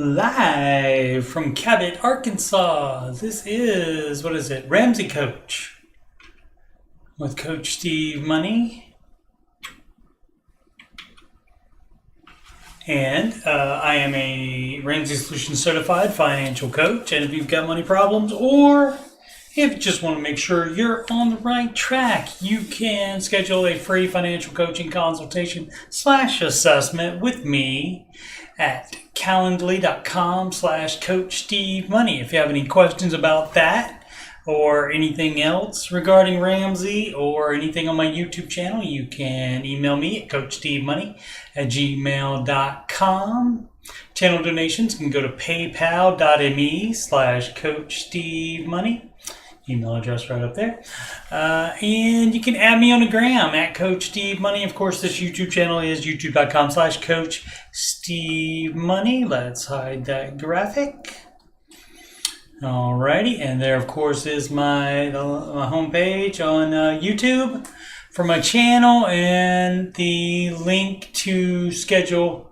Live from Cabot, Arkansas. This is, Ramsey Coach with Coach Steve Money. And I am a Ramsey Solutions certified financial coach. And if you've got money problems or if you just want to make sure you're on the right track, you can schedule a free financial coaching consultation / assessment with me at calendly.com/Coach Steve Money. If you have any questions about that or anything else regarding Ramsey or anything on my YouTube channel, you can email me at coachstevmoney@gmail.com. Channel donations can go to paypal.me/Coach Steve Money. Email address right up there. And you can add me on the gram at Coach Steve Money. Of course, this YouTube channel is youtube.com/Coach Steve Money. Let's hide that graphic. Alrighty, and there, of course, is my homepage on YouTube for my channel, and the link to schedule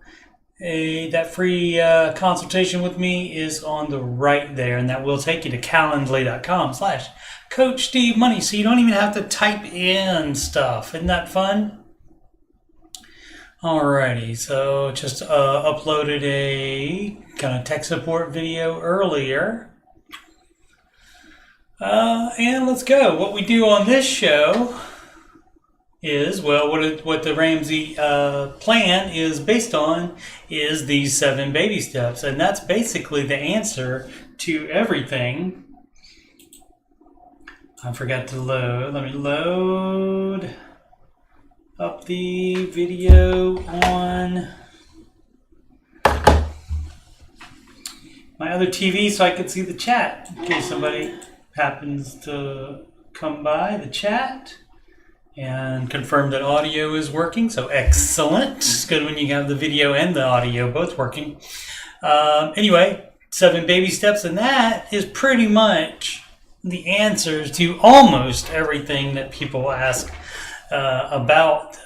that free consultation with me is on the right there, and that will take you to calendly.com/Coach Steve Money, so you don't even have to type in stuff. Isn't that fun? Alrighty, so just uploaded a kind of tech support video earlier. And let's go. What we do on this show is, what the Ramsey plan is based on is these 7 baby steps. And that's basically the answer to everything. I forgot to load. Let me load up the video on my other TV so I can see the chat in case somebody happens to come by the chat. And confirm that audio is working, so excellent. It's good when you have the video and the audio both working. Anyway, 7 baby steps, and that is pretty much the answers to almost everything that people ask about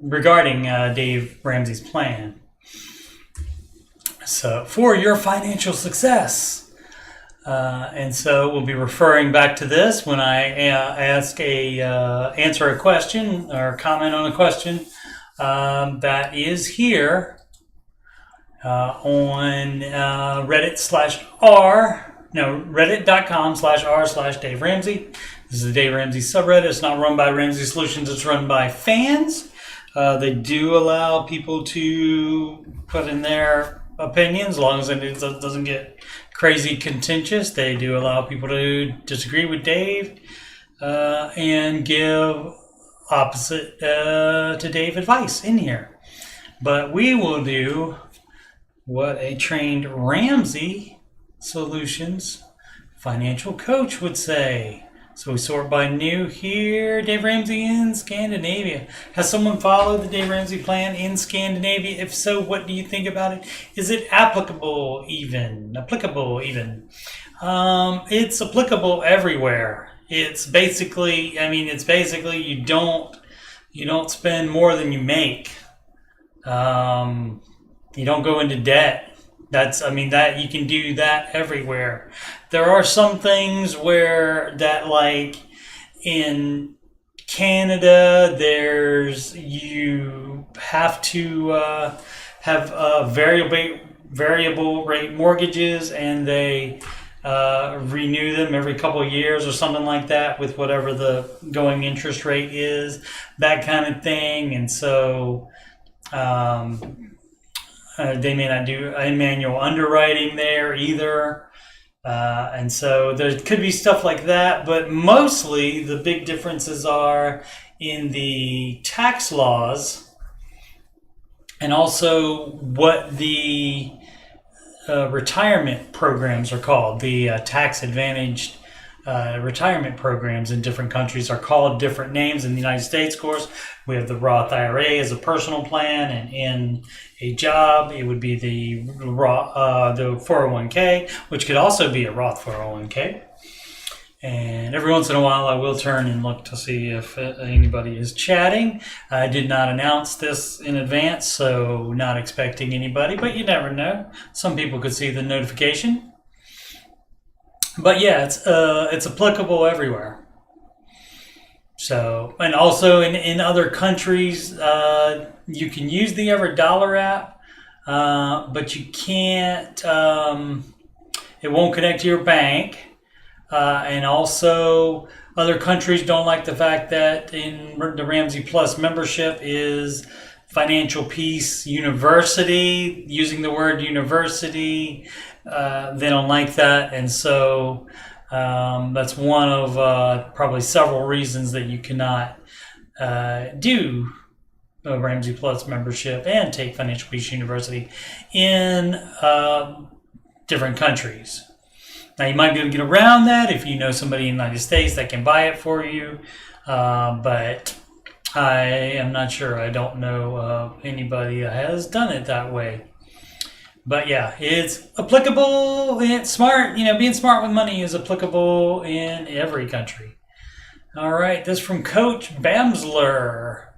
regarding Dave Ramsey's plan. So, for your financial success. And so we'll be referring back to this when I answer a question or comment on a question that is here on reddit.com/r/Dave Ramsey. This is the Dave Ramsey subreddit. It's not run by Ramsey Solutions. It's run by fans. They do allow people to put in their opinions as long as it doesn't get crazy contentious. They do allow people to disagree with Dave and give opposite to Dave advice in here. But we will do what a trained Ramsey Solutions financial coach would say. So we sort by new here. Dave Ramsey in Scandinavia. Has someone followed the Dave Ramsey plan in Scandinavia? If so, what do you think about it? Is it applicable even? It's applicable everywhere. It's basically you don't spend more than you make. You don't go into debt. That you can do that everywhere. There are some things where that, like in Canada, you have to have variable rate mortgages, and they renew them every couple of years or something like that with whatever the going interest rate is, that kind of thing. And so they may not do manual underwriting there either. And so there could be stuff like that, but mostly the big differences are in the tax laws and also what the retirement programs are called. The tax advantaged retirement programs in different countries are called different names. In the United States, of course, we have the Roth IRA as a personal plan, and in a job, it would be the 401k, which could also be a Roth 401k. And every once in a while, I will turn and look to see if anybody is chatting. I did not announce this in advance, so not expecting anybody, but you never know. Some people could see the notification. But yeah, it's applicable everywhere. So, and also in other countries, you can use the EverDollar app, but you can't, it won't connect to your bank. And also, other countries don't like the fact that in the Ramsey Plus membership is Financial Peace University. Using the word university, they don't like that. And so that's one of probably several reasons that you cannot do a Ramsey Plus membership and take Financial Peace University in different countries. Now, you might be able to get around that if you know somebody in the United States that can buy it for you, but I am not sure. I don't know anybody that has done it that way. But yeah, it's applicable. It's smart. Being smart with money is applicable in every country. All right, this from Coach Bamsler.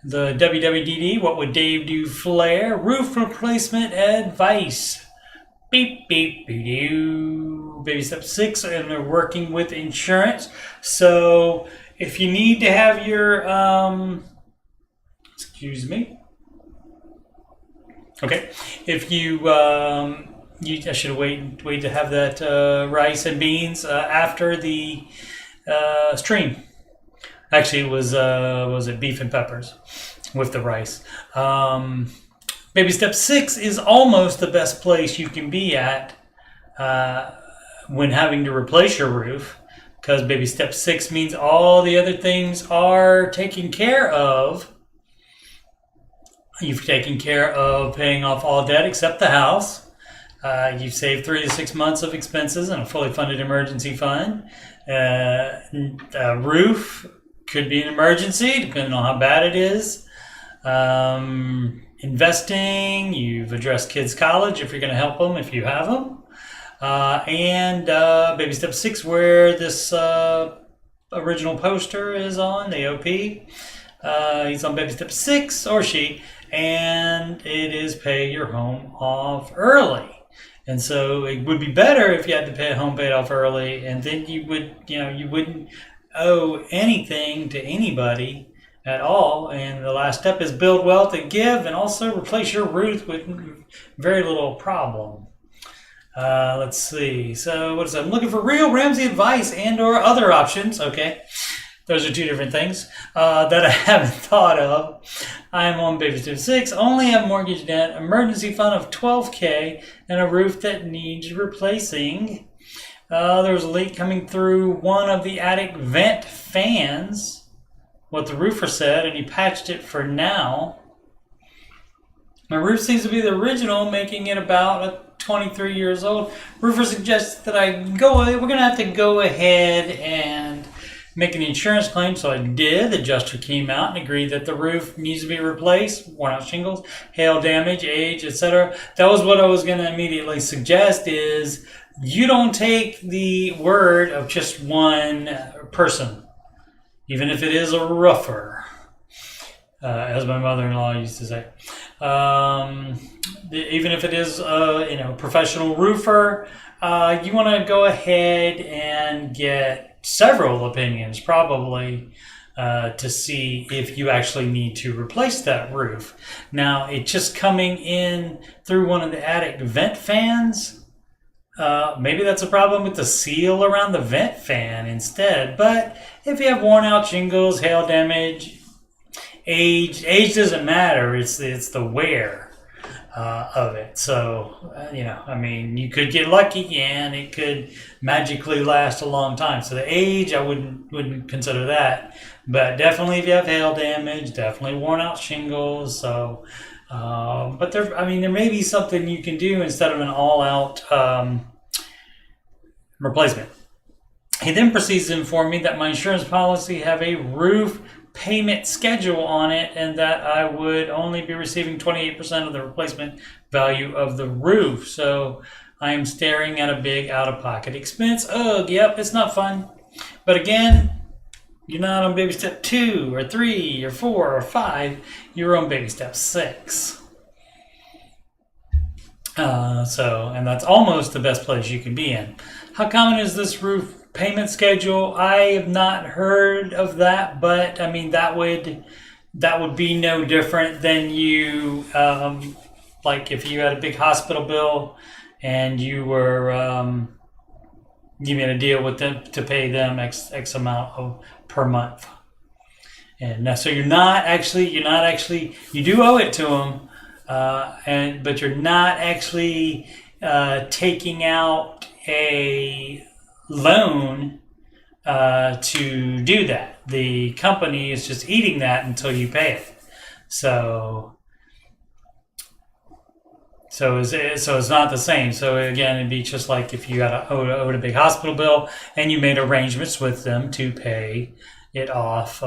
The WWDD, what would Dave do? Flare, roof replacement advice. Beep, beep, beep, doo. Baby step 6, and they're working with insurance. So if you need to have your, excuse me. Okay, if you, I should wait to have that rice and beans after the stream. Actually, it was it beef and peppers with the rice. Baby step 6 is almost the best place you can be at when having to replace your roof, because baby step 6 means all the other things are taken care of. You've taken care of paying off all debt except the house. You've saved 3 to 6 months of expenses in a fully funded emergency fund. A roof could be an emergency, depending on how bad it is. Investing, you've addressed kids' college if you're going to help them, if you have them. And baby step 6, where this original poster is on, the OP. He's on baby step 6, or she, and it is pay your home off early. And so it would be better if you had to pay a home paid off early, and then you wouldn't owe anything to anybody at all. And the last step is build wealth and give, and also replace your roof with very little problem. Let's see. So what is that? I'm looking for real Ramsey advice and or other options. Okay. Those are 2 different things that I haven't thought of. I'm on baby step 6. Only have mortgage debt, emergency fund of $12K, and a roof that needs replacing. There was a leak coming through one of the attic vent fans, what the roofer said, and he patched it for now. My roof seems to be the original, making it about 23 years old. Roofer suggests that we're going to have to go ahead and make an insurance claim, so I did. The adjuster came out and agreed that the roof needs to be replaced, worn out shingles, hail damage, age, etc. That was what I was going to immediately suggest, is you don't take the word of just one person, even if it is a roofer, as my mother-in-law used to say. Even if it is a professional roofer, you want to go ahead and get several opinions, probably, to see if you actually need to replace that roof. Now, it's just coming in through one of the attic vent fans. Maybe that's a problem with the seal around the vent fan instead. But if you have worn out shingles, hail damage, age doesn't matter. It's the wear of it. So, you could get lucky and it could magically last a long time. So the age, I wouldn't consider that. But definitely if you have hail damage, definitely worn out shingles. So, but there may be something you can do instead of an all-out replacement. He then proceeds to inform me that my insurance policy have a roof payment schedule on it, and that I would only be receiving 28% of the replacement value of the roof. So I am staring at a big out-of-pocket expense. Oh, yep, it's not fun. But again, you're not on baby step 2 or 3 or 4 or 5. You're on baby step 6. And that's almost the best place you can be in. How common is this roof payment schedule? I have not heard of that, but I mean that would be no different than you like if you had a big hospital bill and you were you made a deal with them to pay them X amount per month, and so you do owe it to them, but you're not actually taking out a loan to do that. The company is just eating that until you pay it. So it's not the same. So again, it'd be just like if you owed a big hospital bill and you made arrangements with them to pay it off,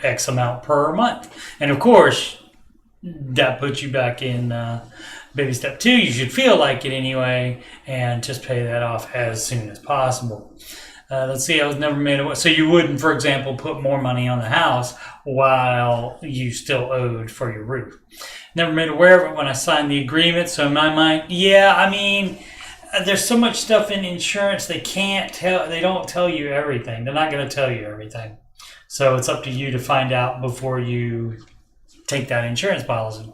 X amount per month. And of course, that puts you back in baby step 2. You should feel like it anyway, and just pay that off as soon as possible. Let's see, I was never made aware. So you wouldn't, for example, put more money on the house while you still owed for your roof. Never made aware of it when I signed the agreement. So in my mind, yeah, I mean, there's so much stuff in insurance they don't tell you everything. They're not going to tell you everything. So it's up to you to find out before you take that insurance policy,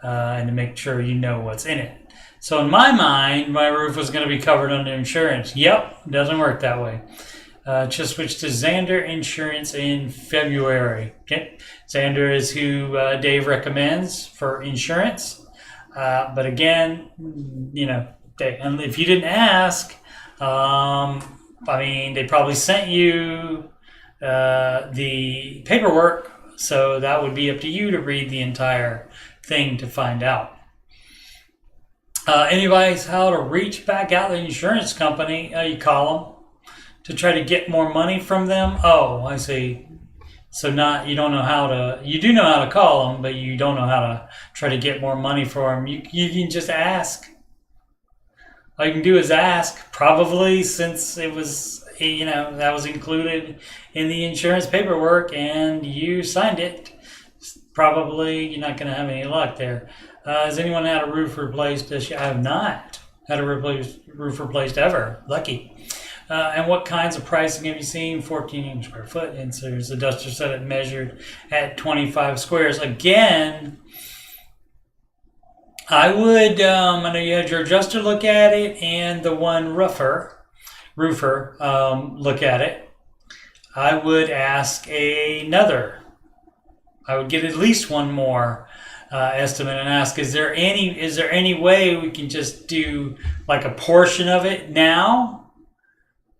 and to make sure you know what's in it. So in my mind, my roof was going to be covered under insurance. Yep, doesn't work that way. Just switched to Xander Insurance in February. Okay, Xander is who Dave recommends for insurance. But again, and if you didn't ask, they probably sent you the paperwork. So that would be up to you to read the entire thing to find out. Any advice how to reach back out to the insurance company? You call them to try to get more money from them. Oh, I see. So you do know how to call them, but you don't know how to try to get more money for them. You can just ask. All you can do is ask, probably, since it was, that was included in the insurance paperwork and you signed it. Probably you're not going to have any luck there. Has anyone had a roof replaced this year? I have not had a roof replaced ever. Lucky. And what kinds of pricing have you seen? 14 square foot. And so there's a duster set it measured at 25 squares. Again, I would, I know you had your adjuster look at it and the one roofer look at it. I would ask I would get at least one more estimate and ask, is there any way we can just do like a portion of it now,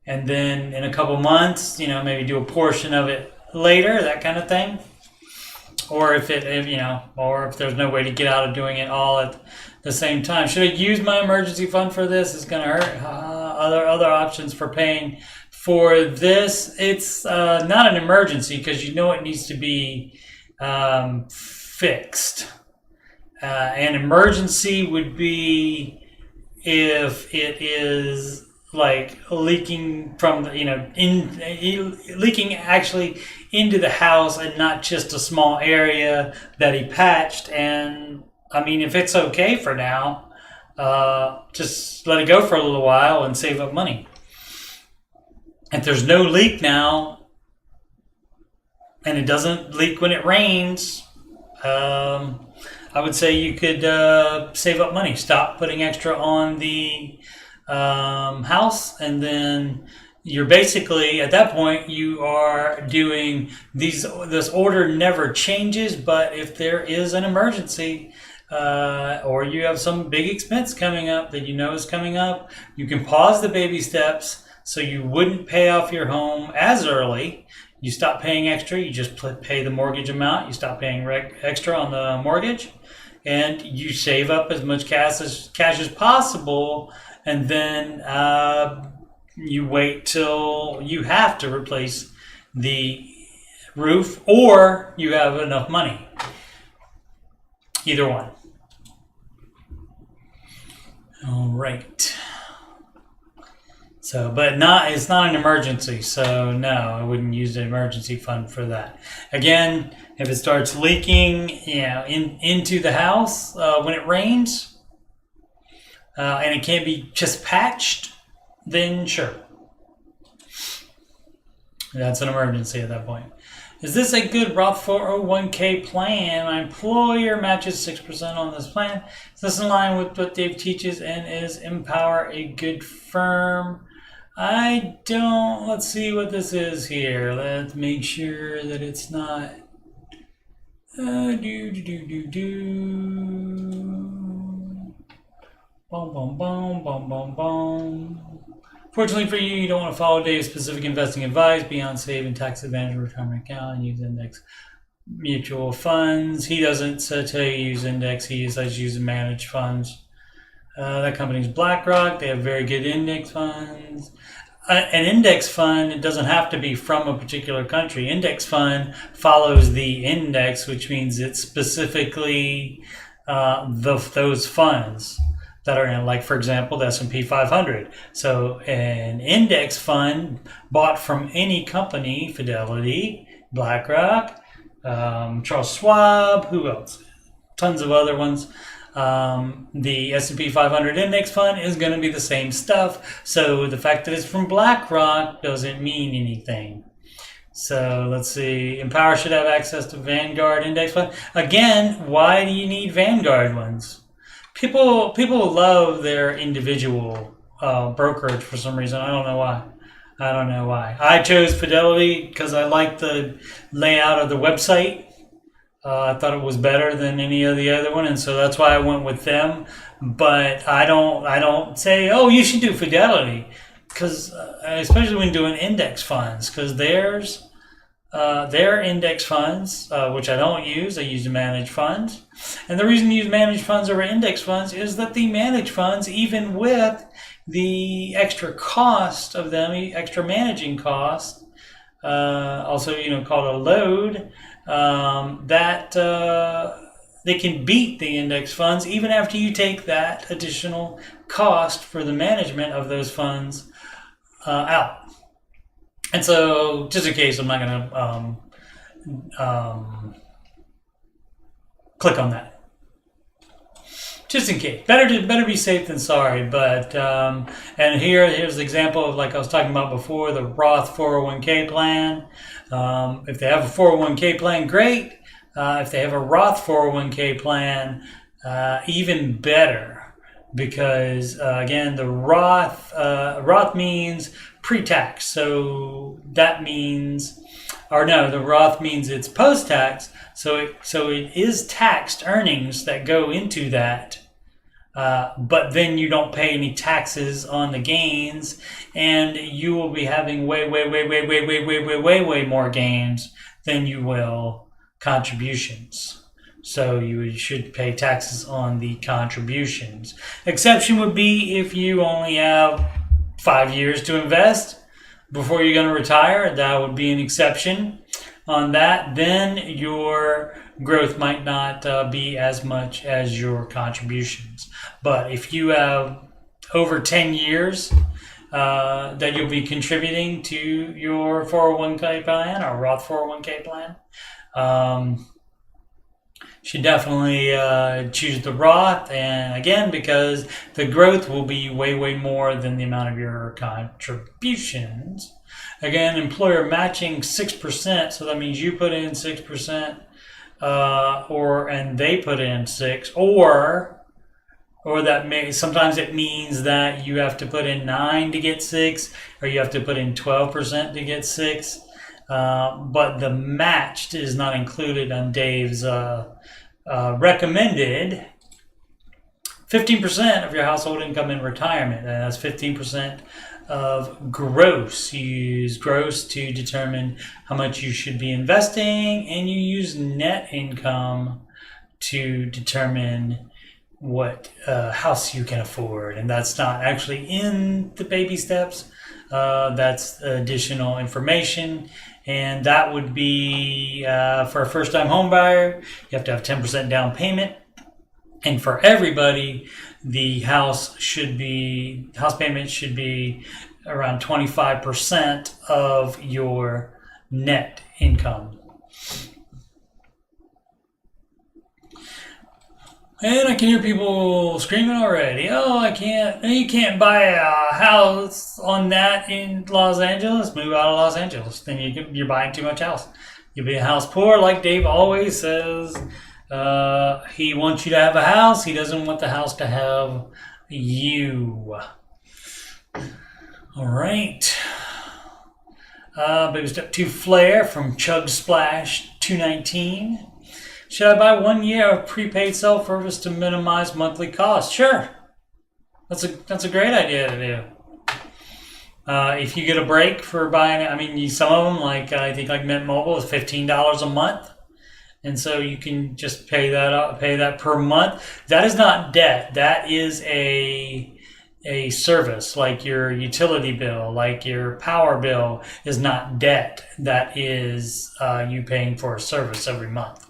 and then in a couple months, maybe do a portion of it later, that kind of thing. Or if there's no way to get out of doing it all at the same time. Should I use my emergency fund for this? It's going to hurt. Other options for paying for this. It's not an emergency because it needs to be fixed. An emergency would be if it is like leaking from leaking actually into the house and not just a small area that he patched. And I mean, if it's okay for now, just let it go for a little while and save up money. If there's no leak now and it doesn't leak when it rains, I would say you could save up money. Stop putting extra on the house, and then you're basically at that point you are doing this order never changes. But if there is an emergency or you have some big expense coming up that is coming up, you can pause the baby steps so you wouldn't pay off your home as early. You stop paying extra, you just pay the mortgage amount, you stop paying extra on the mortgage, and you save up as much cash as possible. And then you wait till you have to replace the roof, or you have enough money. Either one. All right. So, but it's not an emergency. So no, I wouldn't use the emergency fund for that. Again, if it starts leaking, into the house when it rains, and it can't be just patched, then sure. That's an emergency at that point. Is this a good Roth 401k plan? My employer matches 6% on this plan. Is this in line with what Dave teaches, and is Empower a good firm? I don't. Let's see what this is here. Let's make sure that it's not. Boom, boom, boom, boom, boom, boom. Fortunately for you, you don't want to follow Dave's specific investing advice beyond save and tax advantage retirement account and use index mutual funds. He doesn't tell you use index. He says use managed funds. That company's BlackRock. They have very good index funds. An index fund, it doesn't have to be from a particular country. Index fund follows the index, which means it's specifically those funds that are in, like, for example, the S&P 500. So an index fund bought from any company, Fidelity, BlackRock, Charles Schwab, who else? Tons of other ones. The S&P 500 index fund is going to be the same stuff. So the fact that it's from BlackRock doesn't mean anything. So let's see. Empower should have access to Vanguard index fund. Again, why do you need Vanguard ones? People love their individual brokerage for some reason. I don't know why. I chose Fidelity because I like the layout of the website. I thought it was better than any of the other one, and so that's why I went with them. But I don't say, oh, you should do Fidelity, because especially when doing index funds, because their index funds, which I don't use, I use managed funds. And the reason you use managed funds over index funds is that the managed funds, even with the extra cost of them, extra managing cost, also called a load, that they can beat the index funds even after you take that additional cost for the management of those funds out. And so, just in case, I'm not going to click on that. Just in case, better be safe than sorry. But and here's the example of, like I was talking about before, the Roth 401k plan. If they have a 401k plan, great. If they have a Roth 401k plan, even better, because again, the Roth means pre-tax. So that means, the Roth means it's post-tax. So it is taxed earnings that go into that. But then you don't pay any taxes on the gains, and you will be having way more gains than you will contributions. So you should pay taxes on the contributions. Exception would be if you only have 5 years to invest before you're going to retire. That would be an exception on that. Then your growth might not be as much as your contributions. But if you have over 10 years that you'll be contributing to your 401k plan or Roth 401k plan, should definitely choose the Roth. And again, because the growth will be way more than the amount of your contributions. Again, employer matching 6%, so that means you put in 6%, and they put in 6%, or that sometimes it means that you have to put in 9 to get 6, or you have to put in 12% to get 6. But the matched is not included on Dave's recommended 15% of your household income in retirement, and that's 15% of gross. You use gross to determine how much you should be investing, and you use net income to determine what house you can afford. And that's not actually in the baby steps. That's additional information. And that would be for a first-time home buyer, you have to have 10% down payment. And for everybody, the house payment should be around 25% of your net income. And I can hear people screaming already. Oh, I can't. You can't buy a house on that in Los Angeles. Move out of Los Angeles. Then you're buying too much house. You'll be a house poor, like Dave always says. He wants you to have a house. He doesn't want the house to have you. All right. Baby step 2 flare from Chug Splash 219. Should I buy 1 year of prepaid cell service to minimize monthly costs? Sure. That's a great idea to do. If you get a break for buying, I mean, some of them, like I think like Mint Mobile is $15 a month, and so you can just pay that per month. That is not debt. That is a service, like your utility bill, like your power bill is not debt. That is you paying for a service every month.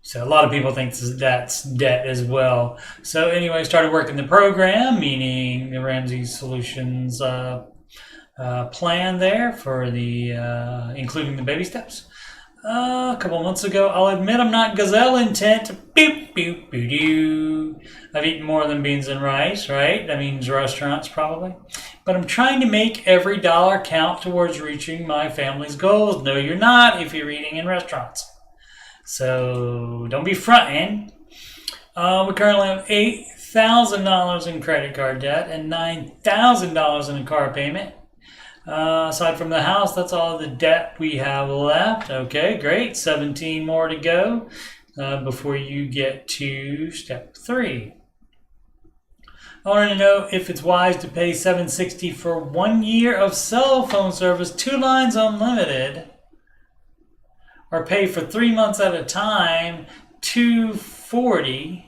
So a lot of people think that's debt as well. So anyway, started working the program, meaning the Ramsey Solutions plan there for the including the baby steps. A couple months ago, I'll admit I'm not gazelle intent. Boop, boop, boop, doo. I've eaten more than beans and rice, right? That means restaurants probably. But I'm trying to make every dollar count towards reaching my family's goals. No, you're not if you're eating in restaurants. So don't be fronting. We currently have $8,000 in credit card debt and $9,000 in a car payment. Aside from the house, that's all the debt we have left. Okay, great. 17 more to go before you get to step 3. I want to know if it's wise to pay $760 for 1 year of cell phone service, 2 lines unlimited, or pay for 3 months at a time, $240.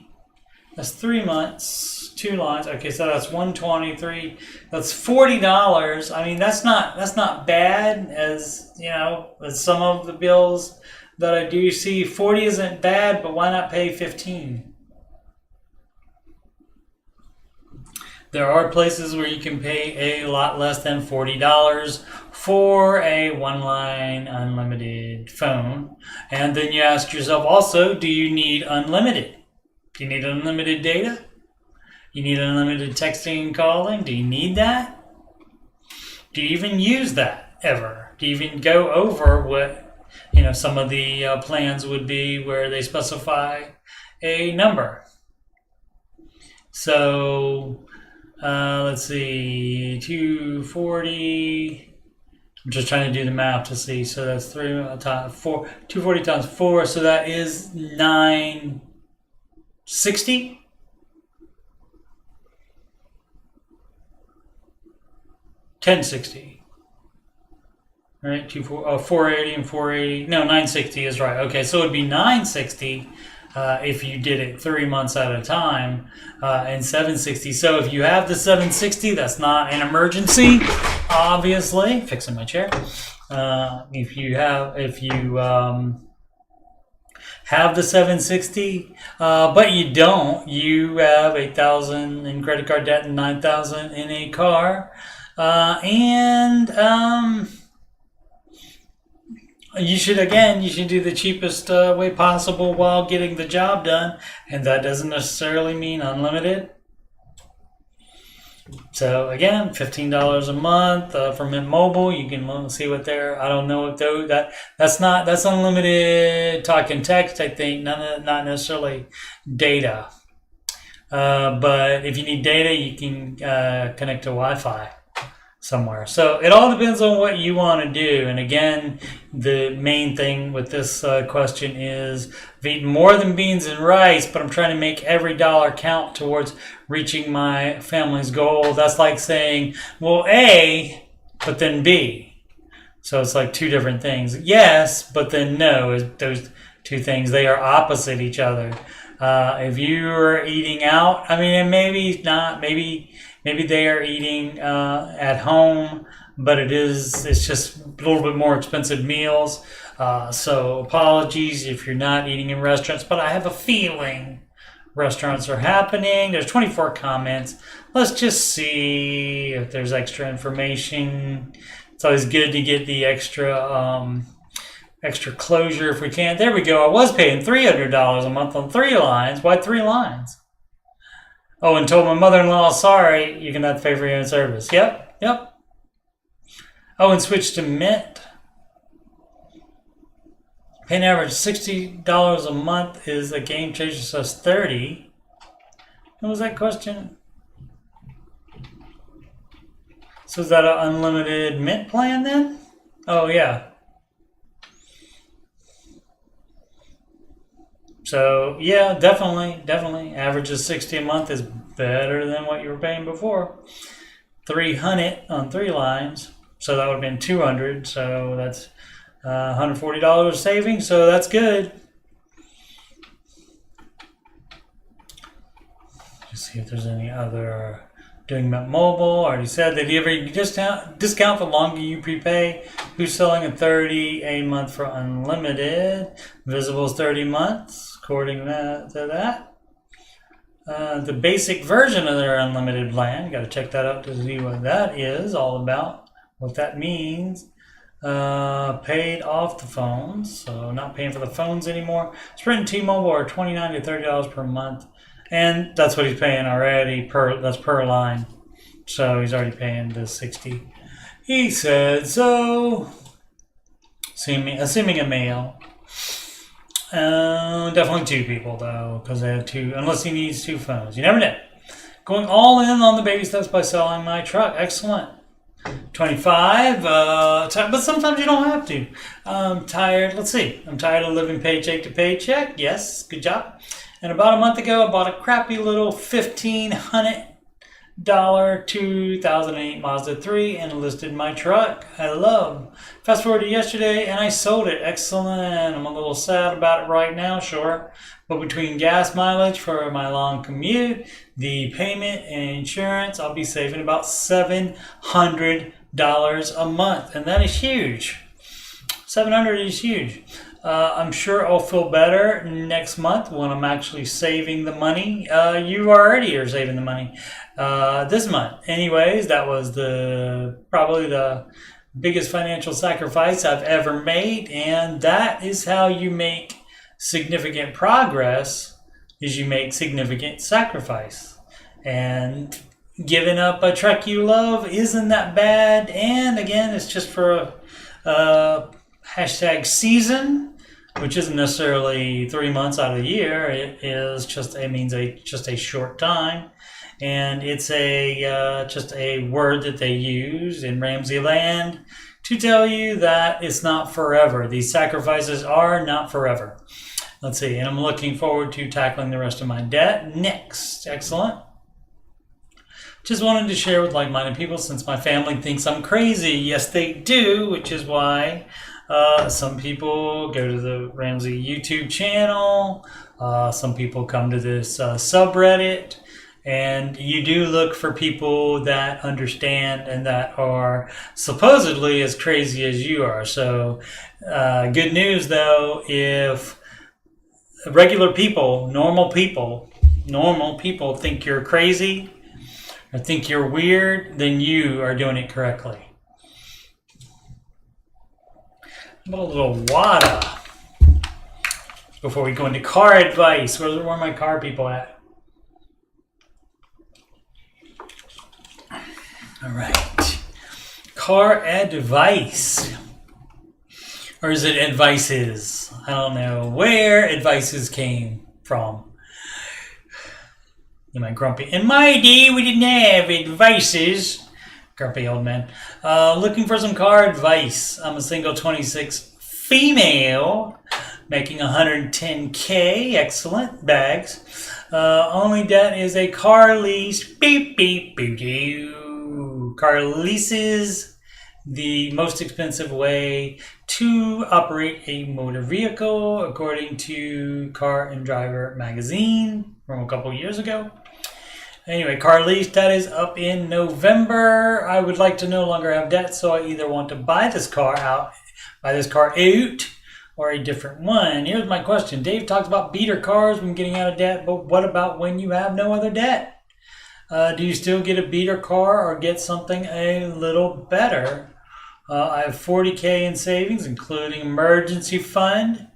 That's 3 months, 2 lines. Okay, so that's $123. That's $40. I mean, that's not bad, as you know, as some of the bills that I do see. 40 isn't bad, but why not pay 15? There are places where you can pay a lot less than $40 for a 1-line unlimited phone. And then you ask yourself also, do you need unlimited? Do you need unlimited data? You need unlimited texting and calling? Do you need that? Do you even use that ever? Do you even go over what some of the plans would be where they specify a number? So let's see, 240. I'm just trying to do the math to see. So that's 240 times 4. So that is 960. $1060. Right? 480 and 480. No, 960 is right. Okay, so it would be 960 if you did it 3 months at a time, and 760. So if you have the 760, that's not an emergency, obviously. Fixing my chair. If you have the 760, but you don't, you have $8,000 in credit card debt and $9,000 in a car, and you should do the cheapest way possible while getting the job done, and that doesn't necessarily mean unlimited. So again, $15 a month for Mint Mobile. You can see what they're. I don't know if that's unlimited talk and text. I think not necessarily data. But if you need data, you can connect to Wi-Fi somewhere. So it all depends on what you want to do. And again, the main thing with this question is I've eaten more than beans and rice, but I'm trying to make every dollar count towards reaching my family's goal. That's like saying, well, A, but then B. So it's like two different things. Yes, but then no. Those two things, they are opposite each other. If you are eating out, I mean, and maybe not, maybe they are eating at home, but it's just a little bit more expensive meals. So apologies if you're not eating in restaurants, but I have a feeling restaurants are happening. There's 24 comments. Let's just see if there's extra information. It's always good to get the extra closure if we can. There we go. I was paying $300 a month on 3 lines. Why 3 lines? Oh, and told my mother-in-law, sorry, you cannot pay for your own service. Yep. Oh, and switched to Mint. Paying average $60 a month is a game changer, so it's $30. What was that question? So is that an unlimited Mint plan then? Oh, yeah. So, yeah, definitely. Average of $60 a month is better than what you were paying before. $300 on 3 lines. So that would have been $200. So that's $140 savings. So that's good. Just see if there's any other. Doing Mint Mobile. Already said that every discount the longer you prepay. Who's selling a $30 a month for unlimited? Visible is 30 months, according to that. The basic version of their unlimited plan. Got to check that out to see what that is all about. What that means. Paid off the phones, so not paying for the phones anymore. Sprint and T-Mobile are $29 to $30 per month, and that's what he's paying already. That's per line, so he's already paying the $60. He said so. Assuming a male. Definitely 2 people though, because they have 2. Unless he needs 2 phones, you never know. Going all in on the baby steps by selling my truck. Excellent. 25, but sometimes you don't have to. I'm tired. Let's see. I'm tired of living paycheck to paycheck. Yes, good job. And about a month ago, I bought a crappy little $1,500 2008 Mazda 3 and listed my truck. I love. Fast forward to yesterday, and I sold it. Excellent. I'm a little sad about it right now, sure. But between gas mileage for my long commute, the payment and insurance, I'll be saving about $700 a month. And that is huge. $700 is huge. I'm sure I'll feel better next month when I'm actually saving the money. You already are saving the money this month. Anyways, that was probably the biggest financial sacrifice I've ever made. And that is how you make significant progress, is you make significant sacrifice. And giving up a truck you love isn't that bad. And again, it's just for a hashtag season, which isn't necessarily 3 months out of the year. It means just a short time. And it's just a word that they use in Ramsey land to tell you that it's not forever. These sacrifices are not forever. Let's see, and I'm looking forward to tackling the rest of my debt next. Excellent. Just wanted to share with like-minded people since my family thinks I'm crazy. Yes, they do, which is why some people go to the Ramsey YouTube channel. Some people come to this subreddit. And you do look for people that understand and that are supposedly as crazy as you are. So good news, though, if regular people, normal people think you're crazy or think you're weird, then you are doing it correctly. How about a little water before we go into car advice? Where are my car people at? All right. Car advice. Or is it advices? I don't know where advices came from. Am I grumpy? In my day, we didn't have advices. Grumpy old man. Looking for some car advice. I'm a single 26 female making $110K. Excellent. Bags. Only debt is a car lease. Beep, beep, beep, beep. Car leases, the most expensive way to operate a motor vehicle, according to Car and Driver magazine from a couple years ago. Anyway, car lease, that is up in November. I would like to no longer have debt, so I either want to buy this car out, or a different one. Here's my question. Dave talks about beater cars when getting out of debt, but what about when you have no other debt? Do you still get a beater car or get something a little better? I have $40K in savings, including emergency fund.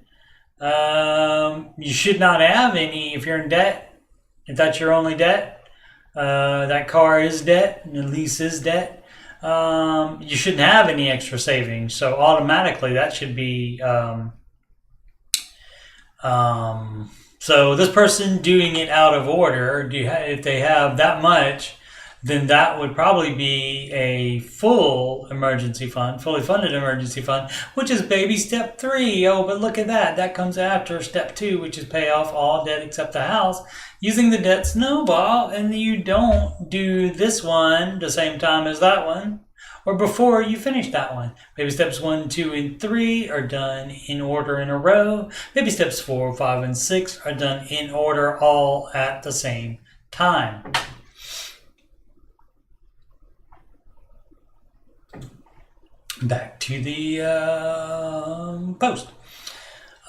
You should not have any if you're in debt. If that's your only debt, that car is debt and the lease is debt. You shouldn't have any extra savings. So automatically that should be... so this person doing it out of order, if they have that much, then that would probably be a full emergency fund, fully funded emergency fund, which is baby step 3. Oh, but look at that. That comes after step 2, which is pay off all debt except the house using the debt snowball. And you don't do this one the same time as that one or before you finish that one. Baby steps 1, 2, and 3 are done in order in a row. Baby steps 4, 5, and 6 are done in order all at the same time. Back to the post.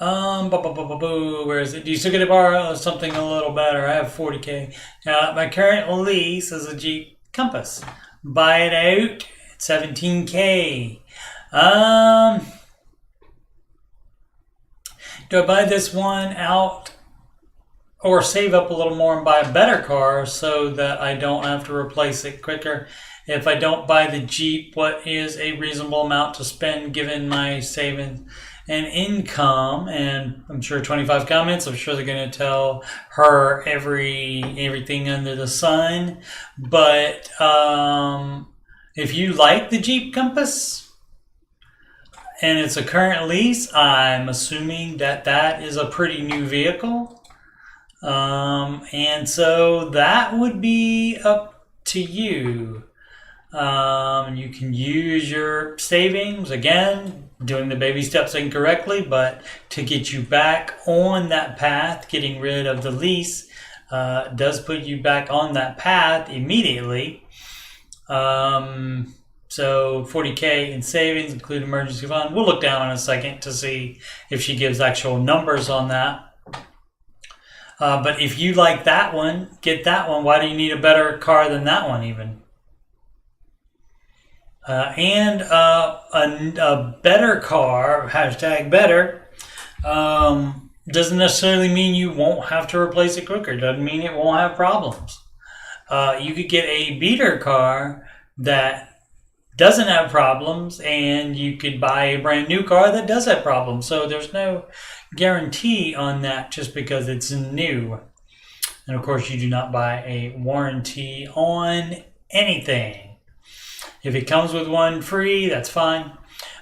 Where is it? Do you still get to borrow something a little better? I have $40K. My current lease is a Jeep Compass. Buy it out at $17K. Do I buy this one out or save up a little more and buy a better car so that I don't have to replace it quicker? If I don't buy the Jeep, what is a reasonable amount to spend given my savings and income? And I'm sure 25 comments. I'm sure they're going to tell her everything under the sun. But if you like the Jeep Compass and it's a current lease, I'm assuming that that is a pretty new vehicle. And so that would be up to you. You can use your savings, again, doing the baby steps incorrectly, but to get you back on that path, getting rid of the lease does put you back on that path immediately. So $40K in savings, include emergency fund. We'll look down in a second to see if she gives actual numbers on that. But if you like that one, get that one. Why do you need a better car than that one even? And a better car, hashtag better, doesn't necessarily mean you won't have to replace it quicker. Doesn't mean it won't have problems. You could get a beater car that doesn't have problems, and you could buy a brand new car that does have problems. So there's no guarantee on that just because it's new. And of course, you do not buy a warranty on anything. If it comes with one free, that's fine.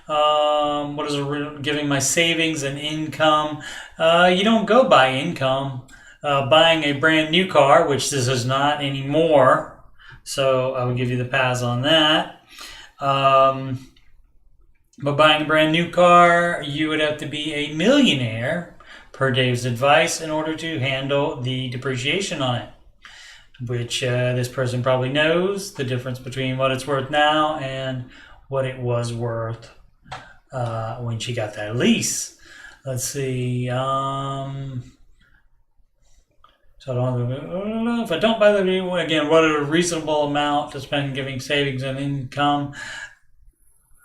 What is it, giving my savings and income? You don't go by income. Buying a brand new car, which this is not anymore, so I would give you the pass on that. But buying a brand new car, you would have to be a millionaire, per Dave's advice, in order to handle the depreciation on it. Which this person probably knows the difference between what it's worth now and what it was worth when she got that lease. Let's see. So if I don't buy the new one, again, what is a reasonable amount to spend giving savings and income?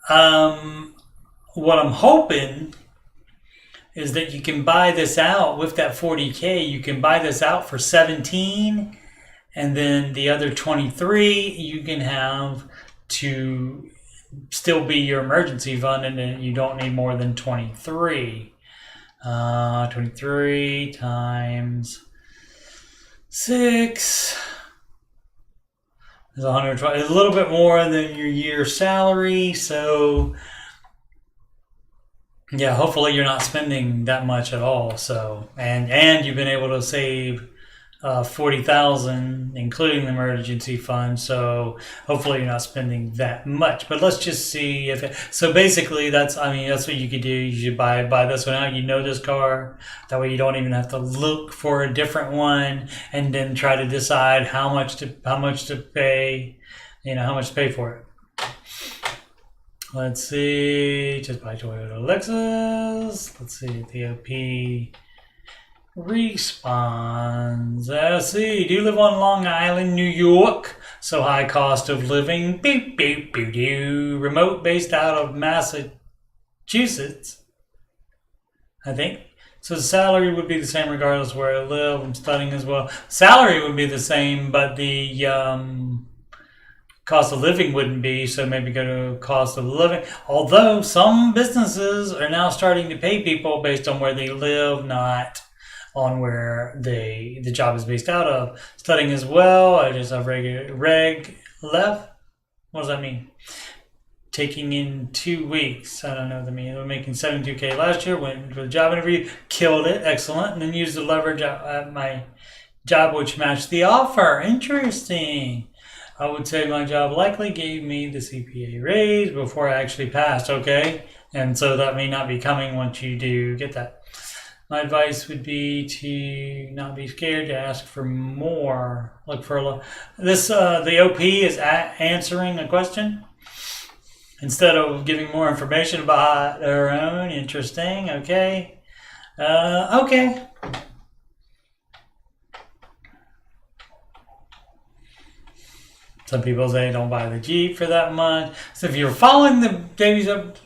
What I'm hoping is that you can buy this out with that $40K. You can buy this out for $17,000. And then the other 23 you can have to still be your emergency fund, and then you don't need more than 23. 23 times 6 is 120. It's a little bit more than your year's salary. So yeah, hopefully you're not spending that much at all. So and you've been able to save $40,000, including the emergency fund. So hopefully you're not spending that much. But let's just see if it. So basically, that's what you could do. You should buy this one out. You know this car. That way you don't even have to look for a different one and then try to decide how much to pay. How much to pay for it. Let's see, just buy Toyota Lexus. Let's see, the OP responds. Let's see, do you live on Long Island, New York? So high cost of living. Beep, beep, beep, doo. Remote based out of Massachusetts, I think. So the salary would be the same regardless where I live. I'm studying as well. Salary would be the same, but the cost of living wouldn't be. So maybe go to cost of living. Although some businesses are now starting to pay people based on where they live, not on where the job is based out of. Studying as well. I just have reg left. What does that mean? Taking in 2 weeks. I don't know what that means. I'm making $72K last year. Went for the job interview, killed it, excellent, and then used the leverage at my job, which matched the offer. Interesting. I would say my job likely gave me the CPA raise before I actually passed. Okay, and so that may not be coming once you do get that. My advice would be to not be scared to ask for more. Look for this. The OP is answering a question instead of giving more information about their own. Interesting. Okay. Okay. Some people say don't buy the Jeep for that much. So if you're following the baby steps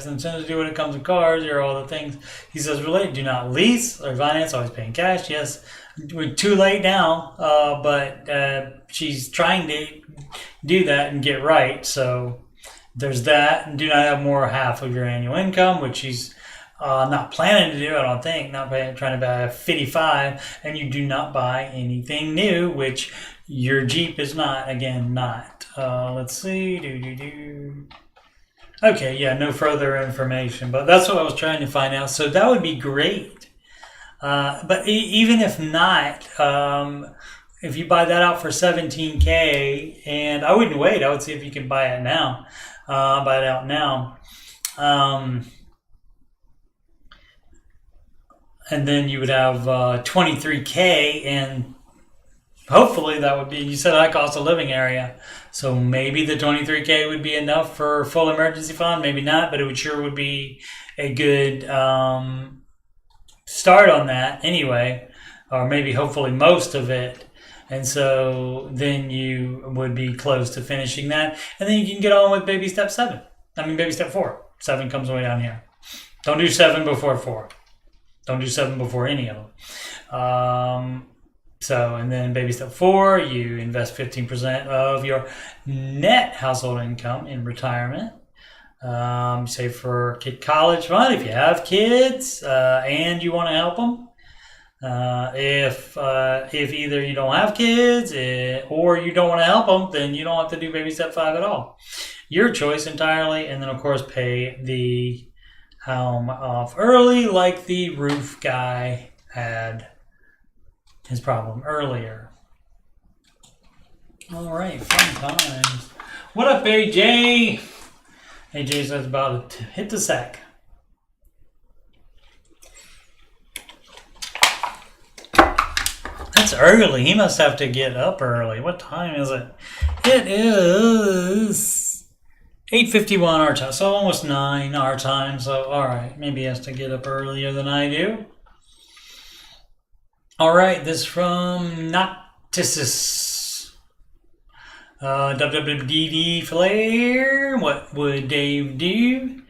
and as soon as you do when it comes to cars, you're all the things. He says, relate, do not lease or finance, always paying cash. Yes, we're too late now, but she's trying to do that and get right. So there's that. And do not have more half of your annual income, which she's not planning to do, I don't think. Not trying to buy 55, and you do not buy anything new, which your Jeep is not. Again, not. Let's see. Okay, yeah, no further information, but that's what I was trying to find out. So that would be great. But even if not, if you buy that out for $17K, and I wouldn't wait, I would see if you can buy it now. Buy it out now. And then you would have $23K, and hopefully that would be, you said high cost of living area. So maybe the $23K would be enough for full emergency fund. Maybe not, but it would be a good start on that anyway, or maybe hopefully most of it. And so then you would be close to finishing that. And then you can get on with baby step 7. Baby step 4. 7 comes way down here. Don't do 7 before 4. Don't do 7 before any of them. And then baby step 4, you invest 15% of your net household income in retirement. Say for kid college fund if you have kids and you want to help them. If either you don't have kids or you don't want to help them, then you don't have to do baby step 5 at all. Your choice entirely. And then of course pay the home off early, like the roof guy had his problem earlier. All right, fun times. What up, AJ? AJ says about to hit the sack. That's early. He must have to get up early. What time is it? It is 8:51 our time, so almost 9 our time. So, all right, maybe he has to get up earlier than I do. All right, this from Noctisis. WWDD Flair. What would Dave do?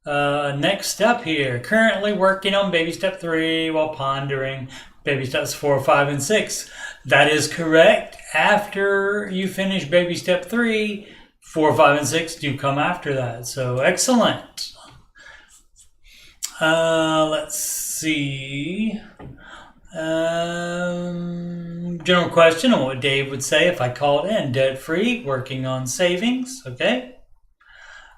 Next step here. Currently working on baby step 3 while pondering baby steps 4, 5, and 6. That is correct. After you finish baby step 3, 4, 5, and 6 do come after that. So excellent. Let's see. General question on what Dave would say if I called in debt free, working on savings. Okay.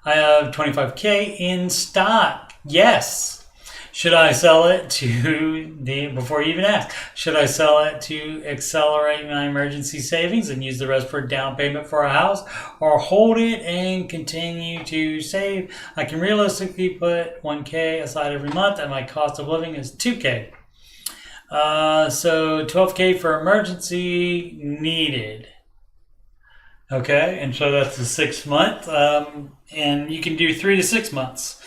I have 25K in stock. Yes. Should I sell it before you even ask, should I sell it to accelerate my emergency savings and use the rest for down payment for a house, or hold it and continue to save? I can realistically put 1K aside every month and my cost of living is 2K. So 12K for emergency needed. Okay, and so that's the 6 month, and you can do 3 to 6 months.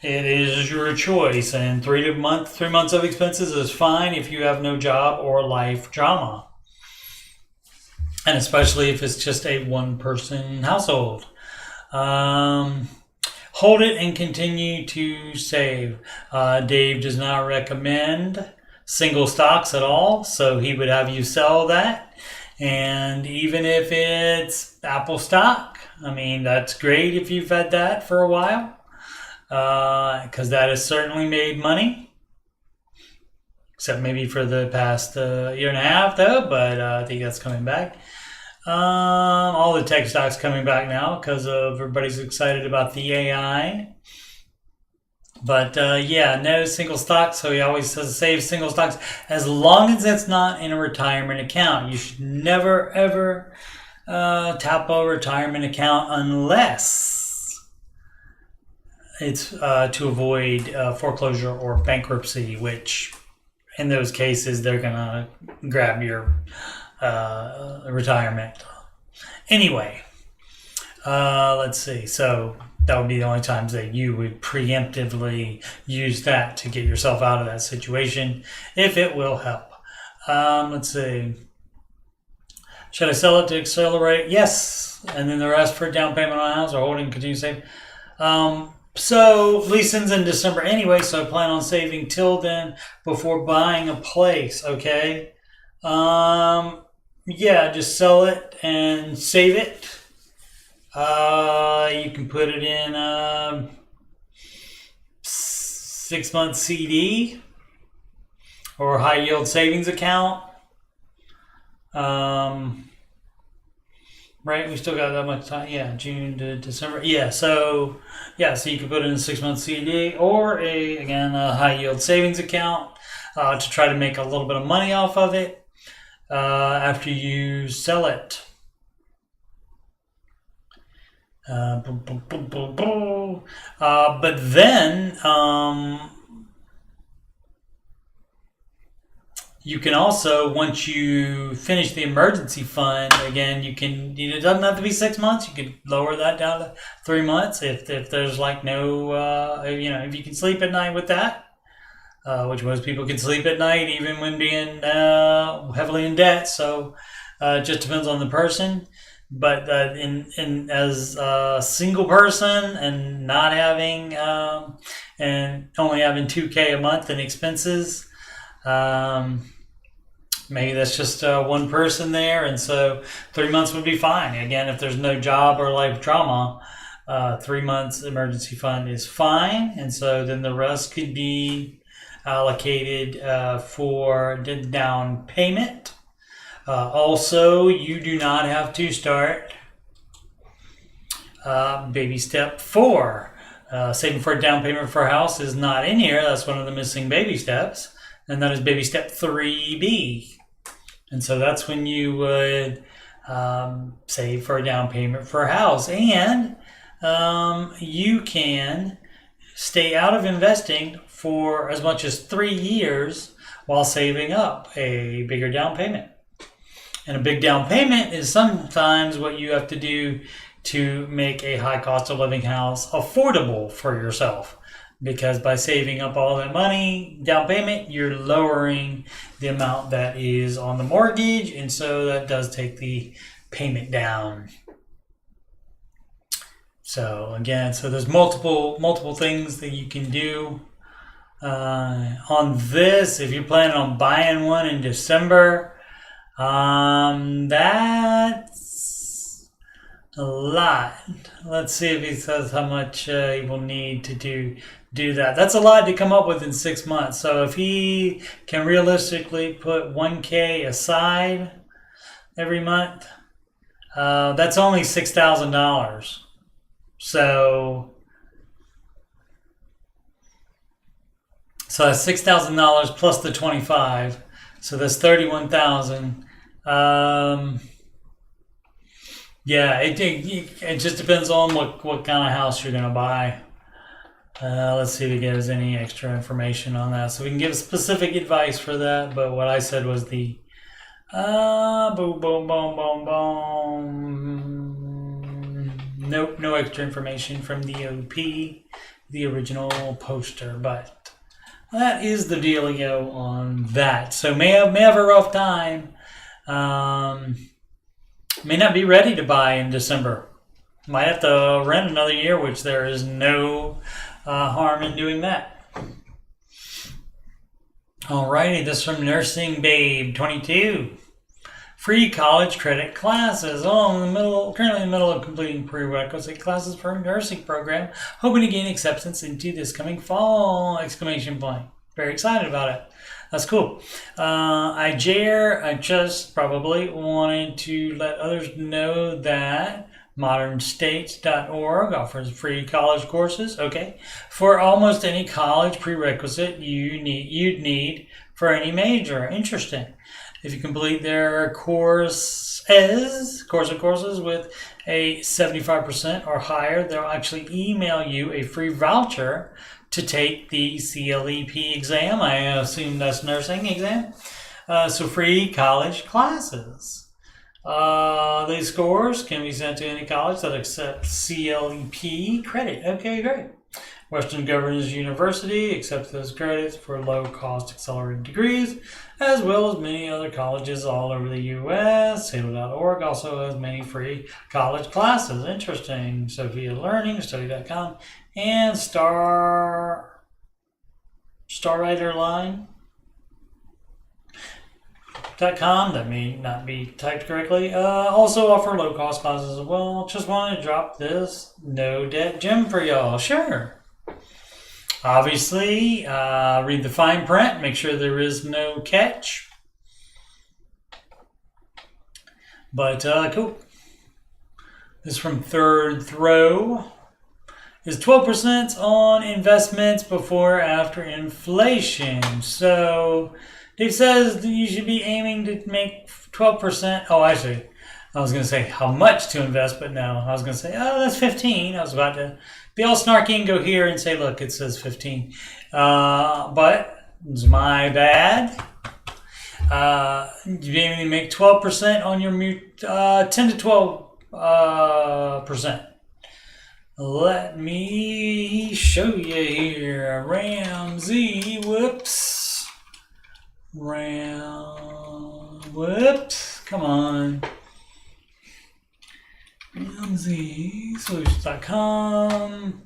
It is your choice, and 3 months of expenses is fine if you have no job or life drama, and especially if it's just a one-person household. Hold it and continue to save. Dave does not recommend single stocks at all, so he would have you sell that. And even if it's Apple stock, I mean, that's great if you've had that for a while, because that has certainly made money, except maybe for the past year and a half, though, but I think that's coming back. All the tech stocks coming back now because everybody's excited about the AI. But yeah, no single stocks. So he always says save single stocks as long as it's not in a retirement account. You should never ever tap a retirement account unless it's to avoid foreclosure or bankruptcy, which in those cases they're gonna grab your retirement. Anyway, let's see. So that would be the only times that you would preemptively use that to get yourself out of that situation, if it will help. Let's see. Should I sell it to accelerate? Yes. And then the rest for down payment on a house or holding continue saving. So leasing's in December anyway, so I plan on saving till then before buying a place, okay? Yeah, just sell it and save it. You can put it in a 6-month CD or high yield savings account. Right, we still got that much time. Yeah, June to December. Yeah, so you can put it in a 6-month CD or a high yield savings account to try to make a little bit of money off of it after you sell it. But then you can also, once you finish the emergency fund, again, it doesn't have to be 6 months. You could lower that down to 3 months if there's like no, if you can sleep at night with that, which most people can sleep at night even when being heavily in debt. So it just depends on the person. But as a single person and not having and only having $2,000 a month in expenses, maybe that's just one person there, and so 3 months would be fine. Again, if there's no job or life drama, 3 months emergency fund is fine, and so then the rest could be allocated for the down payment. Also, you do not have to start baby step 4. Saving for a down payment for a house is not in here. That's one of the missing baby steps. And that is baby step 3B. And so that's when you would save for a down payment for a house. And you can stay out of investing for as much as 3 years while saving up a bigger down payment. And a big down payment is sometimes what you have to do to make a high cost of living house affordable for yourself. Because by saving up all that money, down payment, you're lowering the amount that is on the mortgage. And so that does take the payment down. So again, there's multiple things that you can do on this. If you're planning on buying one in December, that's a lot. Let's see if he says how much he will need to do that. That's a lot to come up with in 6 months. So if he can realistically put $1,000 aside every month, that's only $6,000. So that's $6,000 plus the 25. So that's 31,000. Yeah, it just depends on what kind of house you're gonna buy. Let's see if he gives any extra information on that, so we can give specific advice for that. But what I said was the boom, boom, boom, boom, boom. Nope, no extra information from the OP, the original poster, but that is the dealio on that. So may have a rough time. May not be ready to buy in December. Might have to rent another year, which there is no harm in doing that. Alrighty, this is from Nursing Babe 22. Free college credit classes. Currently in the middle of completing prerequisite classes for a nursing program. Hoping to gain acceptance into this coming fall! Exclamation point. Very excited about it. That's cool. I just probably wanted to let others know that modernstates.org offers free college courses. Okay. For almost any college prerequisite you'd need for any major. Interesting. If you complete their course of courses with a 75% or higher, they'll actually email you a free voucher to take the CLEP exam. I assume that's nursing exam. So free college classes. These scores can be sent to any college that accepts CLEP credit. Okay, great. Western Governors University accepts those credits for low-cost accelerated degrees, as well as many other colleges all over the U.S. Salo.org also has many free college classes. Interesting. Sophia Learning, Study.com, and StarWriterLine.com, that may not be typed correctly, also offer low-cost classes as well. Just wanted to drop this no-debt gem for y'all. Sure. Obviously, read the fine print. Make sure there is no catch. But, cool. This is from Third Throw. Is 12% on investments before after inflation. So, Dave says that you should be aiming to make 12%. Oh, actually, I was going to say how much to invest, but no. I was going to say, oh, that's 15. I was about to be all snarky and go here and say, look, it says 15. But it's my bad. You're aiming to make 12% on your 10 to 12%. Let me show you here. Ramsey, come on. RamseySolutions.com.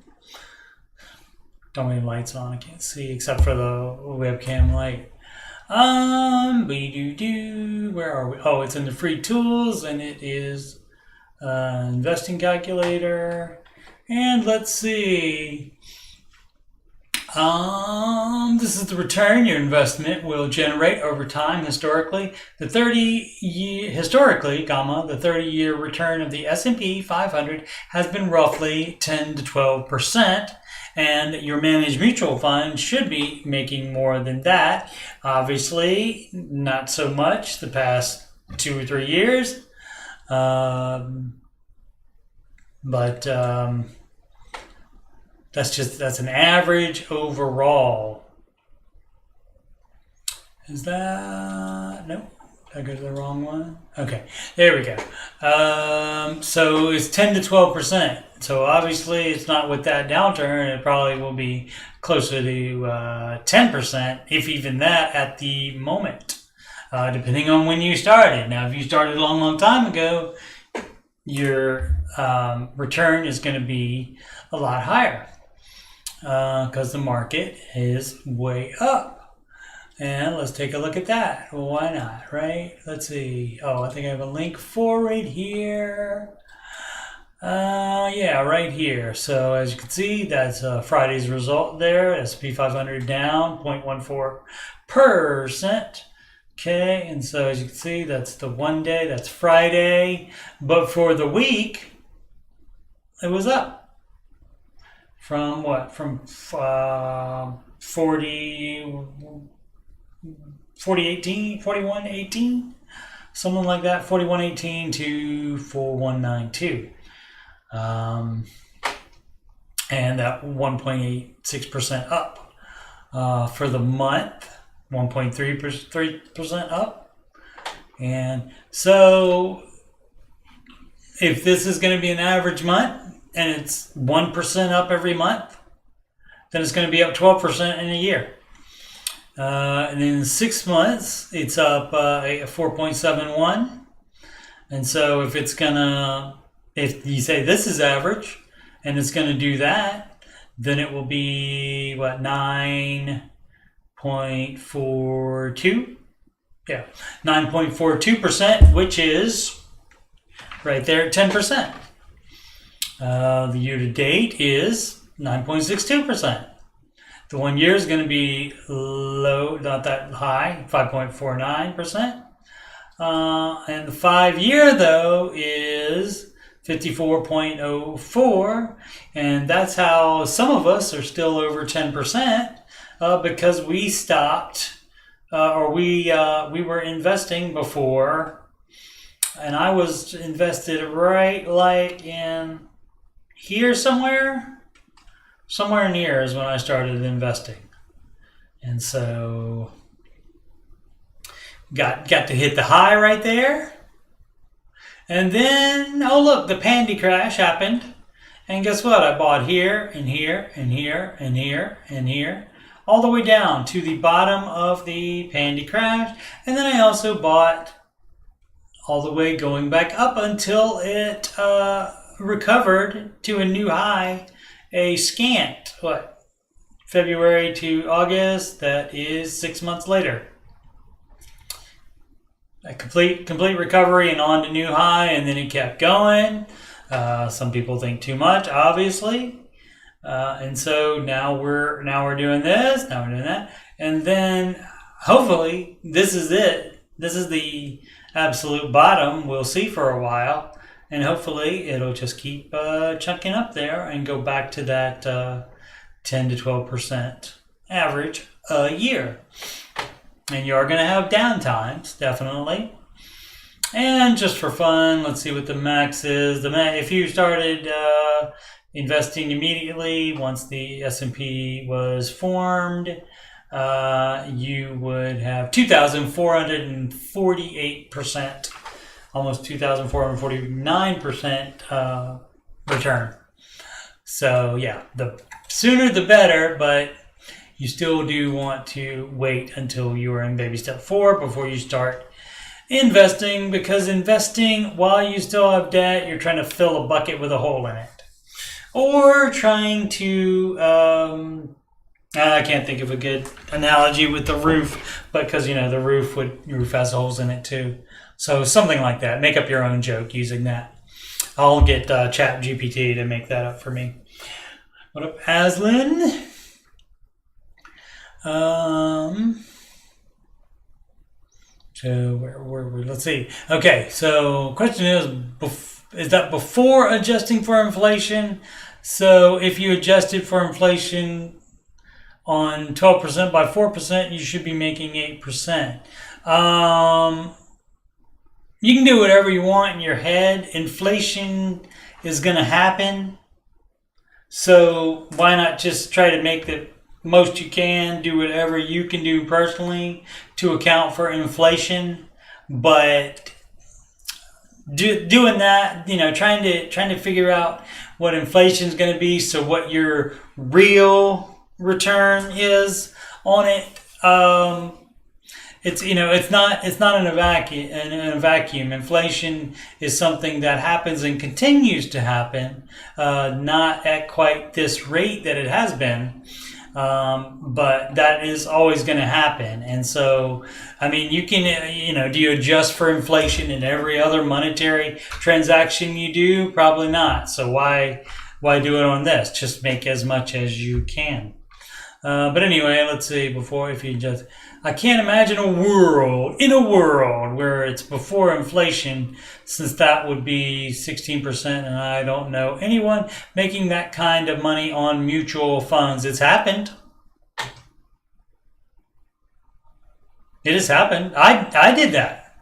Don't have any lights on, I can't see except for the webcam light. Where are we? Oh, it's in the free tools, and it is investing calculator. And let's see. This is the return your investment will generate over time. Historically, the 30-year return of the S&P 500 has been roughly 10 to 12%, and your managed mutual fund should be making more than that. Obviously, not so much the past 2 or 3 years, but that's an average overall. Is that, no, did I go to the wrong one? Okay, there we go. So it's 10 to 12%. So obviously it's not with that downturn. It probably will be closer to 10%, if even that, at the moment, depending on when you started. Now, if you started a long time ago, your return is going to be a lot higher. Because the market is way up. And let's take a look at that. Why not, right? Let's see. Oh, I think I have a link for right here. Yeah, right here. So as you can see, that's Friday's result there. S&P 500 down 0.14%. Okay, and so as you can see, that's the 1 day. That's Friday. But for the week, it was up. From what? From 41.18, something like that, 41.18 to 4192, and that 1.86% up for the month, 1.3% up, and so if this is going to be an average month, and it's 1% up every month, then it's going to be up 12% in a year. And in 6 months, it's up 4.71. And so if you say this is average, and it's going to do that, then it will be, 9.42? Yeah, 9.42%, which is right there at 10%. The year-to-date is 9.62%. The 1 year is going to be low, not that high, 5.49%. And the 5 year, though, is 54.04. And that's how some of us are still over 10% because we stopped we were investing before. And I was invested right like in here somewhere near is when I started investing. And so got to hit the high right there. And then, oh look, the pandy crash happened. And guess what? I bought here and here and here and here and here, all the way down to the bottom of the pandy crash. And then I also bought all the way going back up until it recovered to a new high, a scant, February to August, that is 6 months later. A complete recovery and on to new high, and then it kept going. Some people think too much, obviously. And so now we're doing this, now we're doing that. And then hopefully this is it. This is the absolute bottom we'll see for a while. And hopefully it'll just keep chunking up there and go back to that 10 to 12% average a year. And you are going to have downtimes, definitely. And just for fun, let's see what the max is. If you started investing immediately once the S&P was formed, you would have 2,448%, almost 2,449% return. So yeah, the sooner the better, but you still do want to wait until you are in baby step 4 before you start investing, because investing while you still have debt, you're trying to fill a bucket with a hole in it. Or trying to, I can't think of a good analogy with the roof, but because, the roof has holes in it too. So something like that. Make up your own joke using that. I'll get Chat GPT to make that up for me. What up, Aslan? So where were we? Let's see. Okay, so question is that before adjusting for inflation? So if you adjusted for inflation on 12% by 4%, you should be making 8%. You can do whatever you want in your head. Inflation is going to happen. So why not just try to make the most you can, do whatever you can do personally to account for inflation, but doing that, trying to figure out what inflation is going to be, so what your real return is on it. It's not in a vacuum. Inflation is something that happens and continues to happen, not at quite this rate that it has been. But that is always going to happen. And so, you can, do you adjust for inflation in every other monetary transaction you do? Probably not. So why do it on this? Just make as much as you can. But anyway, let's see, I can't imagine a world where it's before inflation, since that would be 16%, and I don't know anyone making that kind of money on mutual funds. It's happened. It has happened. I did that.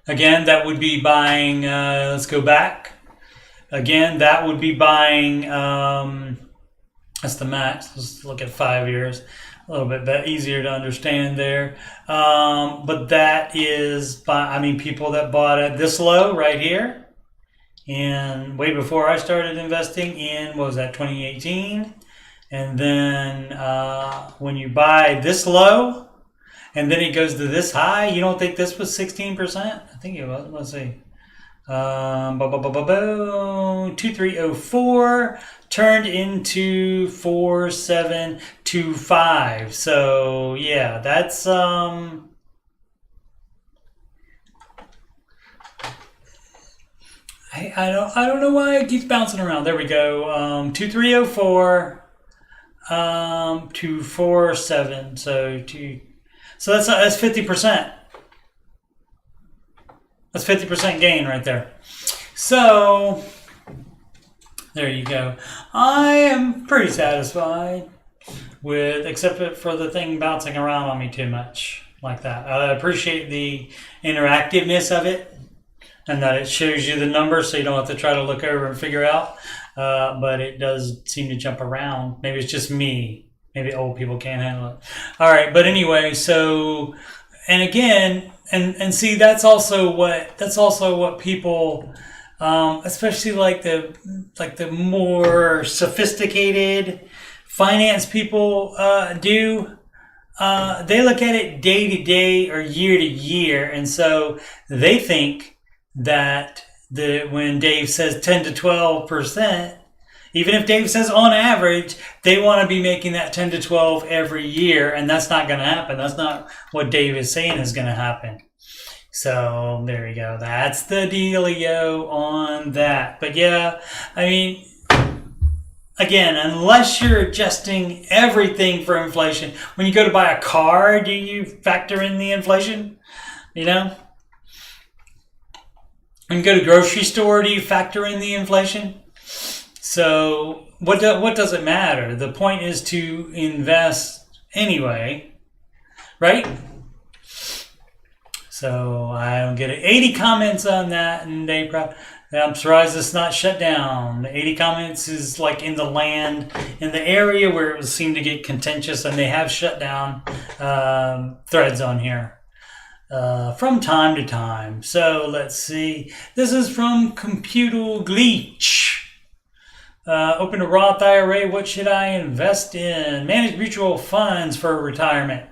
Again, that would be buying, let's go back. Again, that would be buying, that's the max. Let's look at 5 years. A little bit easier to understand there. But that is, people that bought it this low right here, and way before I started investing in, what was that, 2018? And then when you buy this low, and then it goes to this high, you don't think this was 16%? I think it was. Let's see. 2304 turned into 4725. So yeah, that's I don't know why it keeps bouncing around. There we go. 2304 247. So that's 50%. That's 50% gain right there. So there you go. I am pretty satisfied with, except for the thing bouncing around on me too much like that. I appreciate the interactiveness of it and that it shows you the numbers so you don't have to try to look over and figure out. But it does seem to jump around. Maybe it's just me. Maybe old people can't handle it. All right, but anyway, so, and again, and see, that's also what people, especially like the more sophisticated finance people do. They look at it day to day or year to year, and so they think that when Dave says 10 to 12%, even if Dave says on average, they want to be making that 10 to 12 every year, and that's not going to happen. That's not what Dave is saying is going to happen. So there you go. That's the dealio on that. But yeah, I mean, again, unless you're adjusting everything for inflation, when you go to buy a car, do you factor in the inflation? You know? When you go to the grocery store, do you factor in the inflation? So what does it matter? The point is to invest anyway, right? So I don't get it. 80 comments on that, and I'm surprised it's not shut down. 80 comments is like in the area where it seemed to get contentious, and they have shut down threads on here from time to time. So let's see. This is from Computer Glitch. Open a Roth IRA. What should I invest in? Manage mutual funds for retirement.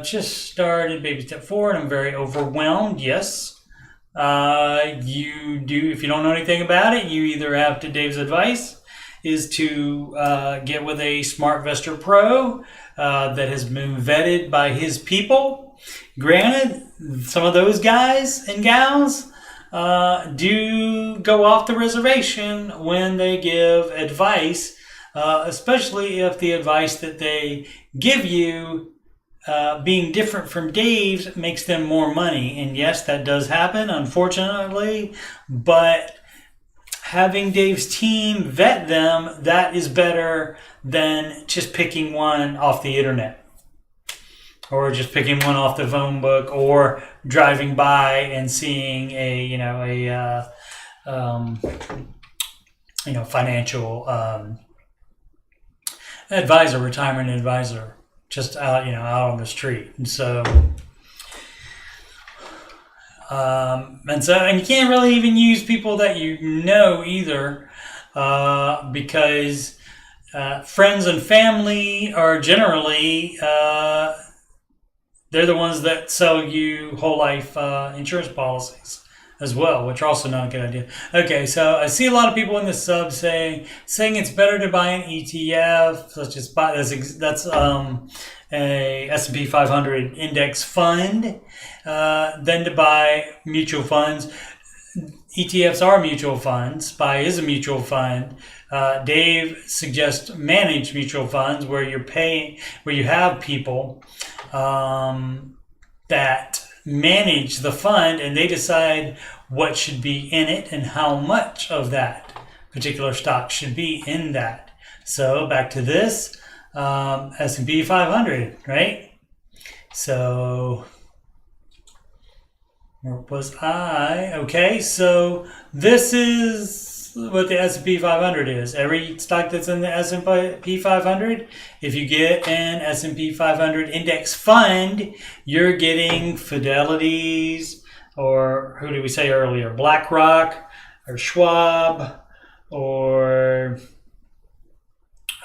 Just started baby step 4 and I'm very overwhelmed. Yes. You do. If you don't know anything about it, you either have to, Dave's advice is to get with a SmartVestor Pro that has been vetted by his people. Granted, some of those guys and gals do go off the reservation when they give advice, especially if the advice that they give you being different from Dave's makes them more money. And yes, that does happen, unfortunately, but having Dave's team vet them, that is better than just picking one off the internet. Or just picking one off the phone book, or driving by and seeing a financial advisor, retirement advisor, just out on the street. And so, and you can't really even use people that you know either, because friends and family are generally they're the ones that sell you whole life insurance policies as well, which are also not a good idea. Okay, so I see a lot of people in the sub saying it's better to buy an ETF, such as that's a S&P 500 index fund, than to buy mutual funds. ETFs are mutual funds. SPY is a mutual fund. Dave suggests managed mutual funds where you have people that manage the fund, and they decide what should be in it and how much of that particular stock should be in that. So back to this S&P 500, right? So where was I? Okay, so this is what the S&P 500 is. Every stock that's in the S&P 500, if you get an S&P 500 index fund, you're getting Fidelity's, or who did we say earlier? BlackRock, or Schwab, or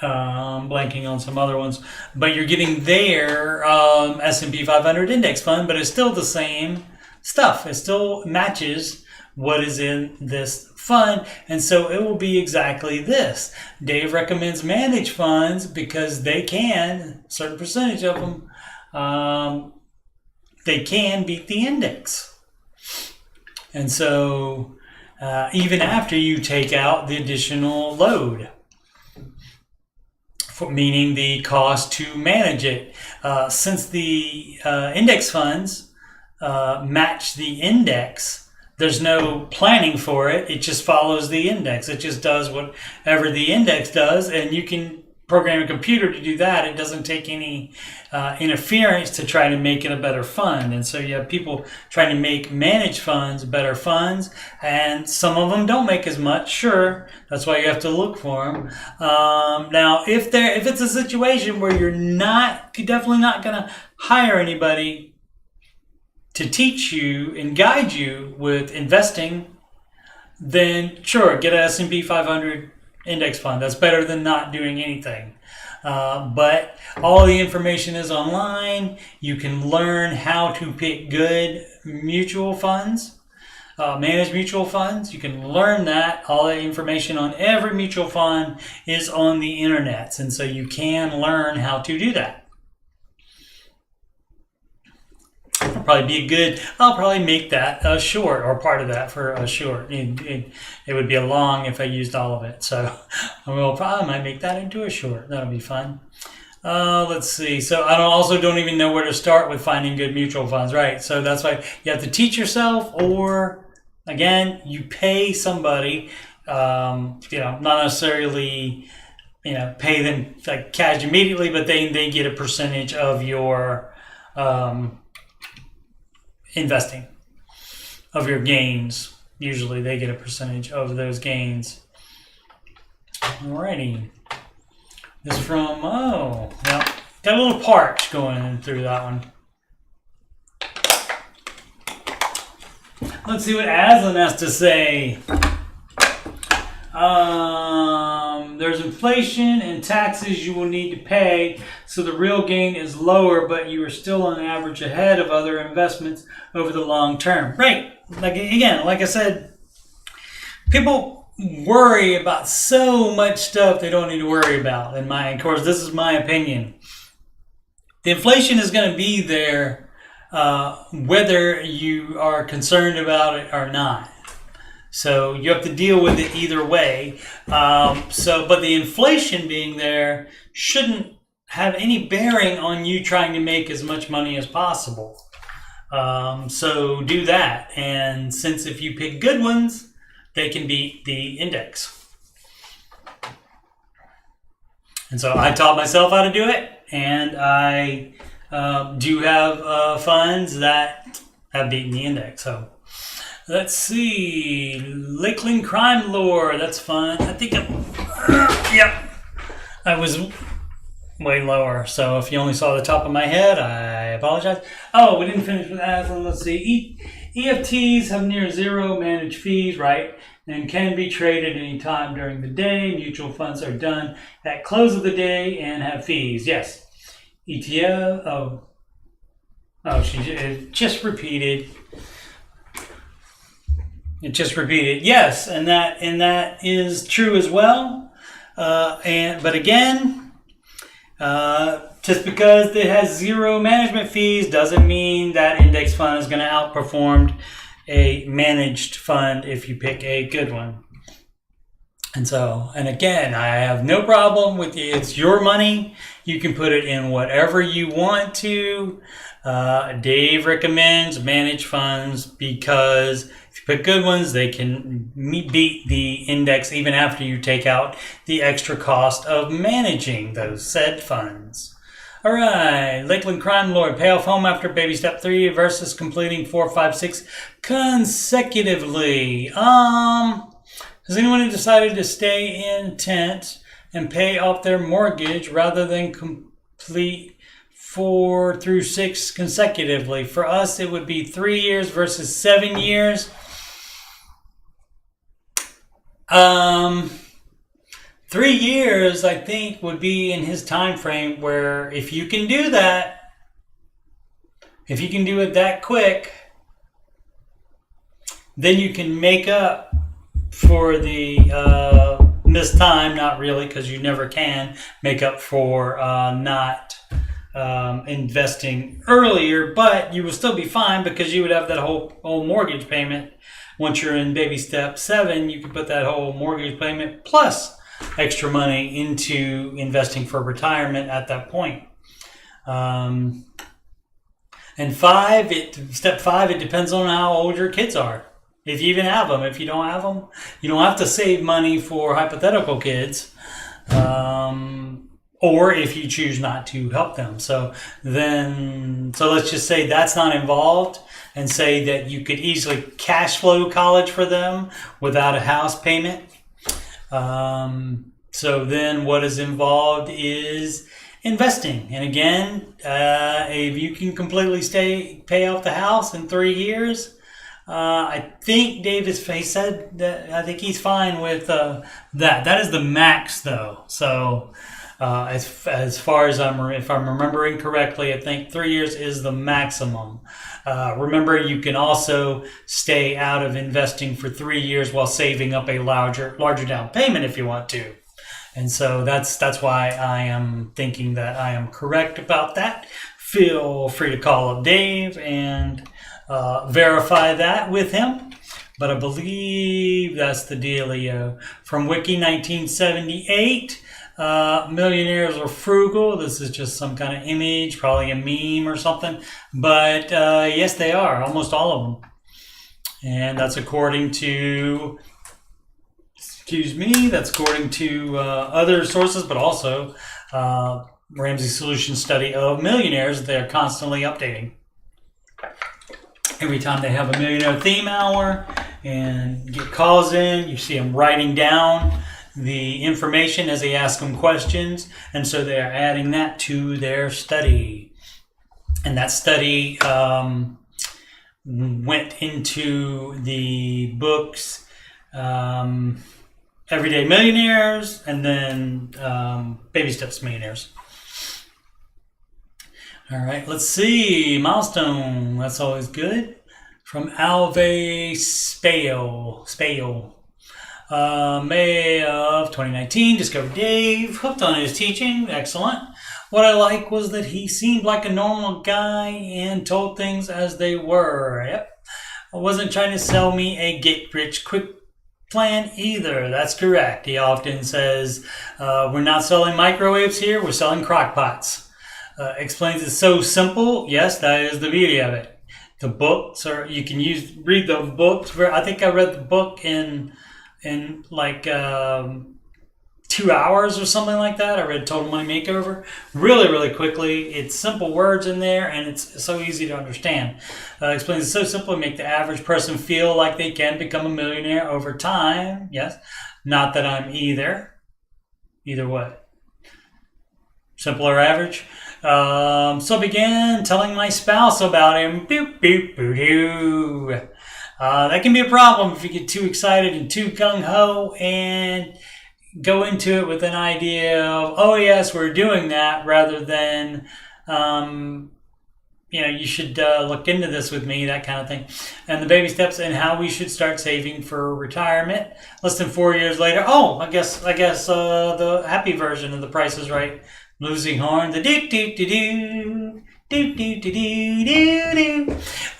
blanking on some other ones, but you're getting their S&P 500 index fund, but it's still the same stuff. It still matches what is in this fund, and so it will be exactly this. Dave recommends managed funds because they can, a certain percentage of them, they can beat the index. And so even after you take out the additional load, meaning the cost to manage it. Since the index funds match the index, there's no planning for it. It just follows the index. It just does whatever the index does, and you can program a computer to do that. It doesn't take any interference to try to make it a better fund. And so you have people trying to make managed funds better funds, and some of them don't make as much. Sure, that's why you have to look for them. Now, if it's a situation where you're definitely not going to hire anybody to teach you and guide you with investing, then sure, get an S&P 500 index fund. That's better than not doing anything. But all the information is online. You can learn how to pick good mutual funds, managed mutual funds. You can learn that. All the information on every mutual fund is on the internet, and so you can learn how to do that. I'll probably make that a short, or part of that for a short. It would be a long if I used all of it. So I might make that into a short. That'll be fun. Let's see. So I also don't even know where to start with finding good mutual funds, right? So that's why you have to teach yourself, or again, you pay somebody, not necessarily, pay them like cash immediately, but they get a percentage of your, investing, of your gains. Usually they get a percentage of those gains. Alrighty. This from, got a little parch going through that one. Let's see what Aslan has to say. There's inflation and taxes you will need to pay, so the real gain is lower, but you are still on average ahead of other investments over the long term. Right. Like I said, people worry about so much stuff they don't need to worry about. Of course, this is my opinion. The inflation is going to be there whether you are concerned about it or not. So you have to deal with it either way. But the inflation being there shouldn't have any bearing on you trying to make as much money as possible. So do that. And since if you pick good ones, they can beat the index. And so I taught myself how to do it. And I do have funds that have beaten the index. So let's see. Lakeland Crime Lore. That's fun. I think I was way lower. So if you only saw the top of my head, I apologize. Oh, we didn't finish with Aslan. Let's see. EFTs have near zero managed fees, right? And can be traded anytime during the day. Mutual funds are done at close of the day and have fees. Yes. ETF. It just repeated. Yes, and that is true as well. But again, just because it has zero management fees doesn't mean that index fund is going to outperform a managed fund if you pick a good one. And again, I have no problem with it. It's your money. You can put it in whatever you want to. Dave recommends managed funds because if you pick good ones, they can beat the index even after you take out the extra cost of managing those said funds. All right, Lakeland Crime Lord, pay off home after baby step 3 versus completing 4, 5, 6 consecutively. Has anyone decided to stay in tent and pay off their mortgage rather than complete 4 through 6 consecutively? For us, it would be 3 years versus 7 years. Um, 3 years, I think, would be in his time frame where if you can do that, if you can do it that quick, then you can make up for the missed time. Not really, because you never can make up for not investing earlier, but you will still be fine because you would have that whole mortgage payment. Once you're in baby step 7, you can put that whole mortgage payment plus extra money into investing for retirement at that point. And step 5, it depends on how old your kids are. If you even have them. If you don't have them, you don't have to save money for hypothetical kids. Or if you choose not to help them. So let's just say that's not involved, and say that you could easily cash flow college for them without a house payment. So then what is involved is investing. And again, if you can completely pay off the house in 3 years, I think he said that I think he's fine with that. That is the max, though. So as far as if I'm remembering correctly, I think 3 years is the maximum. Remember, you can also stay out of investing for 3 years while saving up a larger down payment if you want to. And so that's why I am thinking that I am correct about that. Feel free to call up Dave and verify that with him. But I believe that's the dealio. From Wiki 1978, millionaires are frugal. This is just some kind of image, probably a meme or something. But yes, they are, almost all of them. And that's according to... that's according to other sources, but also Ramsey Solutions study of millionaires. They're constantly updating. Every time they have a millionaire theme hour and get calls in, you see them writing down the information as they ask them questions. And so they're adding that to their study. And that study went into the books Everyday Millionaires, and then Baby Steps Millionaires. All right, let's see. Milestone, that's always good. From Alve Spale. May of 2019, discovered Dave, hooked on his teaching. Excellent. What I like was that he seemed like a normal guy and told things as they were. Yep. I wasn't trying to sell me a get-rich-quick plan either. That's correct. He often says, we're not selling microwaves here, we're selling crock pots. Explains it's so simple. Yes, that is the beauty of it. The books are, you can read the books. I think I read the book in like 2 hours or something like that. I read Total Money Makeover really, really quickly. It's simple words in there, and it's so easy to understand. Explains it's so simple to make the average person feel like they can become a millionaire over time. Yes, not that I'm either. Either what? Simple or average? So I began telling my spouse about him. Boop, boop, boo, doo. That can be a problem if you get too excited and too gung-ho and go into it with an idea of, oh yes, we're doing that, rather than, you should look into this with me, that kind of thing. And the baby steps and how we should start saving for retirement. Less than 4 years later, I guess the happy version of The Price is Right. Losing horn, the do-do-do-do.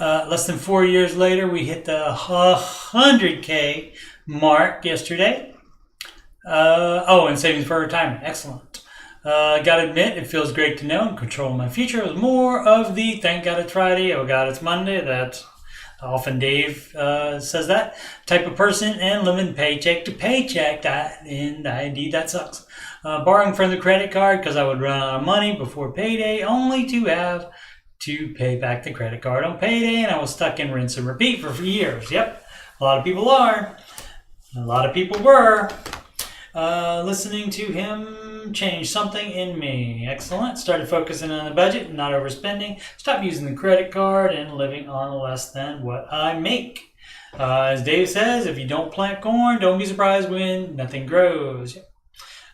Less than 4 years later, we hit the 100K mark yesterday. And savings for retirement. Excellent. Gotta admit, it feels great to know and control my future. It was more of the thank God it's Friday, oh God it's Monday. That's often Dave says that type of person, and living paycheck to paycheck. Indeed, that sucks. Borrowing from the credit card because I would run out of money before payday, only to have to pay back the credit card on payday, and I was stuck in rinse and repeat for years. Yep, a lot of people are. A lot of people were. Listening to him changed something in me. Excellent. Started focusing on the budget and not overspending. Stopped using the credit card and living on less than what I make. As Dave says, if you don't plant corn, don't be surprised when nothing grows.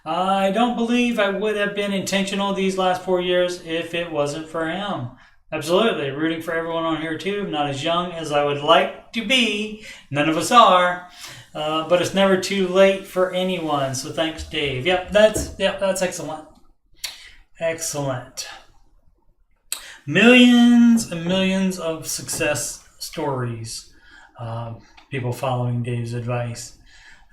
I don't believe I would have been intentional these last 4 years if it wasn't for him. Absolutely. Rooting for everyone on here too. I'm not as young as I would like to be. None of us are. But it's never too late for anyone. So thanks, Dave. Yep, that's excellent. Excellent. Millions and millions of success stories. People following Dave's advice.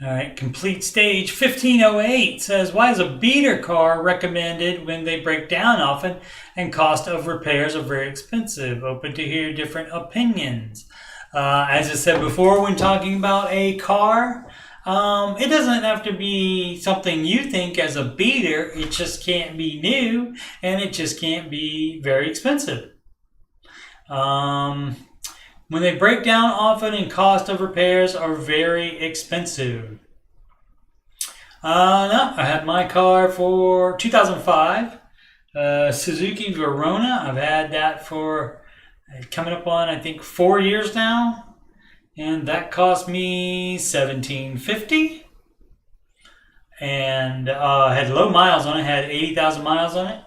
All right, complete stage 1508 says, why is a beater car recommended when they break down often and cost of repairs are very expensive? Open to hear different opinions. As I said before, when talking about a car, it doesn't have to be something you think as a beater. It just can't be new, and it just can't be very expensive. When they break down often and cost of repairs are very expensive. No, I had my car for 2005, Suzuki Verona. I've had that for coming up on, I think, 4 years now. And that cost me $1,750. And had low miles on it, had 80,000 miles on it.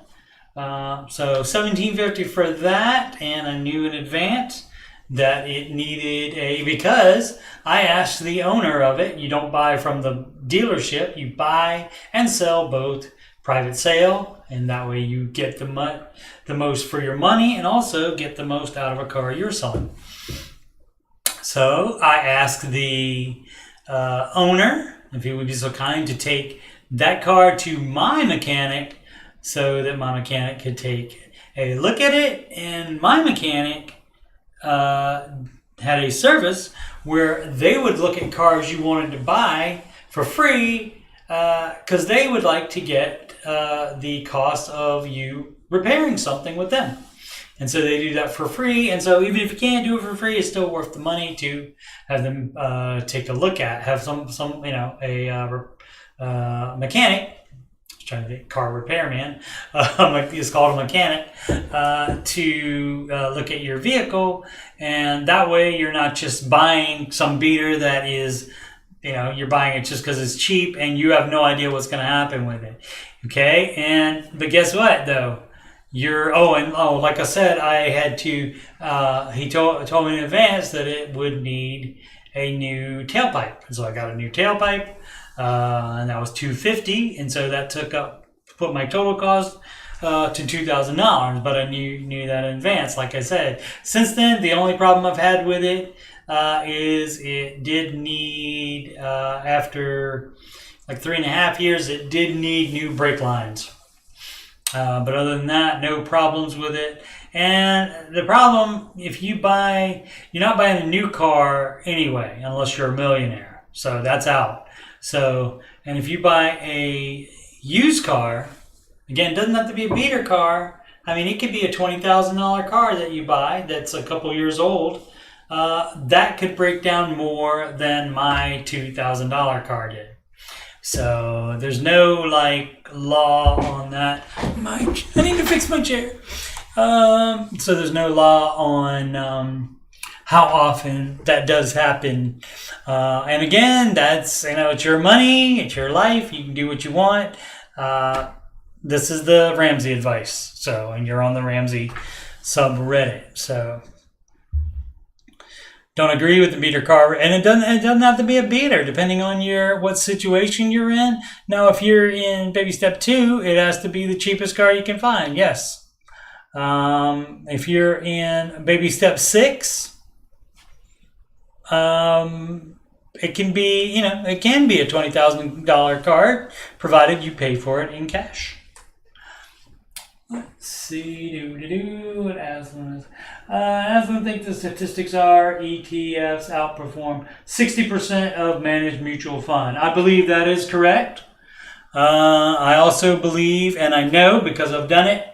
So $1,750 for that, and I knew in advance that it needed because I asked the owner of it, you don't buy from the dealership, you buy and sell both private sale, and that way you get the most for your money and also get the most out of a car you're selling. So I asked the owner if he would be so kind to take that car to my mechanic so that my mechanic could take a look at it, and my mechanic had a service where they would look at cars you wanted to buy for free because they would like to get the cost of you repairing something with them. And so they do that for free. And so even if you can't do it for free, it's still worth the money to have them take a look at, have some mechanic. Trying to think, car repairman, it's called a mechanic, to look at your vehicle, and that way you're not just buying some beater that is, you're buying it just because it's cheap and you have no idea what's going to happen with it. Okay, but guess what though? Like I said, I had to. He told me in advance that it would need a new tailpipe, and so I got a new tailpipe. And that was $250, and so that put my total cost to $2,000. But I knew that in advance. Like I said, since then the only problem I've had with it is it did need after like 3.5 years, it did need new brake lines. But other than that, no problems with it. And the problem, if you're not buying a new car anyway, unless you're a millionaire. So that's out. So, and if you buy a used car, again, it doesn't have to be a beater car. I mean, it could be a $20,000 car that you buy that's a couple years old. That could break down more than my $2,000 car did. So there's no law on that. I need to fix my chair. So there's no law on how often that does happen. And again, that's, it's your money, it's your life, you can do what you want. This is the Ramsey advice. So, and you're on the Ramsey subreddit. So don't agree with the beater car, and it doesn't have to be a beater, depending on what situation you're in. Now, if you're in baby step 2, it has to be the cheapest car you can find. Yes. If you're in baby step 6, it can be a $20,000 car, provided you pay for it in cash. Let's see, what Aslan is. Aslan thinks the statistics are ETFs outperform 60% of managed mutual fund. I believe that is correct. I also believe, and I know because I've done it,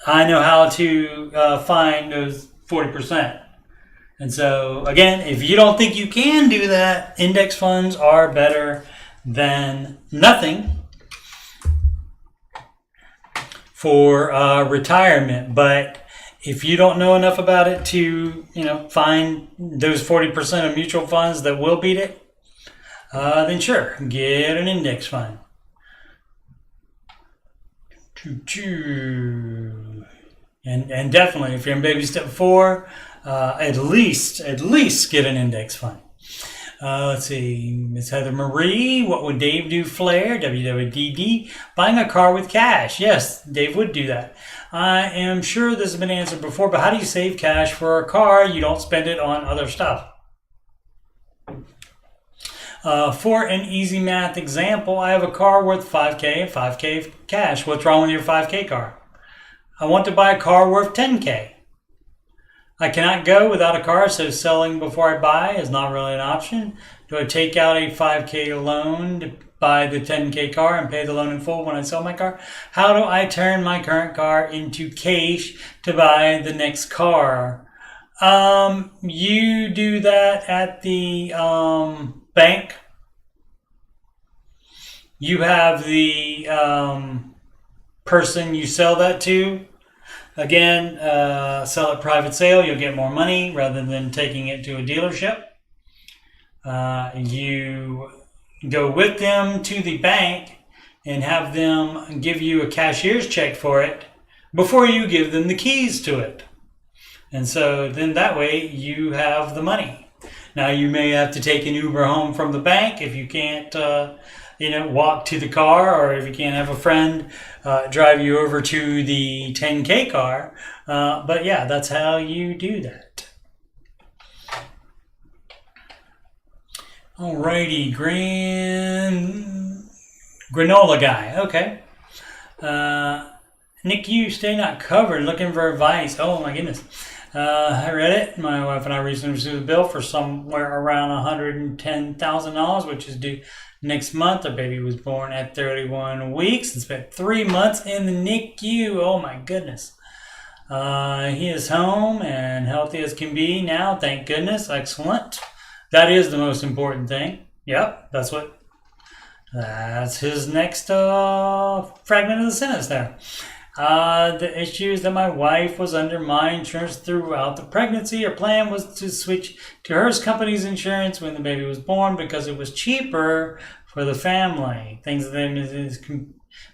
I know how to find those 40%. And so, again, if you don't think you can do that, index funds are better than nothing for retirement. But if you don't know enough about it to, find those 40% of mutual funds that will beat it, then sure, get an index fund. And definitely, if you're in baby step 4, at least get an index fund. Let's see, Miss Heather Marie, what would Dave do? Flair, WWDD, buying a car with cash. Yes, Dave would do that. I am sure this has been answered before, but how do you save cash for a car? You don't spend it on other stuff. For an easy math example, I have a car worth $5K and $5K cash. What's wrong with your $5K car? I want to buy a car worth $10K. I cannot go without a car, so selling before I buy is not really an option. Do I take out a $5K loan to buy the $10K car and pay the loan in full when I sell my car? How do I turn my current car into cash to buy the next car? You do that at the bank. You have the person you sell that to. Again, sell at private sale. You'll get more money rather than taking it to a dealership. You go with them to the bank and have them give you a cashier's check for it before you give them the keys to it. And so then that way you have the money. Now you may have to take an Uber home from the bank if you can't walk to the car, or if you can't have a friend drive you over to the 10K car. But yeah, that's how you do that. Alrighty, granola guy. Okay. Nick, you stay not covered, looking for advice. Oh my goodness. I read it. My wife and I recently received a bill for somewhere around $110,000, which is due next month. Our baby was born at 31 weeks and spent 3 months in the NICU. Oh my goodness. He is home and healthy as can be now. Thank goodness. Excellent. That is the most important thing. Yep, that's his next fragment of the sentence there. The issue is that my wife was under my insurance throughout the pregnancy. Her plan was to switch to her company's insurance when the baby was born because it was cheaper for the family. Things that is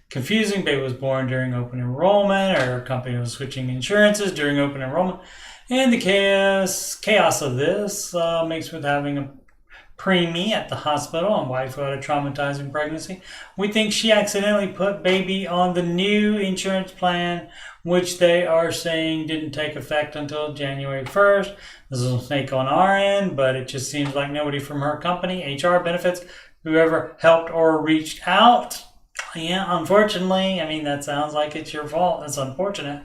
confusing. Baby was born during open enrollment, or her company was switching insurances during open enrollment. And the chaos of this makes with having a preemie at the hospital and wife who had a traumatizing pregnancy. We think she accidentally put baby on the new insurance plan, which they are saying didn't take effect until January 1st. This is a mistake on our end, but it just seems like nobody from her company, HR, benefits, whoever helped or reached out. Yeah, unfortunately, that sounds like it's your fault. That's unfortunate.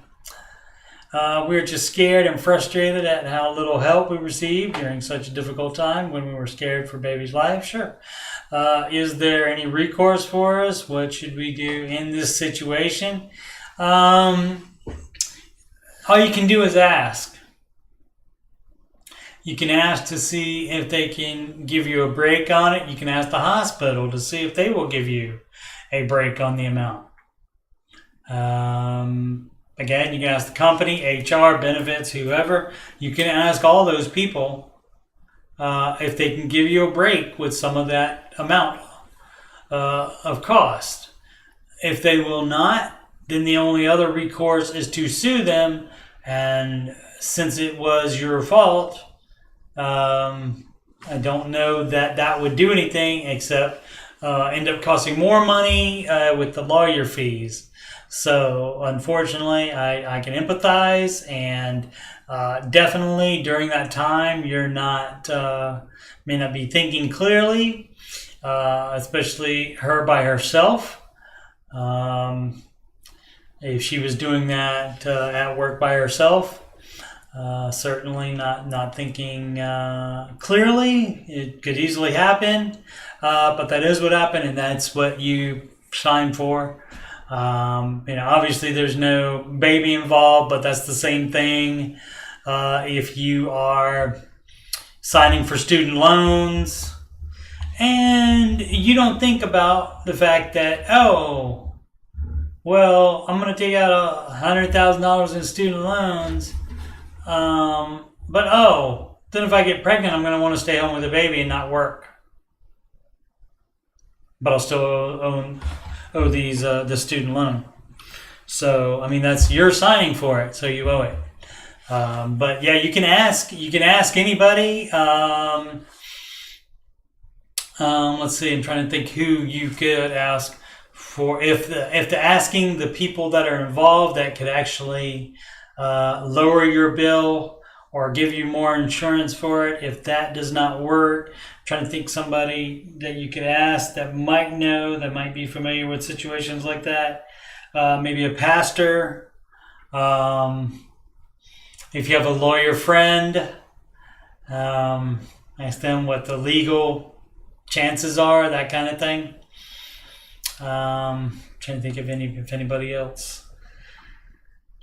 We're just scared and frustrated at how little help we received during such a difficult time when we were scared for baby's life. Sure. Is there any recourse for us? What should we do in this situation? All you can do is ask. You can ask to see if they can give you a break on it. You can ask the hospital to see if they will give you a break on the amount. Again, you can ask the company, HR, benefits, whoever. You can ask all those people if they can give you a break with some of that amount of cost. If they will not, then the only other recourse is to sue them. And since it was your fault, I don't know that would do anything except end up costing more money with the lawyer fees. So unfortunately, I can empathize, and definitely during that time, you're may not be thinking clearly, especially her by herself. If she was doing that at work by herself, certainly not thinking clearly. It could easily happen, but that is what happened, and that's what you signed for. Obviously there's no baby involved, but that's the same thing. If you are signing for student loans and you don't think about the fact that, well, I'm going to take out $100,000 in student loans. But then if I get pregnant, I'm going to want to stay home with the baby and not work. But I'll still owe the student loan. So I mean, you're signing for it, so you owe it. But yeah, you can ask anybody. Let's see. I'm trying to think who you could ask for if the asking the people that are involved that could actually lower your bill or give you more insurance for it. If that does not work, I'm trying to think somebody that you could ask that might know, that might be familiar with situations like that. Maybe a pastor. If you have a lawyer friend, ask them what the legal chances are, that kind of thing. Trying to think if anybody else.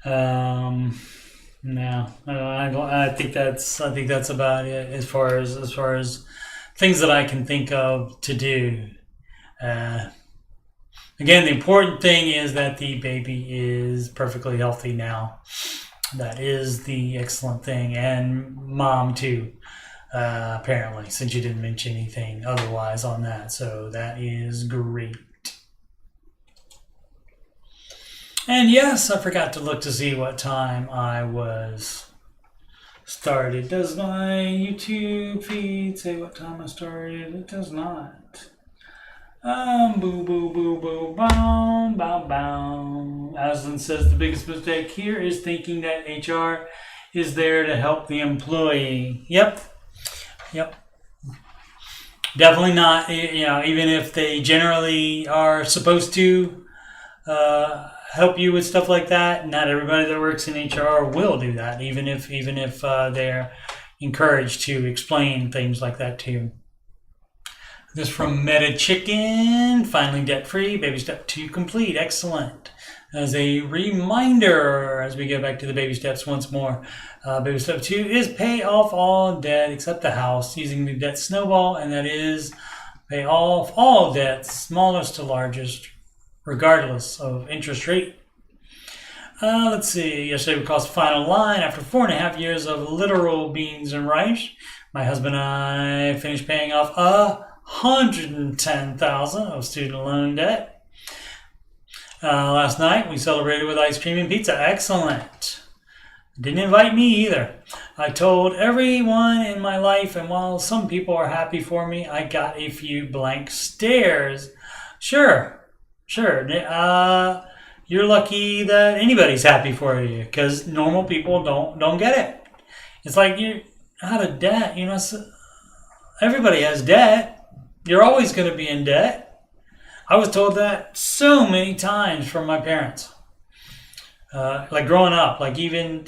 No, I think that's about it as far as things that I can think of to do. Again, the important thing is that the baby is perfectly healthy now. That is the excellent thing, and mom too. Apparently, since you didn't mention anything otherwise on that, so that is great. And yes, I forgot to look to see what time I was started. Does my YouTube feed say what time I started? It does not. Boo, boo, boo, boo, bow, bow, bow. Aslan says the biggest mistake here is thinking that HR is there to help the employee. Yep. Definitely not. Even if they generally are supposed to help you with stuff like that, not everybody that works in HR will do that. Even if they're encouraged to explain things like that to you. This from Meta Chicken, finally debt free, baby step 2 complete, excellent. As a reminder, as we go back to the baby steps once more, baby step 2 is pay off all debt except the house using the debt snowball, and that is pay off all debts, smallest to largest, regardless of interest rate. Let's see, yesterday we crossed the final line after 4.5 years of literal beans and rice. My husband and I finished paying off $110,000 of student loan debt. Last night we celebrated with ice cream and pizza. Excellent. Didn't invite me either. I told everyone in my life, and while some people are happy for me, I got a few blank stares. Sure. You're lucky that anybody's happy for you, because normal people don't get it. It's like you're out of debt. Everybody has debt. You're always going to be in debt. I was told that so many times from my parents. Like growing up, like even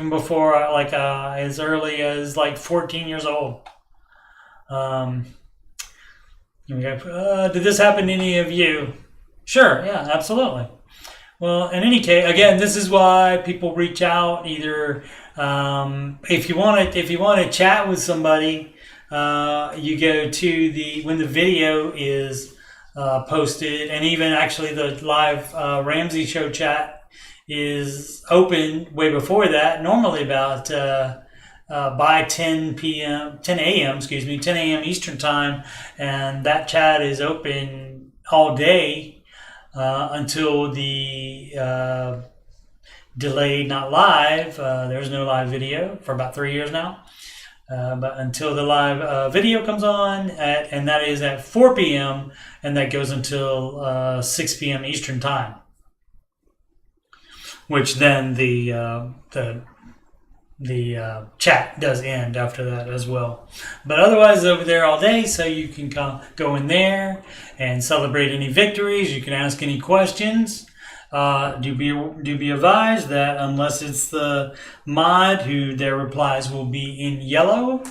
before, as early as like 14 years old. Did this happen to any of you? Sure, yeah, absolutely. Well, in any case, again, this is why people reach out. Either if you want to chat with somebody, you go to when the video is posted, and even actually the live Ramsey show chat is open way before that. Normally about by 10 a.m. Eastern time, and that chat is open all day until the delayed, not live. There's no live video for about 3 years now. But until the live video comes on, and that is at 4 p.m., and that goes until 6 p.m. Eastern time, which then the chat does end after that as well. But otherwise, over there all day, so you can go in there and celebrate any victories. You can ask any questions. Do be advised that unless it's the mod, who their replies will be in yellow,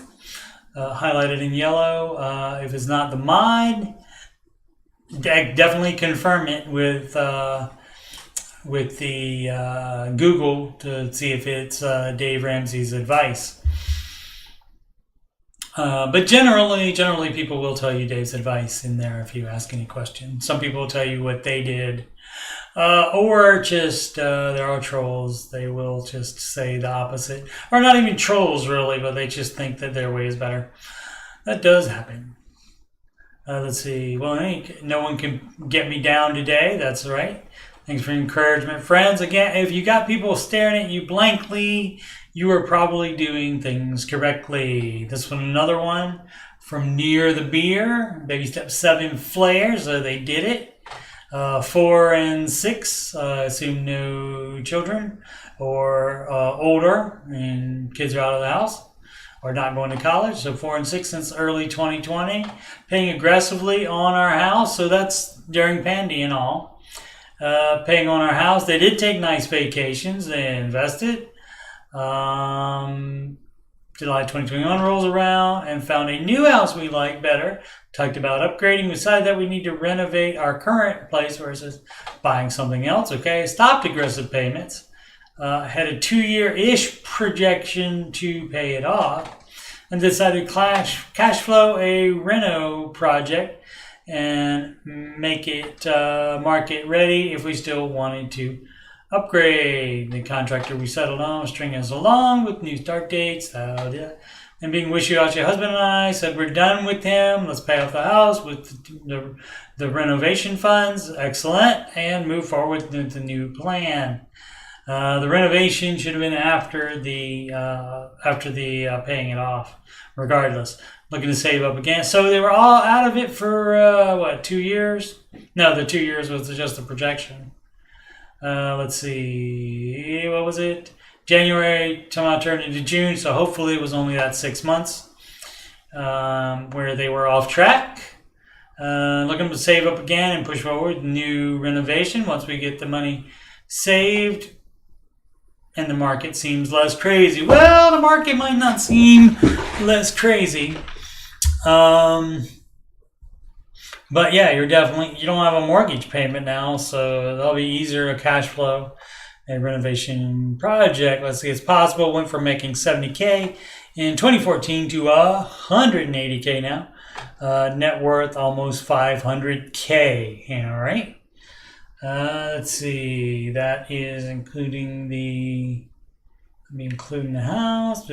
highlighted in yellow. If it's not the mod, definitely confirm it with the Google to see if it's Dave Ramsey's advice. But generally people will tell you Dave's advice in there if you ask any questions. Some people will tell you what they did. Or just there are trolls. They will just say the opposite, or not even trolls really, but they just think that their way is better. That does happen. Let's see. Well, no one can get me down today. That's right. Thanks for encouragement, friends. Again, if you got people staring at you blankly, you are probably doing things correctly. This one, another one from Near the Beer. Baby step 7 flares. They did it. 4 and 6, assume no children or older, and kids are out of the house or not going to college. So 4 and 6 since early 2020. Paying aggressively on our house. So that's during Pandy and all. Paying on our house. They did take nice vacations. They invested. July 2021 rolls around and found a new house we like better. Talked about upgrading. We decided that we need to renovate our current place versus buying something else. Okay, stopped aggressive payments. Had a 2-year-ish projection to pay it off. And decided cash flow a reno project and make it market ready if we still wanted to upgrade. The contractor we settled on was stringing us along with new start dates. And being wishy-washy, husband and I said we're done with him. Let's pay off the house with the renovation funds. Excellent. And move forward with the new plan. The renovation should have been after the paying it off, regardless. Looking to save up again. So they were all out of it for 2 years? No, the 2 years was just a projection. Let's see, what was it? January somehow turned into June, so hopefully it was only that 6 months where they were off track. Looking to save up again and push forward new renovation once we get the money saved and the market seems less crazy. Well, the market might not seem less crazy. But yeah, you don't have a mortgage payment now, so that'll be easier to cash flow a renovation project. Let's see, it's possible. Went from making $70K in 2014 to $180K now. Net worth almost $500K. All right. Let's see. That is including the house.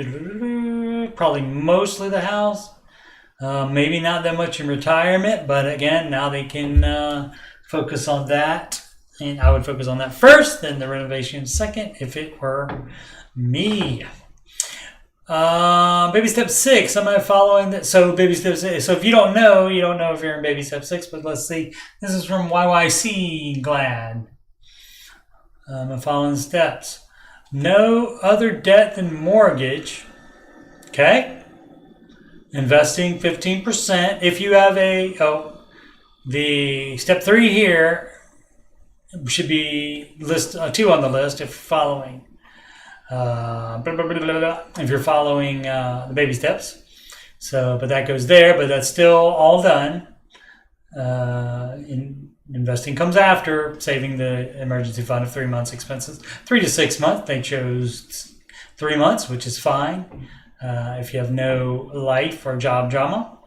Probably mostly the house. Maybe not that much in retirement, but again, now they can focus on that. And I would focus on that first, then the renovation second, if it were me. Baby step 6. Am I following that? So baby step 6. So if you don't know if you're in baby step 6. But let's see. This is from YYC. Glad. I'm following the steps. No other debt than mortgage. Okay. Investing 15%. If you have the step 3 here should be list 2 on the list if following. If you're following the baby steps. So, but that goes there, but that's still all done. Investing comes after saving the emergency fund of 3 months expenses. 3 to 6 months. They chose 3 months, which is fine. If you have no life or job drama.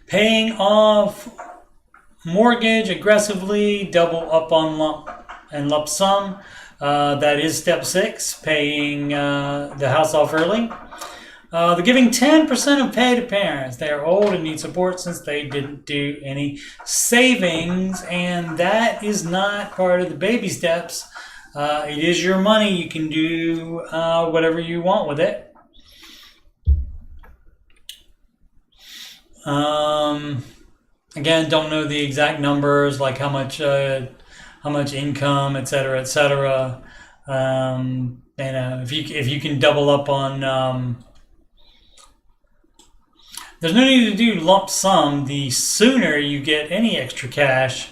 Paying off mortgage aggressively, double up on lump sum. That is step 6, paying the house off early. They're giving 10% of pay to parents. They are old and need support since they didn't do any savings, and that is not part of the baby steps. It is your money. You can do whatever you want with it. Again, don't know the exact numbers, like how much income, et cetera, et cetera. If you can double up on, there's no need to do lump sum. The sooner you get any extra cash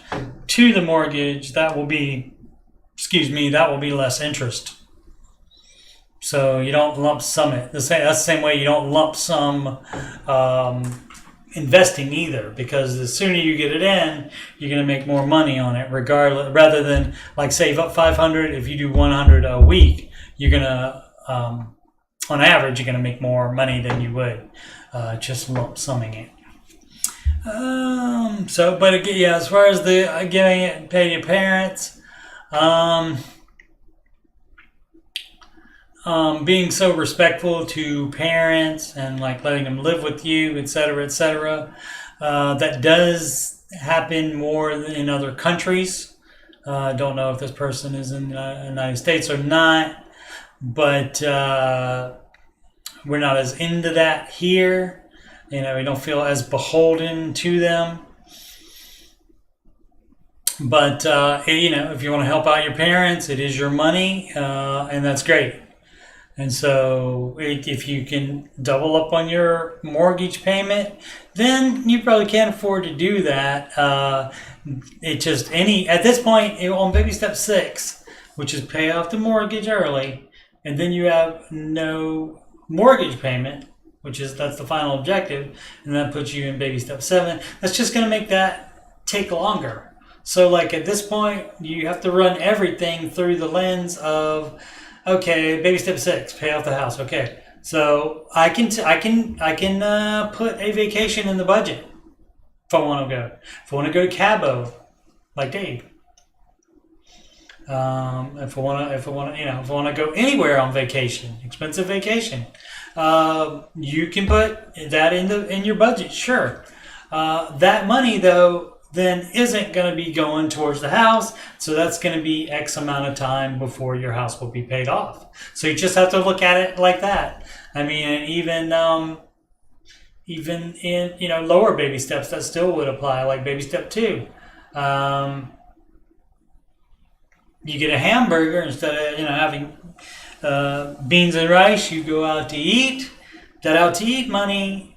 to the mortgage, that will be less interest. So you don't lump sum it. That's the same way you don't lump sum investing either, because the sooner you get it in, you're going to make more money on it regardless, rather than like save up 500. If you do 100 a week, you're going to on average you're going to make more money than you would just lump summing it. But again, yeah, as far as the giving it pay to your parents, um, being so respectful to parents and like letting them live with you, etc., etc. That does happen more in other countries. I don't know if this person is in the United States or not, but we're not as into that here. We don't feel as beholden to them. But if you want to help out your parents, it is your money, and that's great. And so, if you can double up on your mortgage payment, then you probably can't afford to do that. At this point on baby step 6, which is pay off the mortgage early, and then you have no mortgage payment, that's the final objective, and that puts you in baby step 7. That's just going to make that take longer. So, like at this point, you have to run everything through the lens of, okay, baby step 6, pay off the house. Okay, so I can put a vacation in the budget if I want to go. If I want to go to Cabo, like Dave. If I want to go anywhere on vacation, expensive vacation, you can put that in your budget. Sure, that money though then isn't going to be going towards the house, so that's going to be X amount of time before your house will be paid off. So you just have to look at it like that. I mean, and even in lower baby steps, that still would apply. Like baby step 2, you get a hamburger instead of having beans and rice. You go out to eat. That out to eat money,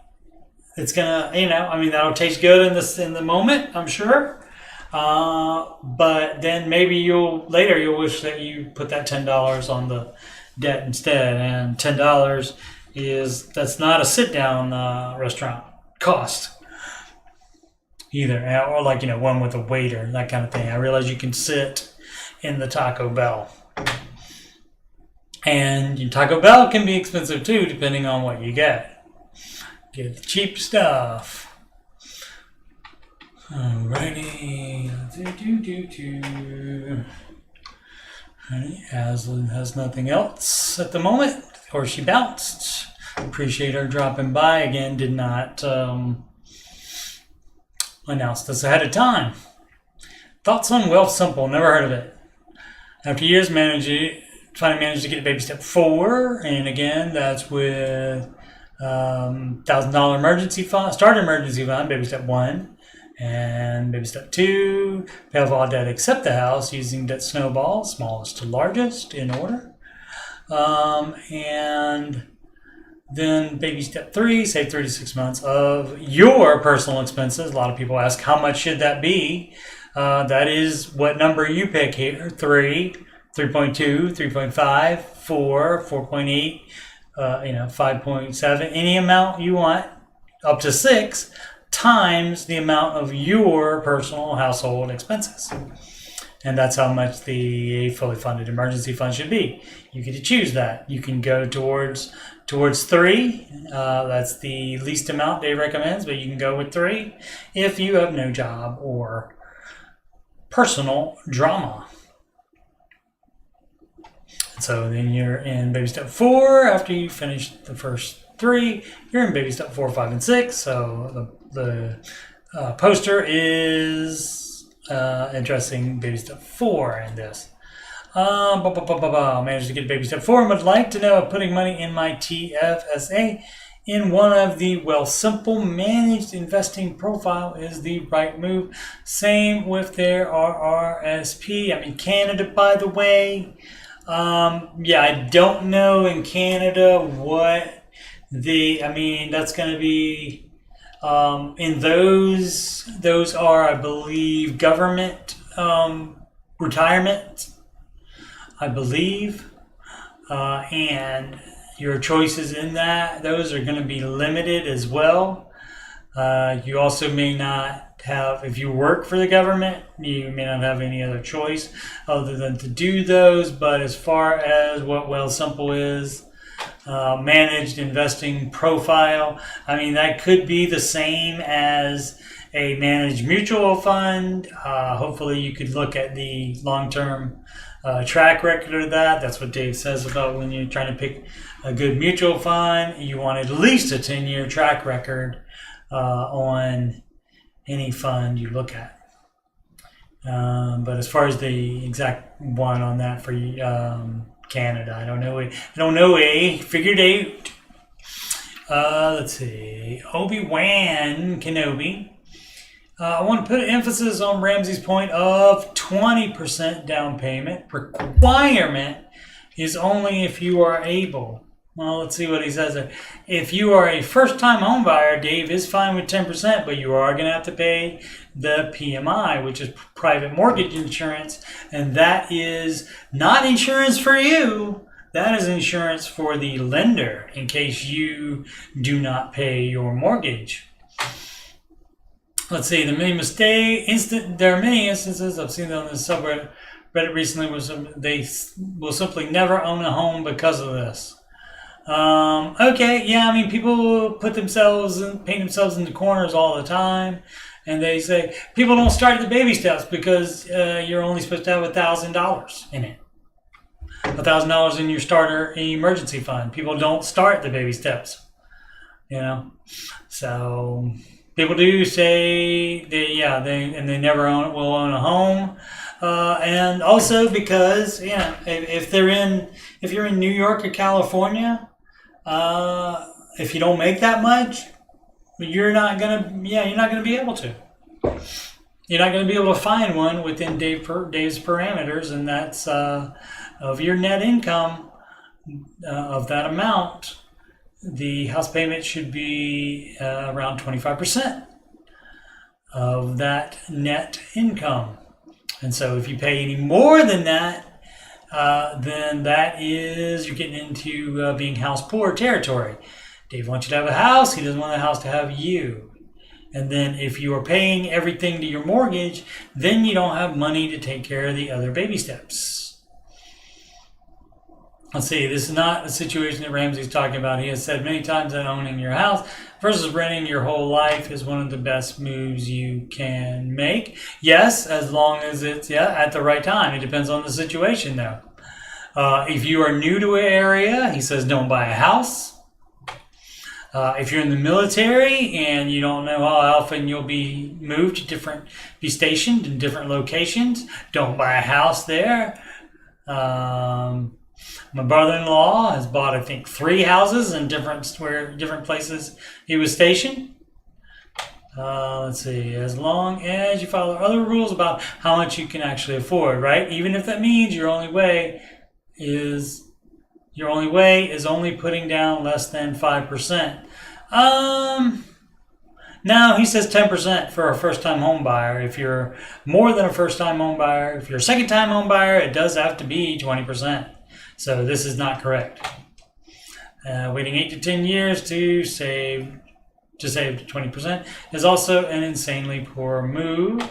it's gonna, that'll taste good in the moment, I'm sure. But then maybe you'll wish that you put that $10 on the debt instead. And $10 that's not a sit down restaurant cost either, or like one with a waiter, that kind of thing. I realize you can sit in the Taco Bell, and your Taco Bell can be expensive too, depending on what you get. Get the cheap stuff. Alrighty. Honey, Aslan has nothing else at the moment, or she bounced. Appreciate her dropping by again. Did not announce this ahead of time. Thoughts on Wealth Simple? Never heard of it. After years, finally managed to get to baby step 4, and again, that's with $1,000 emergency fund, starter emergency fund, baby step 1, and baby step 2, pay off all debt except the house using debt snowball, smallest to largest in order, and then baby step 3, save 36 months of your personal expenses. A lot of people ask, how much should that be? That is what number you pick here: 3, 3.2, 3.5, 4, 4.8. 5.7, any amount you want, up to 6, times the amount of your personal household expenses. And that's how much the fully funded emergency fund should be. You get to choose that. You can go towards 3. That's the least amount Dave recommends, but you can go with 3 if you have no job or personal drama. So then you're in baby step 4. After you finish the first 3, you're in baby step 4, 5, and 6. So the poster is addressing baby step 4 in this. Managed to get baby step 4 and would like to know if putting money in my TFSA in one of the Wealth Simple managed investing profile is the right move. Same with their RRSP. I'm in Canada, by the way. I don't know in Canada what that's going to be, in those are, I believe, government, retirement, I believe, and your choices in those are going to be limited as well. You also may not have, if you work for the government, you may not have any other choice other than to do those. But as far as what Wealth Simple is, managed investing profile. I mean, that could be the same as a managed mutual fund. Hopefully you could look at the long-term track record of that. That's what Dave says about when you're trying to pick a good mutual fund. You want at least a 10-year track record on any fund you look at. But as far as the exact one on that for Canada, I don't know it. Figured out. Let's see. Obi-Wan Kenobi. I want to put an emphasis on Ramsey's point of 20% down payment. Requirement is only if you are able. Well, let's see what he says there. If you are a first-time home buyer, Dave is fine with 10%, but you are going to have to pay the PMI, which is private mortgage insurance, and that is not insurance for you. That is insurance for the lender in case you do not pay your mortgage. Let's see, there are many instances, I've seen on the subreddit recently, they will simply never own a home because of this. Okay, yeah, I mean, people paint themselves into corners all the time, and they say people don't start at the baby steps because you're only supposed to have $1,000 in it. $1,000 in your starter emergency fund. People don't start the baby steps, So people do say they never will own a home, and also because if you're in New York or California. If you don't make that much, you're not gonna be able to. You're not gonna be able to find one within Dave's parameters, and that's of your net income of that amount. The house payment should be around 25% of that net income, and so if you pay any more than that, then you're getting into being house poor territory. Dave wants you to have a house. He doesn't want the house to have you. And then if you are paying everything to your mortgage, then you don't have money to take care of the other baby steps. Let's see, this is not a situation that Ramsey's talking about. He has said many times that owning your house versus renting your whole life is one of the best moves you can make. Yes, as long as it's at the right time. It depends on the situation, though. If you are new to an area, he says don't buy a house. If you're in the military and you don't know how often you'll be moved to be stationed in different locations, don't buy a house there. My brother-in-law has bought, I think, 3 houses in different places he was stationed. Let's see, as long as you follow other rules about how much you can actually afford, right? Even if that means your only way is only putting down less than 5%. No, he says 10% for a first-time home buyer. If you're more than a first-time home buyer, if you're a second-time home buyer, it does have to be 20%. So this is not correct. Waiting 8 to 10 years to save 20% is also an insanely poor move.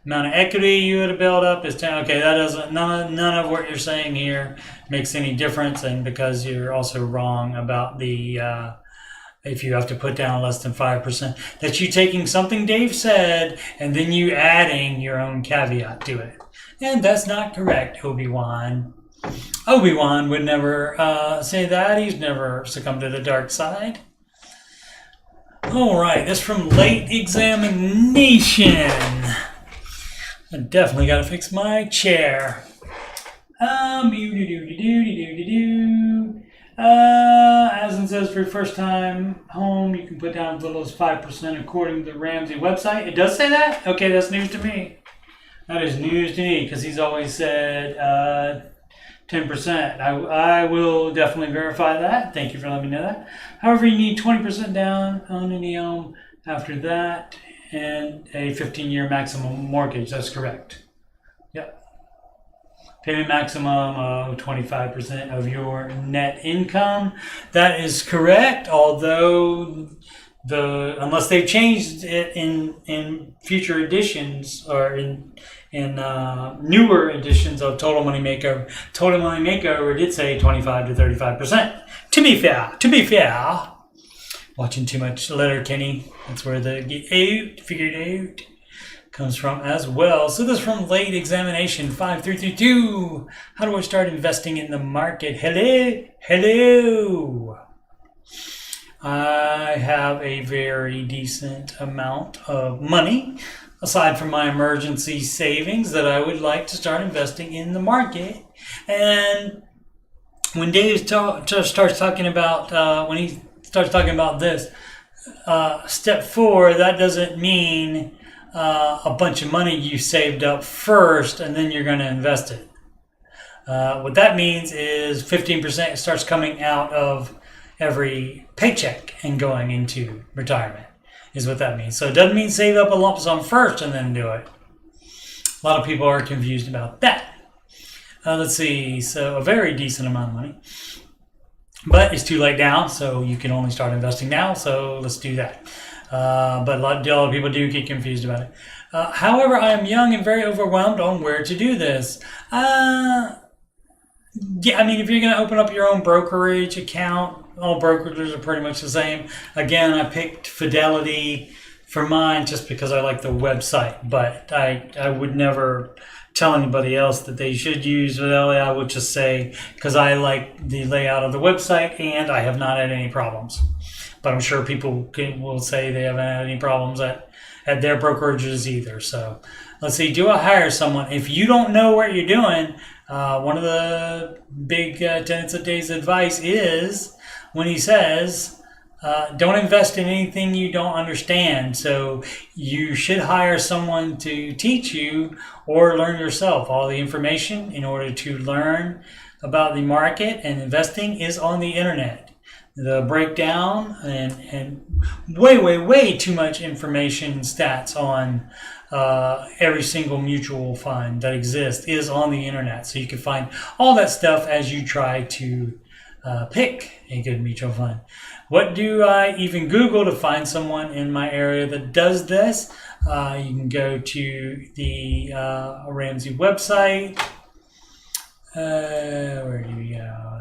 Amount of equity you would have built up is 10. Okay, that doesn't. None of what you're saying here makes any difference, and because you're also wrong about the if you have to put down less than 5%, that's you taking something Dave said and then you adding your own caveat to it, and that's not correct, Obi-Wan. Obi-Wan would never say that. He's never succumbed to the dark side. All right, that's from Late Examination. I definitely got to fix my chair. As it says, for your first time home, you can put down as little as 5% according to the Ramsey website. It does say that? Okay, that's news to me. That is news to me because he's always said 10%. I will definitely verify that. Thank you for letting me know that. However, you need 20% down on any home after that and a 15-year maximum mortgage. That's correct. Yep. Payment maximum of 25% of your net income. That is correct, although unless they've changed it in future editions or in in newer editions of Total Money Makeover. Total Money Makeover did say 25 to 35%. To be fair, watching too much Letterkenny, that's where the figured out comes from as well. So this is from Late Examination 5332. How do I start investing in the market? Hello. I have a very decent amount of money, aside from my emergency savings, that I would like to start investing in the market. And when Dave starts talking about, this, step 4, that doesn't mean a bunch of money you saved up first and then you're going to invest it. What that means is 15% starts coming out of every paycheck and going into retirement is what that means. So it doesn't mean save up a lump sum first and then do it. A lot of people are confused about that. Let's see. So a very decent amount of money. But it's too late now, so you can only start investing now. So let's do that. But a lot of people do get confused about it. However, I am young and very overwhelmed on where to do this. Yeah, I mean, if you're going to open up your own brokerage account, all brokerages are pretty much the same. Again, I picked Fidelity for mine just because I like the website, but I would never tell anybody else that they should use Fidelity. I would just say, because I like the layout of the website and I have not had any problems. But I'm sure people will say they haven't had any problems at their brokerages either. So let's see, do I hire someone? If you don't know what you're doing, one of the big tenets of Dave's advice is when he says, don't invest in anything you don't understand. So you should hire someone to teach you or learn yourself. All the information in order to learn about the market and investing is on the internet. The breakdown and way too much information and stats on every single mutual fund that exists is on the internet. So you can find all that stuff as you try to pick a good mutual fund. What do I even Google to find someone in my area that does this? You can go to the Ramsey website. Where do we go?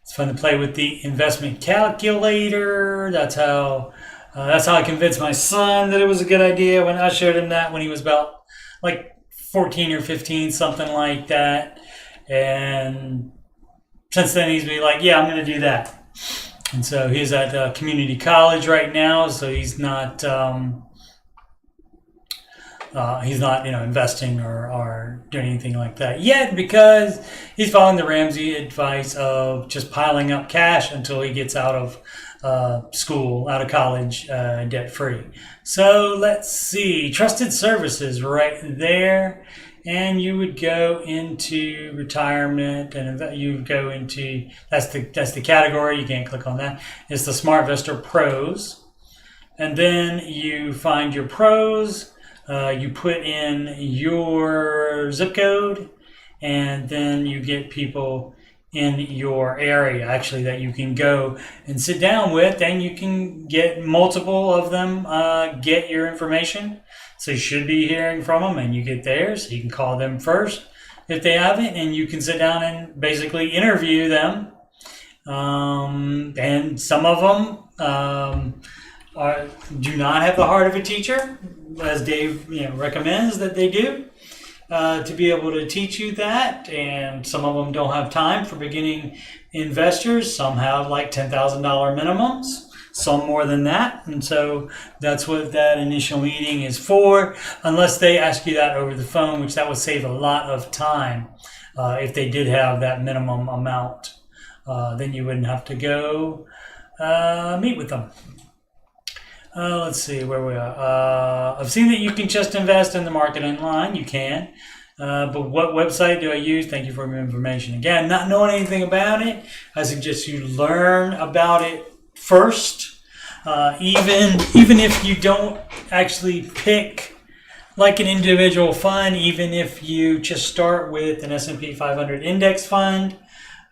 It's fun to play with the investment calculator. That's how I convinced my son that it was a good idea when I showed him that when he was about like 14 or 15, something like that. And since then he's been like, yeah, I'm going to do that. And so he's at community college right now, so he's not investing or doing anything like that yet, because he's following the Ramsey advice of just piling up cash until he gets out of school, out of college, debt free. So let's see, trusted services right there. And you would go into retirement, and you would go into, that's the category. You can't click on that. It's the SmartVestor Pros. And then you find your pros. You put in your zip code, and then you get people in your area actually that you can go and sit down with, and you can get multiple of them get your information. So you should be hearing from them, and you get theirs. So you can call them first if they haven't, and you can sit down and basically interview them. And some of them do not have the heart of a teacher, as Dave recommends that they do, to be able to teach you that. And some of them don't have time for beginning investors. Some have like $10,000 minimums, some more than that. And so that's what that initial meeting is for, unless they ask you that over the phone, which that would save a lot of time. If they did have that minimum amount, then you wouldn't have to go meet with them. Let's see where we are. I've seen that you can just invest in the market online. You can. But what website do I use? Thank you for your information. Again, not knowing anything about it, I suggest you learn about it first. Even if you don't actually pick like an individual fund, even if you just start with an S&P 500 index fund,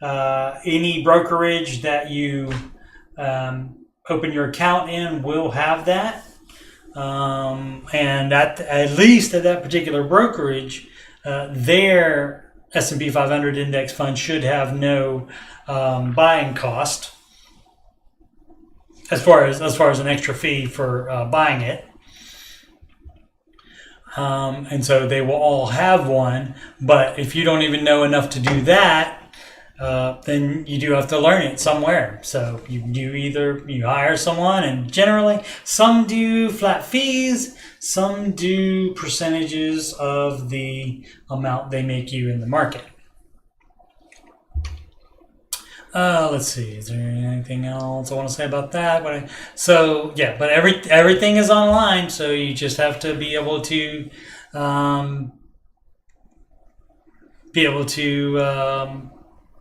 any brokerage that you open your account in will have that. And at least at that particular brokerage, their S&P 500 index fund should have no buying cost as far as an extra fee for buying it. And so they will all have one. But if you don't even know enough to do that, then you do have to learn it somewhere. So you hire someone, and generally some do flat fees, some do percentages of the amount they make you in the market. Let's see. Is there anything else I want to say about that? But everything is online, so you just have to be able to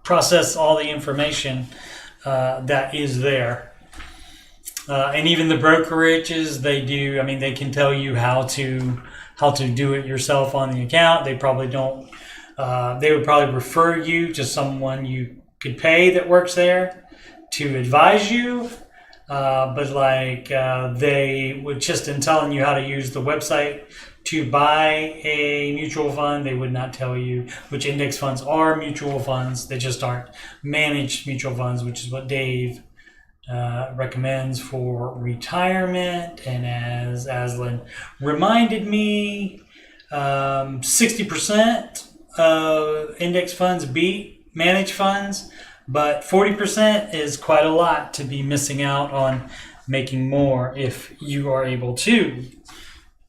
process all the information that is there. And even the brokerages, they can tell you how to do it yourself on the account. They probably don't. They would probably refer you to someone you could pay that works there to advise you. They would just in telling you how to use the website to buy a mutual fund, they would not tell you which index funds are mutual funds. They just aren't managed mutual funds, which is what Dave recommends for retirement. And as Aslan reminded me, 60% of index funds beat managed funds, but 40% is quite a lot to be missing out on making more if you are able to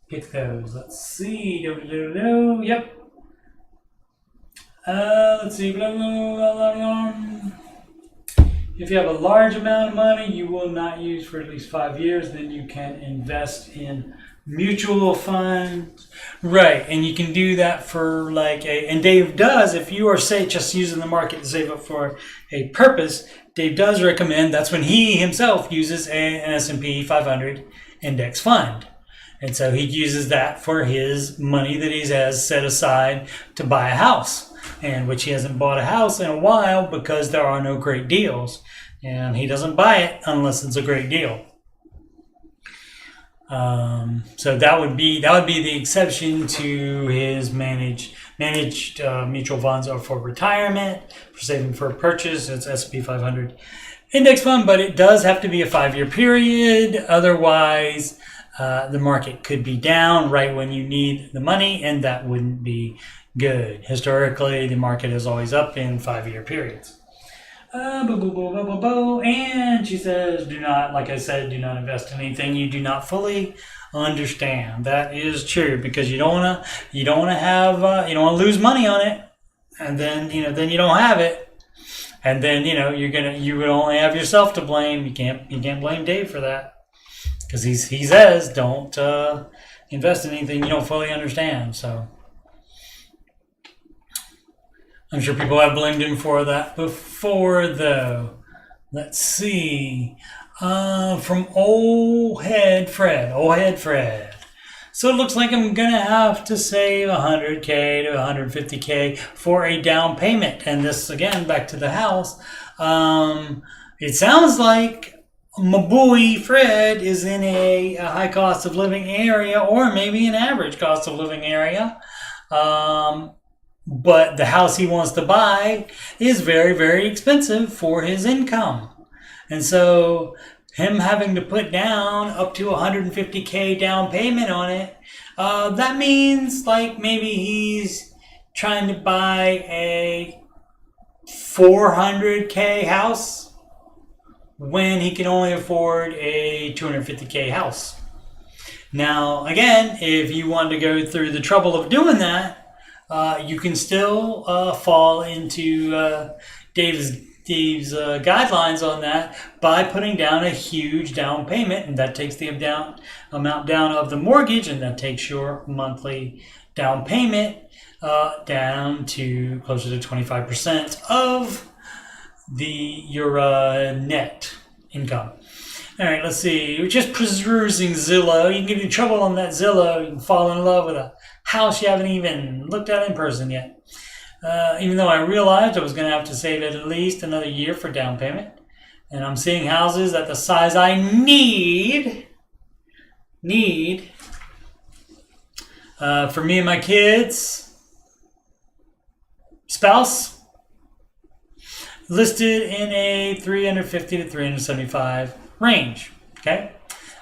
pick those. Let's see. Yep. Let's see. If you have a large amount of money you will not use for at least 5 years, then you can invest in mutual funds. Right, and you can do that for and Dave does, if you are just using the market to save up for a purpose, Dave does recommend that's when he himself uses an S&P 500 index fund. And so he uses that for his money that he has set aside to buy a house, and which he hasn't bought a house in a while because there are no great deals. And he doesn't buy it unless it's a great deal. So that would be the exception to his managed mutual funds are for retirement, for saving for a purchase. It's S&P 500 index fund, but it does have to be a 5-year period. Otherwise, the market could be down right when you need the money, and that wouldn't be good. Historically, the market is always up in 5-year periods. And she says, do not invest in anything you do not fully understand. That is true, because you don't want to lose money on it, and then you don't have it, and then you would only have yourself to blame. You can't blame Dave for that, because he says don't invest in anything you don't fully understand. So I'm sure people have blamed him for that before, though. Let's see. From Old Head Fred. So it looks like I'm going to have to save $100K to $150K for a down payment. And this, again, back to the house. It sounds like my boy Fred is in a high cost of living area, or maybe an average cost of living area. But the house he wants to buy is very, very expensive for his income. And so him having to put down up to $150K down payment on it, that means maybe he's trying to buy a $400K house when he can only afford a $250K house. Now, again, if you want to go through the trouble of doing that, you can still fall into Dave's guidelines on that by putting down a huge down payment, and that takes the amount down of the mortgage, and that takes your monthly down payment down to closer to 25% of your net income. All right, let's see. We're just perusing Zillow. You can get in trouble on that Zillow. You can fall in love with a house you haven't even looked at in person yet. Even though I realized I was going to have to save at least another year for down payment. And I'm seeing houses at the size I need need for me and my kids, spouse, listed in a 350 to 375 range. Okay,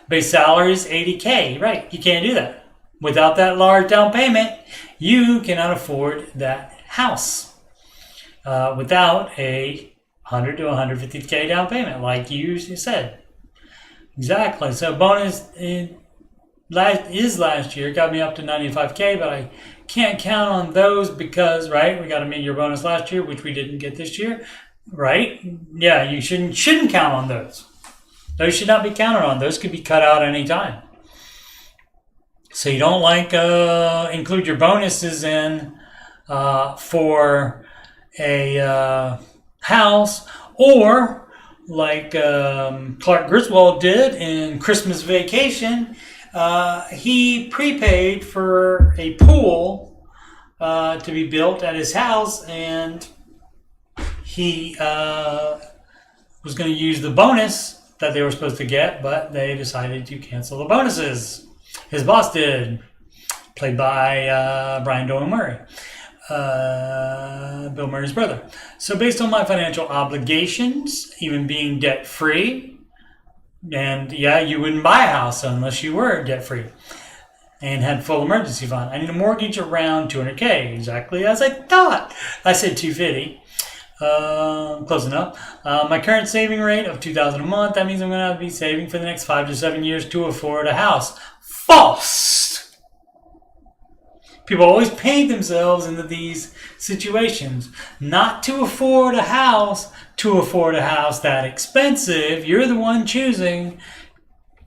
base salary is 80K. Right, you can't do that without that large down payment. You cannot afford that house without a 100 to 150K down payment, like you said. Exactly. So bonus last year got me up to 95K, but I can't count on those because, right, we got to meet your bonus last year, which we didn't get this year, right? Yeah, you shouldn't count on those. Those should not be counted on. Those could be cut out anytime. So you don't include your bonuses in for a house, or like Clark Griswold did in Christmas Vacation. He prepaid for a pool to be built at his house, and he was going to use the bonus that they were supposed to get, but they decided to cancel the bonuses. His boss did, played by Brian Doyle Murray, Bill Murray's brother. So based on my financial obligations, even being debt-free, and yeah, you wouldn't buy a house unless you were debt-free and had full emergency fund. I need a mortgage around 200K, exactly as I thought. I said 250. Close enough. My current saving rate of $2,000 a month. That means I'm going to be saving for the next 5 to 7 years to afford a house. False. People always paint themselves into these situations. Not to afford a house, to afford a house that expensive. You're the one choosing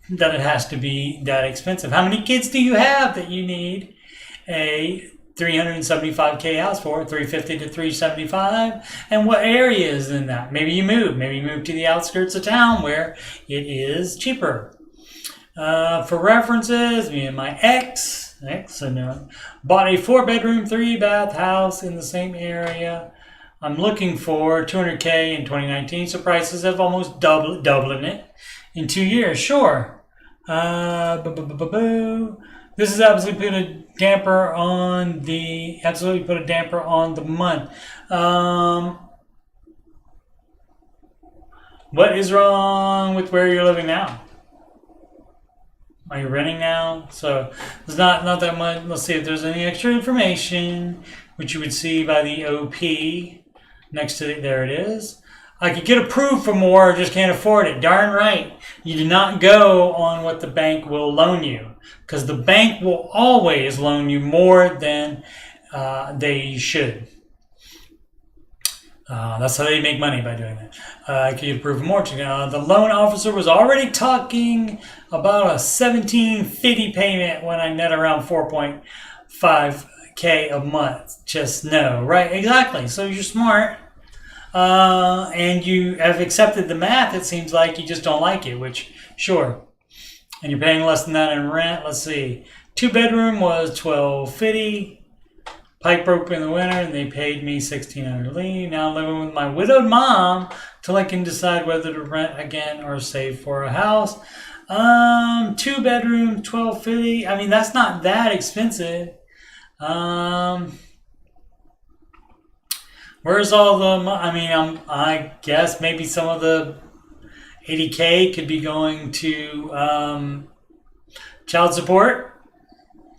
that it has to be that expensive. How many kids do you have that you need a 375K house for? 350 to 375? And what area is in that? Maybe you move to the outskirts of town where it is cheaper. For references, me and my ex bought a 4-bedroom, 3-bath house in the same area. I'm looking for 200K in 2019, so prices have almost doubling it in 2 years. Sure. This has absolutely put a damper on the month. What is wrong with where you're living now? Are you renting now? So there's not that much. Let's see if there's any extra information, which you would see by the OP next to it. There it is. I could get approved for more, just can't afford it. Darn right. You do not go on what the bank will loan you, because the bank will always loan you more than they should. That's how they make money, by doing that. I could approve more. The loan officer was already talking about a $1,750 payment when I net around 4.5K a month. Just no, right? Exactly. So you're smart, and you have accepted the math. It seems like you just don't like it, which sure. And you're paying less than that in rent. Let's see. 2-bedroom was $1,250. Pipe broke in the winter, and they paid me $1,600 to leave. Now I'm living with my widowed mom till I can decide whether to rent again or save for a house. 2-bedroom, $1,250. I mean, that's not that expensive. Where's all the? I mean, I guess maybe some of the 80K could be going to child support.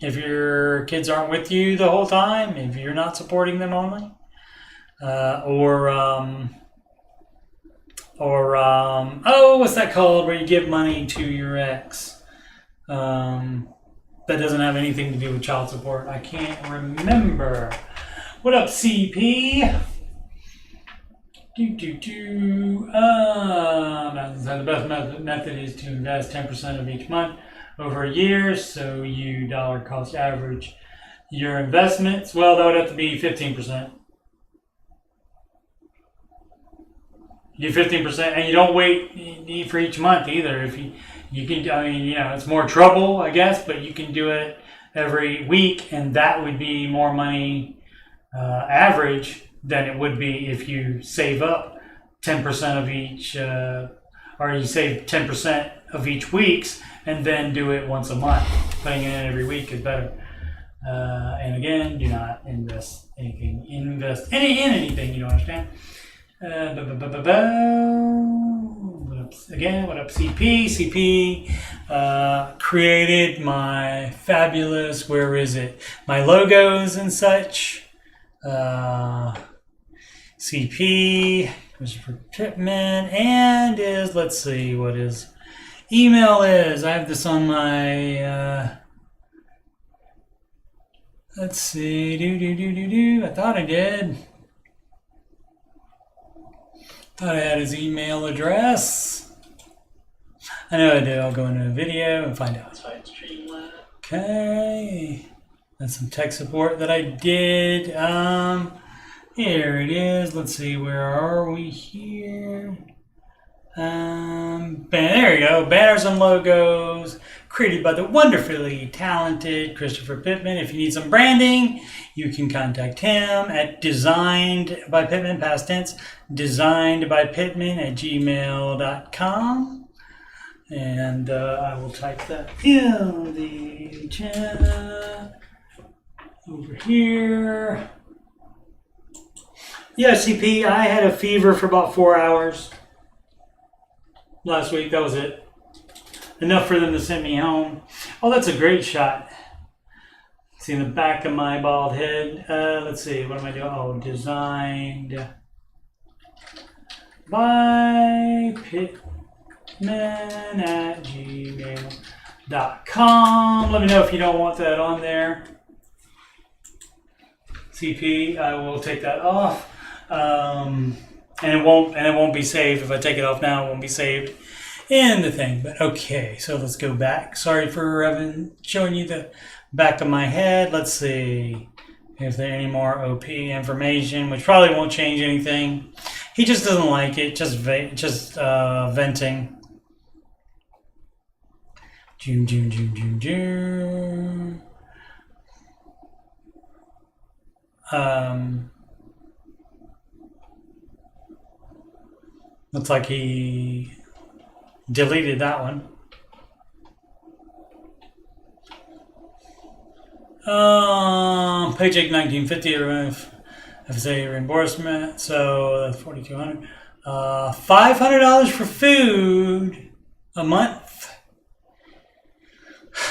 If your kids aren't with you the whole time, if you're not supporting them only, what's that called? Where you give money to your ex, that doesn't have anything to do with child support. I can't remember. What up, CP? The best method is to invest 10% of each month over a year, so you dollar cost average your investments. Well, that would have to be 15%. You 15%, and you don't wait for each month either. If you can, I mean, it's more trouble, I guess, but you can do it every week, and that would be more money average than it would be if you save up 10% of each, or you save 10% of each week's and then do it once a month. Putting it in every week is better. And again, do not invest anything. Invest in anything you don't understand. What up, CP? CP created my fabulous, where is it? My logos and such. CP, Christopher Pittman, and let's see what his email is. I have this on my, let's see, I thought I did. Thought I had his email address. I know I did. I'll go into a video and find out. Okay. That's some tech support that I did. Here it is. Let's see. Where are we here? There you go. Banners and logos created by the wonderfully talented Christopher Pittman. If you need some branding, you can contact him at designedbypittman, past tense, designedbypittman@gmail.com. And I will type that in the chat over here. Yeah, CP, I had a fever for about 4 hours last week. That was it. Enough for them to send me home. Oh, that's a great shot. See in the back of my bald head. Let's see, what am I doing? Oh, designed by pittman@gmail.com. Let me know if you don't want that on there. CP, I will take that off. And it won't be saved. If I take it off now, it won't be saved in the thing. But okay, so let's go back. Sorry for showing you the back of my head. Let's see if there any more OP information, which probably won't change anything. He just doesn't like it. Just venting. June. Looks like he deleted that one. Paycheck 1950 FSA reimbursement, so that's $4,200. $500 for food a month.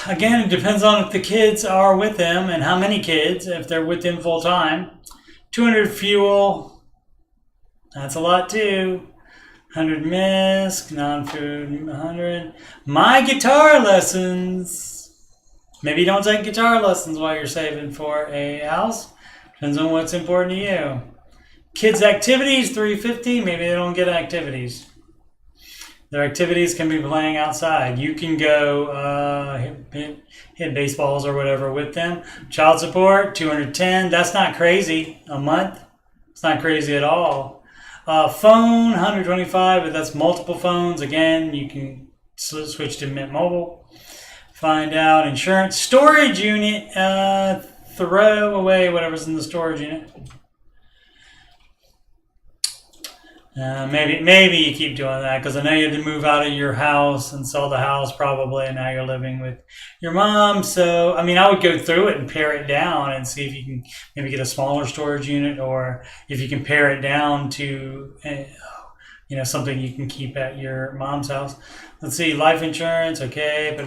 Again, it depends on if the kids are with them and how many kids, if they're with them full time. $200 fuel, that's a lot too. 100 misc, non-food, 100. My guitar lessons. Maybe you don't take guitar lessons while you're saving for a house. Depends on what's important to you. Kids' activities, $350. Maybe they don't get activities. Their activities can be playing outside. You can go hit baseballs or whatever with them. Child support, $210. That's not crazy a month. It's not crazy at all. Phone, $125, but that's multiple phones. Again, you can switch to Mint Mobile. Find out insurance. Storage unit, throw away whatever's in the storage unit. Maybe you keep doing that because I know you had to move out of your house and sell the house probably, and now you're living with your mom. So, I mean, I would go through it and pare it down and see if you can maybe get a smaller storage unit, or if you can pare it down to, something you can keep at your mom's house. Let's see, life insurance, okay, but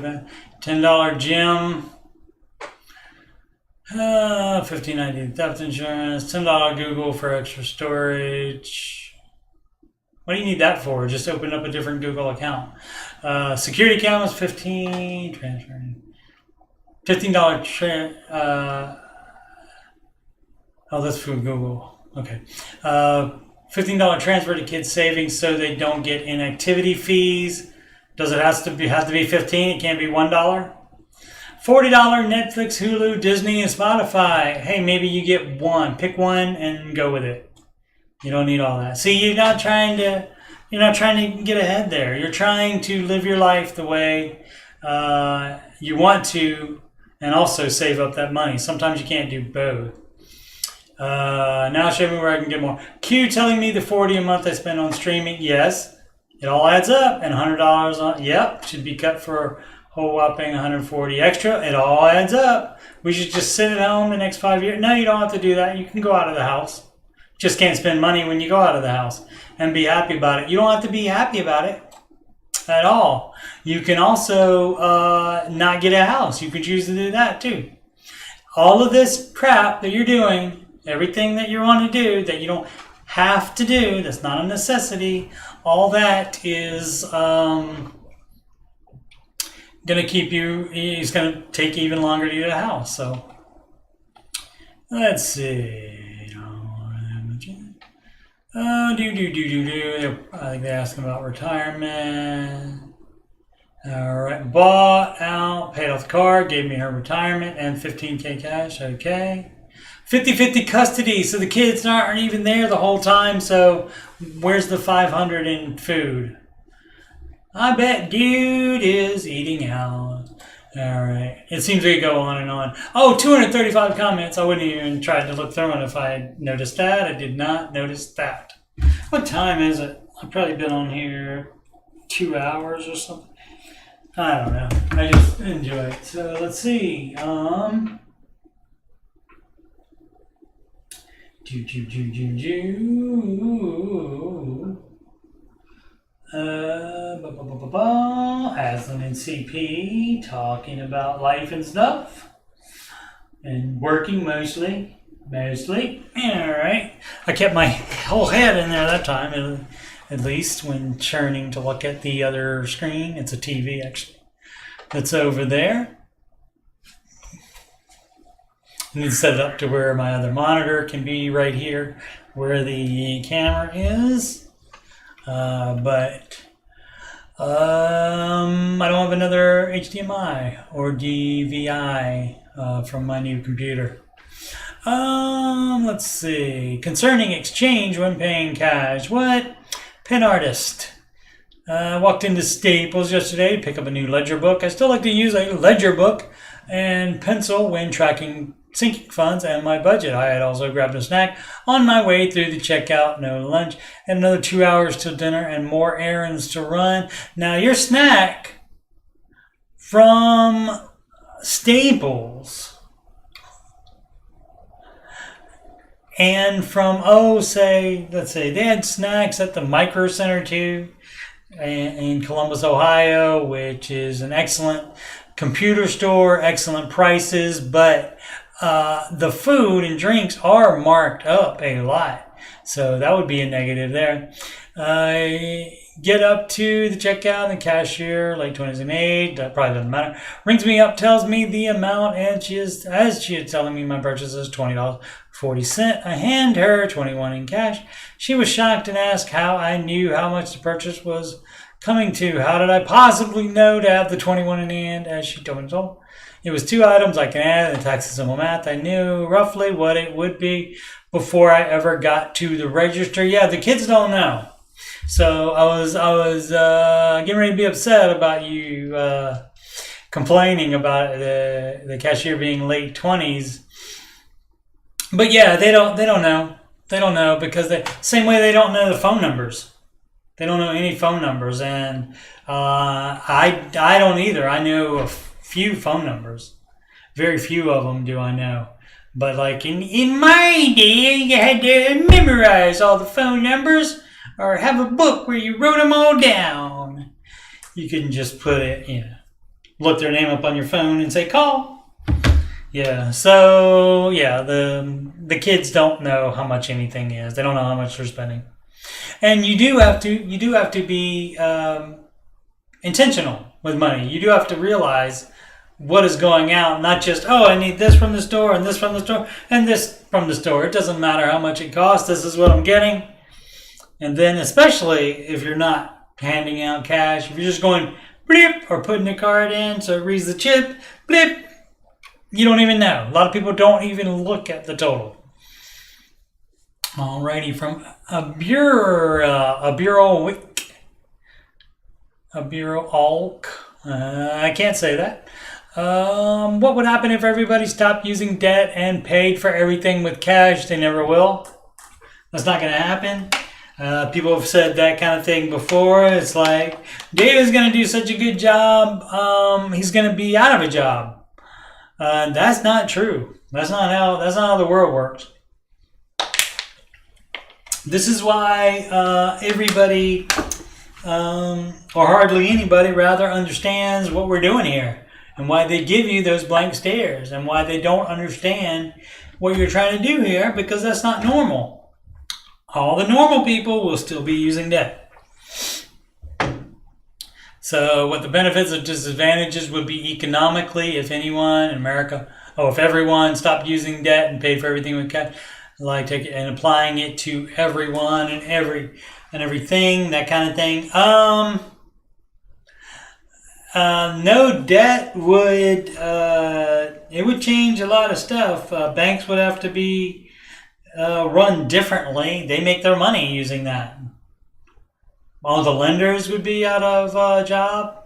$10 gym. $15.90 theft insurance. $10 Google for extra storage. What do you need that for? Just open up a different Google account. Security account was $15. Transferring. $15 that's from Google. Okay. $15 transfer to kids' savings so they don't get inactivity fees. Does it have to be $15? It can't be $1. $40 Netflix, Hulu, Disney, and Spotify. Hey, maybe you get one. Pick one and go with it. You don't need all that. See, you're not trying to get ahead there. You're trying to live your life the way you want to, and also save up that money. Sometimes you can't do both. Now show me where I can get more. Q telling me the $40 a month I spend on streaming. Yes, It all adds up, and $100 on, yep, should be cut for a whole whopping 140 extra. It all adds up. We should just sit at home the next 5 years. No, you don't have to do that. You can go out of the house. Just can't spend money when you go out of the house and be happy about it. You don't have to be happy about it at all. You can also not get a house. You can choose to do that too. All of this crap that you're doing, everything that you want to do that you don't have to do, that's not a necessity, all that is going to keep you, it's going to take even longer to get a house. So let's see. I think they're asking about retirement. All right, bought out, paid off the car, gave me her retirement and $15K cash. Okay. 50-50 custody, so the kids aren't even there the whole time. So where's the $500 in food? I bet dude is eating out. All right. It seems we go on and on. Oh, 235 comments. I wouldn't even try to look through it if I had noticed that. I did not notice that. What time is it? I've probably been on here 2 hours or something. I don't know. I just enjoy it. So let's see. Aslan and CP talking about life and stuff and working mostly. All right. I kept my whole head in there that time, at least when churning to look at the other screen. It's a TV actually that's over there. I need to set it up to where my other monitor can be right here where the camera is. But I don't have another HDMI or DVI from my new computer. Let's see. Concerning exchange when paying cash. What? Pen artist. Walked into Staples yesterday to pick up a new ledger book. I still like to use a ledger book and pencil when tracking sinking funds and my budget. I had also grabbed a snack on my way through the checkout. No lunch. And another 2 hours till dinner and more errands to run. Now your snack from Staples and from, let's say they had snacks at the Micro Center too in Columbus, Ohio, which is an excellent computer store, excellent prices, but the food and drinks are marked up a lot. So that would be a negative there. Get up to the checkout and the cashier, late 20s and 8, that probably doesn't matter. Rings me up, tells me the amount, and she is telling me my purchase is $20.40. I hand her $21 in cash. She was shocked and asked how I knew how much the purchase was coming to. How did I possibly know to have the 21 in hand, as she told me so? It was 2 items I can add and tax and simple math. I knew roughly what it would be before I ever got to the register. Yeah, the kids don't know. So I was getting ready to be upset about you complaining about the cashier being late 20s. But yeah, they don't know. They don't know because same way they don't know the phone numbers. They don't know any phone numbers, and I don't either. I know a few phone numbers. Very few of them do I know. But like in my day, you had to memorize all the phone numbers or have a book where you wrote them all down. You couldn't just put it, look their name up on your phone and say call. Yeah, so yeah, the kids don't know how much anything is. They don't know how much they're spending. And you do have to be intentional with money. You do have to realize what is going out, not just, I need this from the store and this from the store and this from the store. It doesn't matter how much it costs. This is what I'm getting. And then especially if you're not handing out cash, if you're just going blip or putting the card in so it reads the chip, blip, you don't even know. A lot of people don't even look at the total. Alrighty, from a bureau I can't say that. What would happen if everybody stopped using debt and paid for everything with cash? They never will. That's not going to happen. People have said that kind of thing before. It's like, Dave is going to do such a good job, he's going to be out of a job. That's not true. That's not how the world works. This is why everybody, or hardly anybody rather, understands what we're doing here, and why they give you those blank stares, and why they don't understand what you're trying to do here, because that's not normal. All the normal people will still be using debt. So what the benefits or disadvantages would be economically, if anyone in America, if everyone stopped using debt and paid for everything with cash, like take it and applying it to everyone and everything, that kind of thing. No debt would it would change a lot of stuff. Banks would have to be run differently. They make their money using that. All the lenders would be out of job.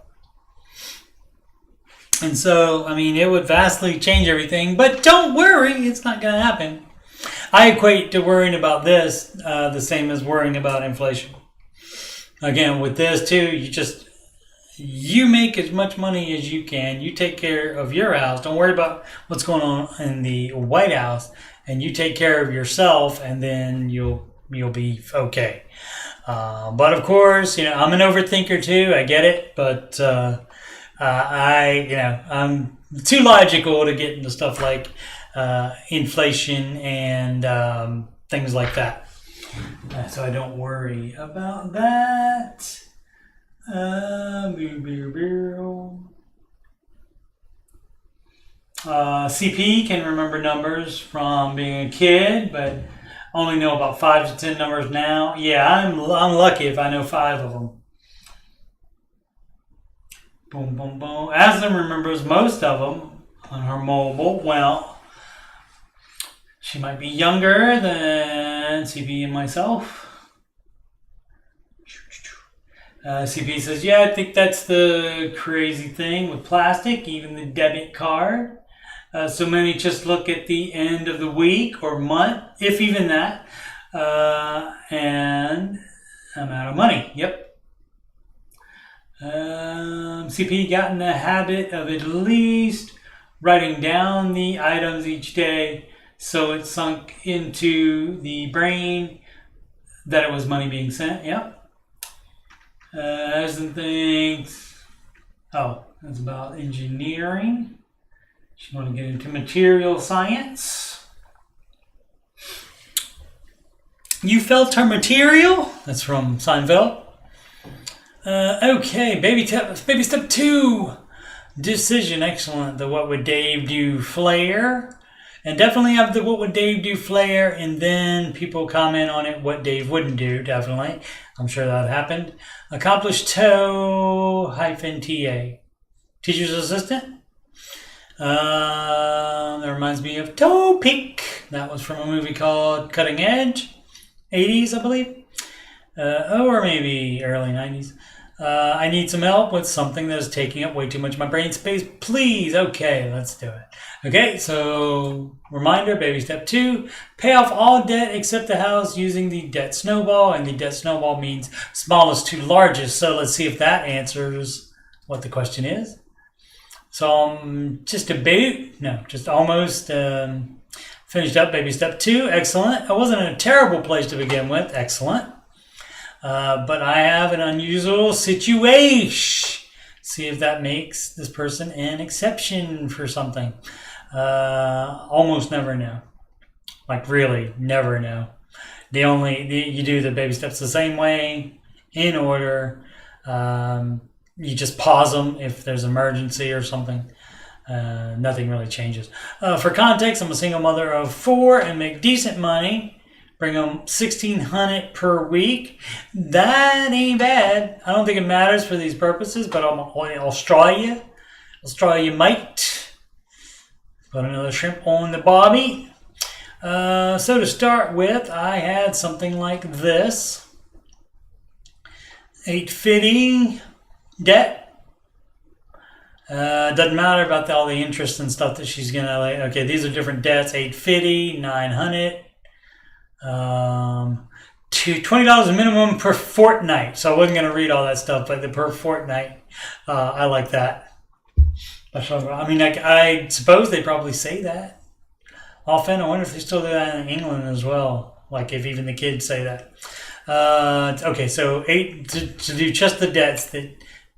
And so, I mean, it would vastly change everything. But don't worry, it's not going to happen. I equate to worrying about this the same as worrying about inflation. Again, with this too, you make as much money as you can. You take care of your house. Don't worry about what's going on in the White House. And you take care of yourself, and then you'll be okay. But of course, I'm an overthinker too. I get it, but I'm too logical to get into stuff like inflation and things like that. So I don't worry about that. CP can remember numbers from being a kid, but only know about 5 to 10 numbers now. Yeah, I'm lucky if I know 5 of them. Boom, boom, boom. Aslan remembers most of them on her mobile. Well, she might be younger than CP and myself. CP says, yeah, I think that's the crazy thing with plastic, even the debit card. So many just look at the end of the week or month, if even that, and I'm out of money. Yep. CP got in the habit of at least writing down the items each day, so it sunk into the brain that it was money being sent. Yep. Aslan thinks, that's about engineering. She want to get into material science. You felt her material? That's from Seinfeld. Okay, baby step 2. Decision, excellent. The what would Dave do flair. And definitely have the what would Dave do flair, and then people comment on it what Dave wouldn't do, definitely. I'm sure that happened. Accomplished TA. Teacher's assistant. That reminds me of Toe Peak. That was from a movie called Cutting Edge. 80s, I believe. Or maybe early 90s. I need some help with something that is taking up way too much of my brain space. Please. Okay, let's do it. Okay, so reminder, baby step 2. Pay off all debt except the house using the debt snowball. And the debt snowball means smallest to largest. So let's see if that answers what the question is. So I'm just almost finished up baby step 2. Excellent. I wasn't in a terrible place to begin with. Excellent. But I have an unusual situation. See if that makes this person an exception for something. Almost never know. Like really never know. You do the baby steps the same way, in order. You just pause them if there's an emergency or something. Nothing really changes. For context, I'm a single mother of 4 and make decent money. Bring them $1,600 per week. That ain't bad. I don't think it matters for these purposes, but I'm Australia mate. Put another shrimp on the bobby. So to start with, I had something like this. $850 debt. Doesn't matter about all the interest and stuff that she's gonna okay, these are different debts. $850, $900. to $20 minimum per fortnight. So I wasn't going to read all that stuff, but the per fortnight, I like that. I mean, I suppose they probably say that often. I wonder if they still do that in England as well. Like if even the kids say that. Okay, so to do just the debts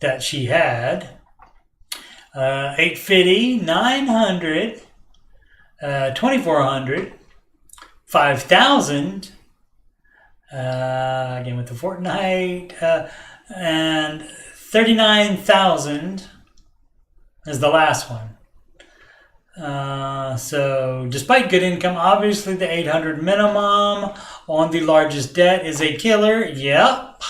that she had. 850, 900, 2400, 5000. Again with the fortnight, and 39,000 is the last one. So despite good income, obviously the 800 minimum on the largest debt is a killer. Yep.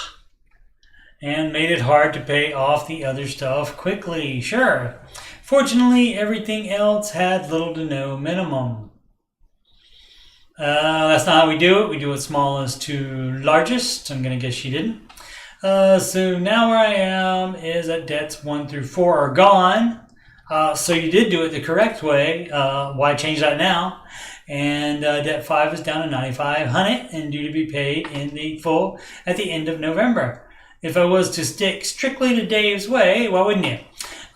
And made it hard to pay off the other stuff quickly. Sure. Fortunately, everything else had little to no minimum. That's not how we do it. We do it smallest to largest. I'm going to guess she didn't. So now where I am is that debts 1 through 4 are gone. So you did do it the correct way. Why change that now? And debt 5 is down to 9,500 and due to be paid in the full at the end of November. If I was to stick strictly to Dave's way, why wouldn't you?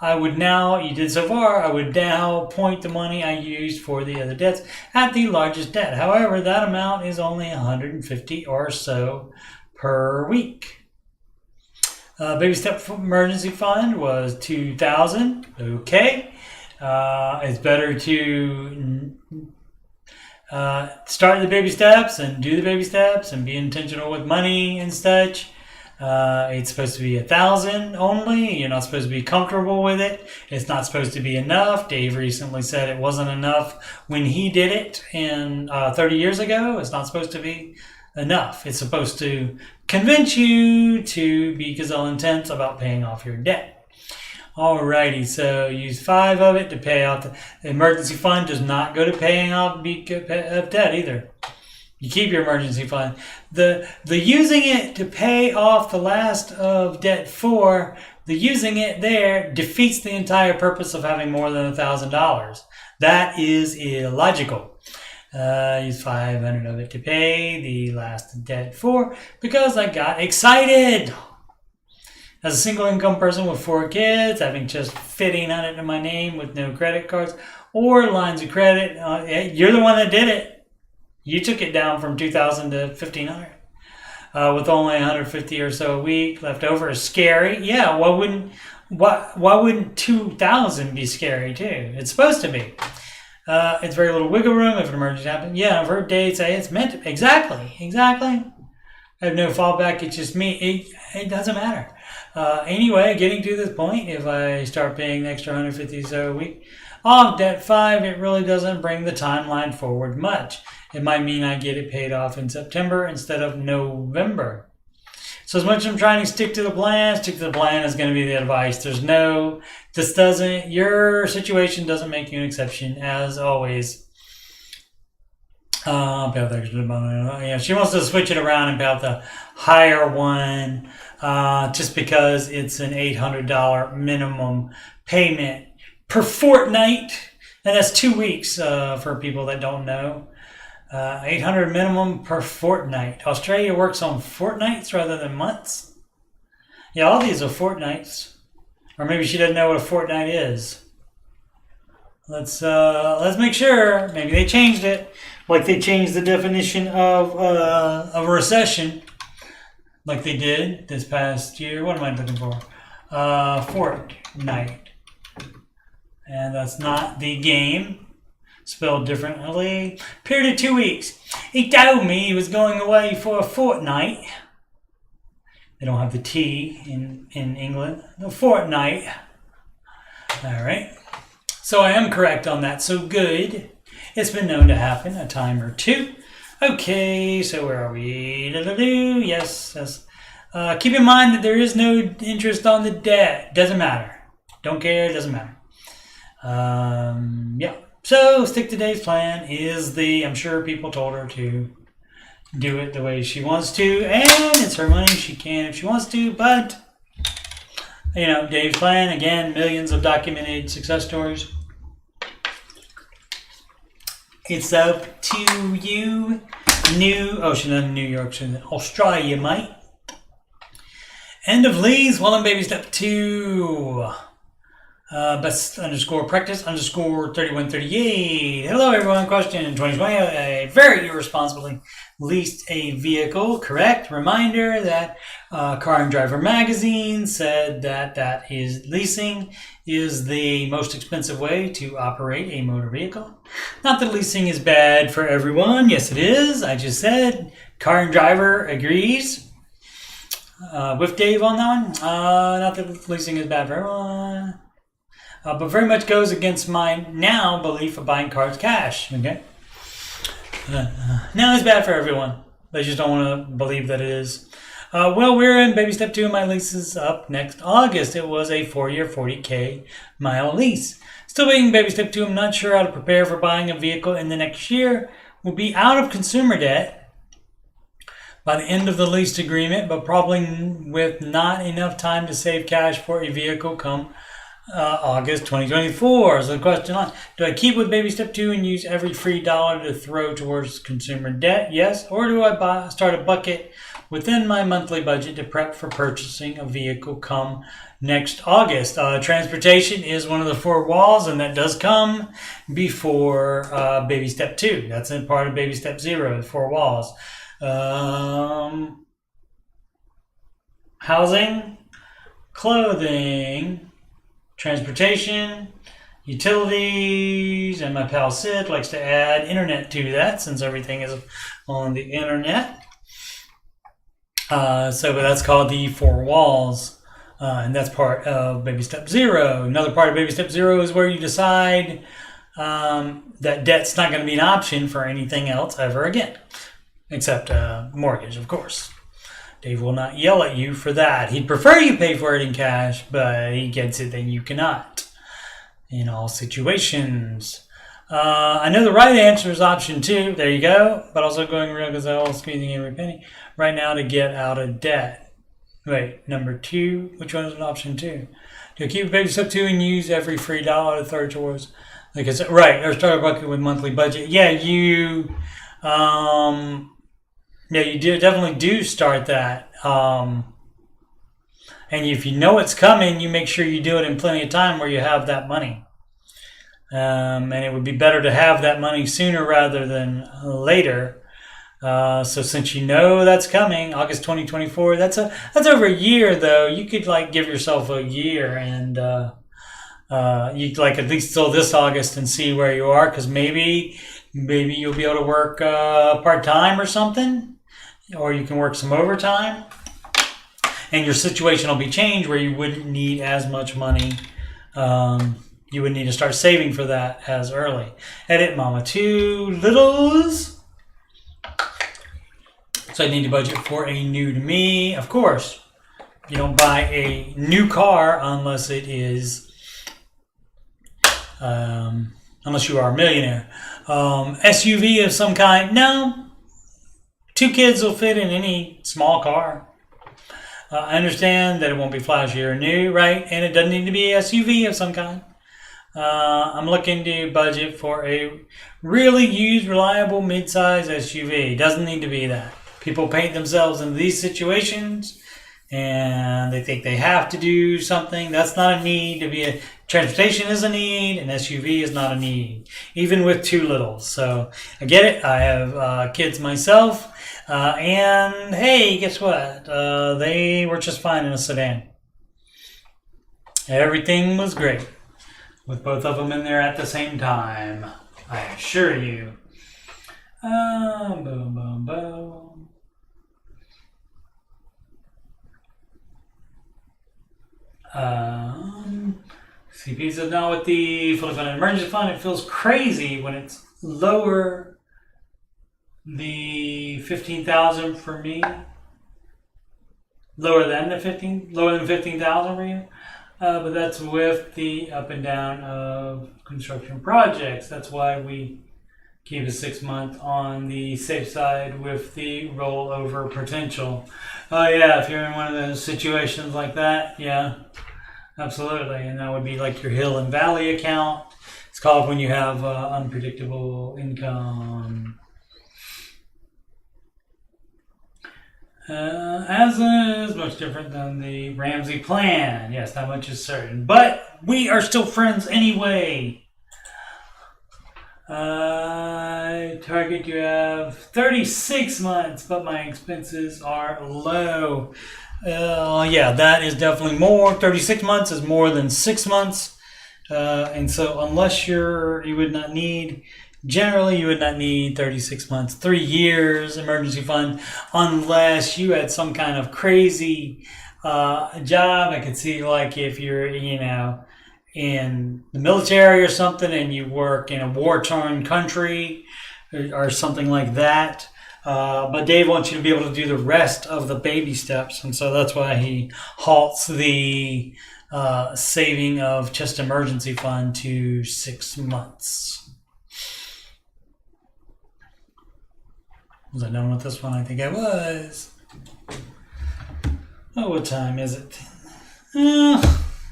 I would now, you did so far, I would now point the money I used for the other debts at the largest debt. However, that amount is only $150 or so per week. Baby step emergency fund was $2,000. Okay. It's better to start the baby steps and do the baby steps and be intentional with money and such. It's supposed to be 1,000 only. You're not supposed to be comfortable with it. It's not supposed to be enough. Dave recently said it wasn't enough when he did it 30 years ago. It's not supposed to be enough. It's supposed to convince you to be gazelle intense about paying off your debt. Alrighty, so use 5 of it to pay off the emergency fund. Does not go to paying off debt either. You keep your emergency fund. The using it to pay off the last of debt 4, the using it there defeats the entire purpose of having more than $1,000. That is illogical. Use 500 of it to pay the last debt 4 because I got excited. As a single income person with 4 kids, having just $1,500 in my name with no credit cards or lines of credit, you're the one that did it. You took it down from $2,000 to $1,500 with only $150 or so a week left over. Is scary. Yeah, why wouldn't $2,000 be scary too? It's supposed to be. It's very little wiggle room if an emergency happens. Yeah, I've heard Dave say it's meant to. Exactly. I have no fallback. It's just me. It doesn't matter. Anyway, getting to this point, if I start paying the extra $150 or so a week off debt 5, it really doesn't bring the timeline forward much. It might mean I get it paid off in September instead of November. So as much as I'm trying to stick to the plan is going to be the advice. Your situation doesn't make you an exception, as always. She wants to switch it around and pay out the higher one just because it's an $800 minimum payment per fortnight. And that's 2 weeks for people that don't know. 800 minimum per fortnight. Australia works on fortnights rather than months. Yeah, all these are fortnights. Or maybe she doesn't know what a fortnight is. Let's make sure. Maybe they changed it. Like they changed the definition of a recession. Like they did this past year. What am I looking for? Fortnight. And that's not the game. Spelled differently. Period of 2 weeks. He told me he was going away for a fortnight. They don't have the T in England. A fortnight. Alright. So I am correct on that. So good. It's been known to happen a time or two. Okay, so where are we? Yes. Keep in mind that there is no interest on the debt. Doesn't matter. Don't care. Doesn't matter. Yeah. So, stick to Dave's plan is I'm sure people told her to do it the way she wants to, and it's her money, she can if she wants to, but, Dave's plan, again, millions of documented success stories. It's up to you. She's not in New York, she's in Australia, mate. End of lease while in baby step 2. Best underscore practice underscore 3138. Hello everyone. Question: in 2020, I very irresponsibly leased a vehicle. Correct. Reminder that Car and Driver magazine said that leasing is the most expensive way to operate a motor vehicle. Not that leasing is bad for everyone. Yes, it is. I just said Car and Driver agrees. With Dave on that one. Not that leasing is bad for everyone. But very much goes against my now belief of buying cars cash. Okay. Now it's bad for everyone. They just don't want to believe that it is. Well, we're in baby step 2 and my lease is up next August. It was a 4-year, 40K mile lease. Still waiting baby step 2. I'm not sure how to prepare for buying a vehicle in the next year. We'll be out of consumer debt by the end of the lease agreement, but probably with not enough time to save cash for a vehicle come August 2024. So the question on, do I keep with baby step 2 and use every free dollar to throw towards consumer debt? Yes. Or do I start a bucket within my monthly budget to prep for purchasing a vehicle come next August? Transportation is one of the 4 walls, and that does come before baby step 2. That's in part of baby step 0, 4 walls. Housing, clothing, transportation, utilities, and my pal Sid likes to add internet to that since everything is on the internet. But that's called the 4 walls, and that's part of baby step 0. Another part of baby step 0 is where you decide that debt's not going to be an option for anything else ever again, except mortgage, of course. Dave will not yell at you for that. He'd prefer you pay for it in cash, but he gets it that you cannot in all situations. I know the right answer is option 2. There you go. But also going real because I'm always squeezing every penny right now to get out of debt. Wait, number 2. Which one is an option 2? Do I keep baby step 2 and use every free dollar to throw towards? Like I said, right, or start a bucket with monthly budget. Yeah, you definitely do start that. And if you know it's coming, you make sure you do it in plenty of time where you have that money. And it would be better to have that money sooner rather than later. So since you know that's coming, August 2024, that's over a year though. You could give yourself a year and you at least till this August and see where you are, because maybe you'll be able to work part-time or something. Or you can work some overtime, and your situation will be changed where you wouldn't need as much money. You would need to start saving for that as early. Edit Mama 2 Littles. So I need to budget for a new to me. Of course, you don't buy a new car unless it is, unless you are a millionaire. SUV of some kind, no. 2 kids will fit in any small car. I understand that it won't be flashy or new, right? And it doesn't need to be an SUV of some kind. I'm looking to budget for a really used, reliable, mid-size SUV. It doesn't need to be that. People paint themselves into these situations and they think they have to do something. That's not a need. Transportation is a need, and SUV is not a need, even with 2 littles. So I get it. I have kids myself. And hey, guess what? They were just fine in a sedan. Everything was great with both of them in there at the same time. I assure you. Boom, boom, boom. CP says now with the fully funded emergency fund, it feels crazy when it's lower. The 15,000 for me, lower than 15,000 for you, but that's with the up and down of construction projects. That's why we keep a 6-month on the safe side with the rollover potential. Oh yeah, if you're in one of those situations like that, yeah, absolutely, and that would be like your Hill and Valley account. It's called when you have unpredictable income. Aslan is much different than the Ramsey plan. Yes, that much is certain. But we are still friends anyway. Target you have 36 months, but my expenses are low. Yeah, that is definitely more. 36 months is more than 6 months. And so unless you would not need 36 months, 3 years emergency fund, unless you had some kind of crazy job. I could see like if you're, in the military or something and you work in a war-torn country or something like that. But Dave wants you to be able to do the rest of the baby steps. And so that's why he halts the saving of just emergency fund to 6 months. Was I done with this one? I think I was. Oh, what time is it?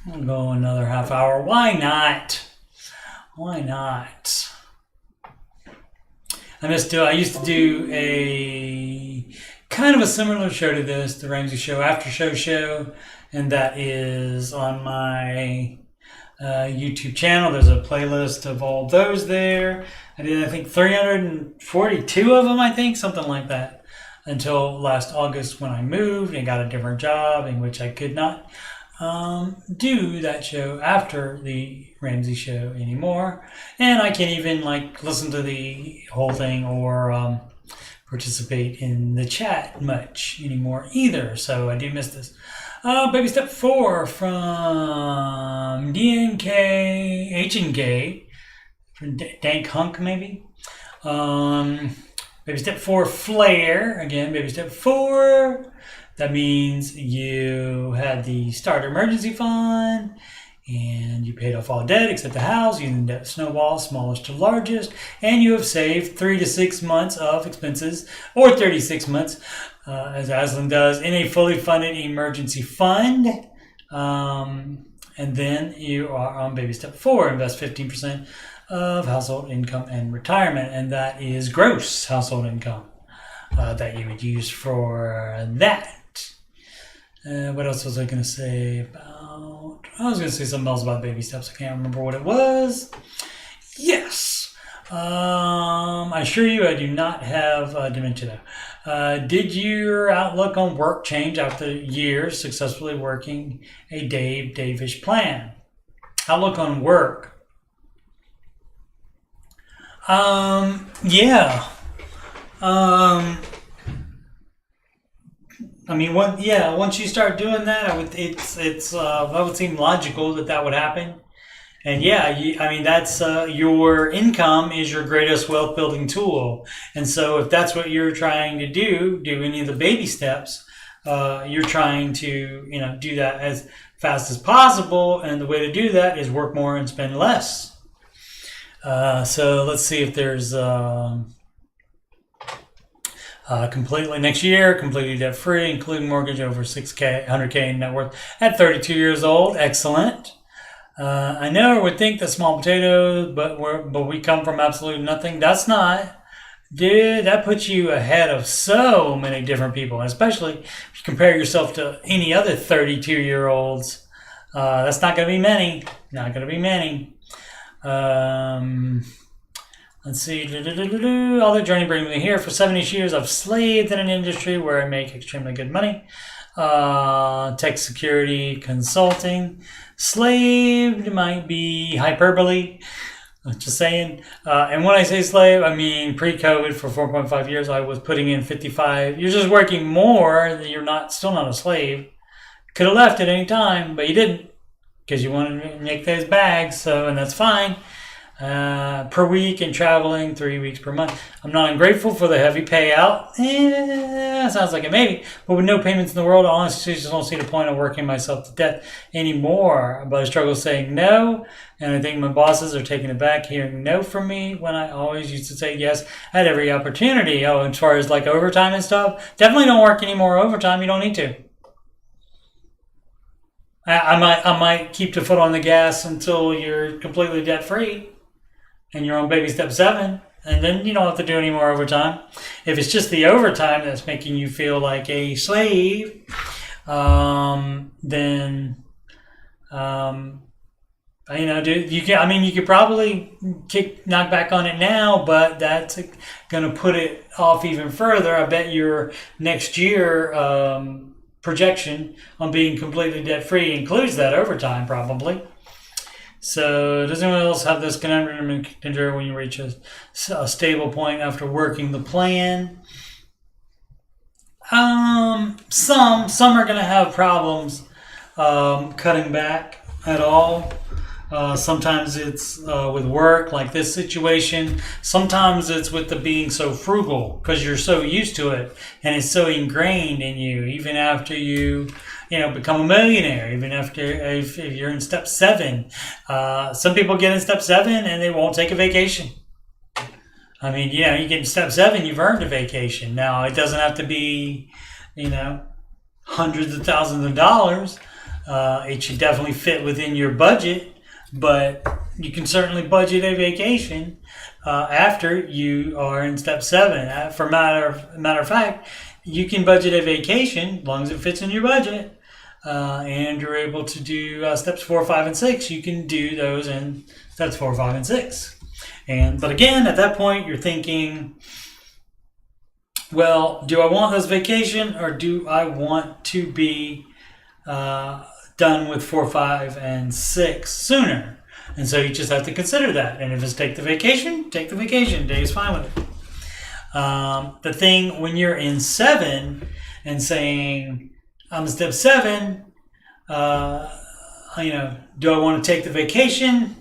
I'll go another half hour. Why not? I used to do a kind of a similar show to this, the Ramsey Show After Show, and that is on my YouTube channel. There's a playlist of all those there. I did, I think, 342 of them, I think, something like that, until last August when I moved and got a different job in which I could not do that show after the Ramsey Show anymore. And I can't even listen to the whole thing or participate in the chat much anymore either. So I do miss this. Baby step 4 from DNK, H&K, from Dank Hunk maybe. Baby step 4, flare. Again, baby step 4. That means you had the starter emergency fund and you paid off all debt except the house using debt snowball, smallest to largest, and you have saved 3 to 6 months of expenses, or 36 months, as Aslan does, in a fully funded emergency fund. And then you are on baby step 4, invest 15% of household income and retirement, and that is gross household income that you would use for that. What else was I going to say about... I was going to say something else about baby steps. I can't remember what it was. Yes. I assure you I do not have dementia though. Did your outlook on work change after years successfully working a Dave-ish plan? Outlook on work. Yeah. Once you start doing that, that would seem logical that would happen. And that's your income is your greatest wealth building tool. And so if that's what you're trying to do any of the baby steps, you're trying to, do that as fast as possible. And the way to do that is work more and spend less. So let's see if there's, completely next year, completely debt free, including mortgage over 100K in net worth at 32 years old. Excellent. I know I would think that small potatoes, but we come from absolute nothing. That's not, dude. That puts you ahead of so many different people, especially if you compare yourself to any other 32-year-olds. That's not going to be many. Not going to be many. Let's see. All the journey brings me here. For 70 years, I've slaved in an industry where I make extremely good money. Tech security consulting. Slaved might be hyperbole. Just saying. And when I say slave, I mean pre-COVID for 4.5 years, I was putting in 55. You're just working more. You're still not a slave. Could have left at any time, but you didn't because you wanted to make those bags. And that's fine. Per week and traveling 3 weeks per month. I'm not ungrateful for the heavy payout. Sounds like it maybe, but with no payments in the world, I honestly just don't see the point of working myself to death anymore. But I struggle saying no, and I think my bosses are taking it back hearing no from me when I always used to say yes at every opportunity. Oh, as far as overtime and stuff, definitely don't work any more overtime. You don't need to. I might keep the foot on the gas until you're completely debt free. And you're on baby step 7, and then you don't have to do any more overtime. If it's just the overtime that's making you feel like a slave, then dude, you can. I mean, you could probably knock back on it now, but that's going to put it off even further. I bet your next year projection on being completely debt free includes that overtime, probably. So, does anyone else have this conundrum endure when you reach a stable point after working the plan? Some are going to have problems cutting back at all. Sometimes it's with work, like this situation. Sometimes it's with the being so frugal because you're so used to it and it's so ingrained in you. Even after you become a millionaire, even after if you're in step 7, some people get in step 7 and they won't take a vacation. I mean, you get in step 7, you've earned a vacation. Now it doesn't have to be, hundreds of thousands of dollars. It should definitely fit within your budget. But you can certainly budget a vacation after you are in step 7. For matter of fact, you can budget a vacation as long as it fits in your budget, and you're able to do steps 4, 5, and 6. You can do those in steps 4, 5, and 6. But again, at that point, you're thinking, well, do I want this vacation or do I want to be done with 4, 5, and 6 sooner? And so you just have to consider that. And if it's take the vacation. Day is fine with it. The thing when you're in 7 and saying, I'm step 7, do I want to take the vacation?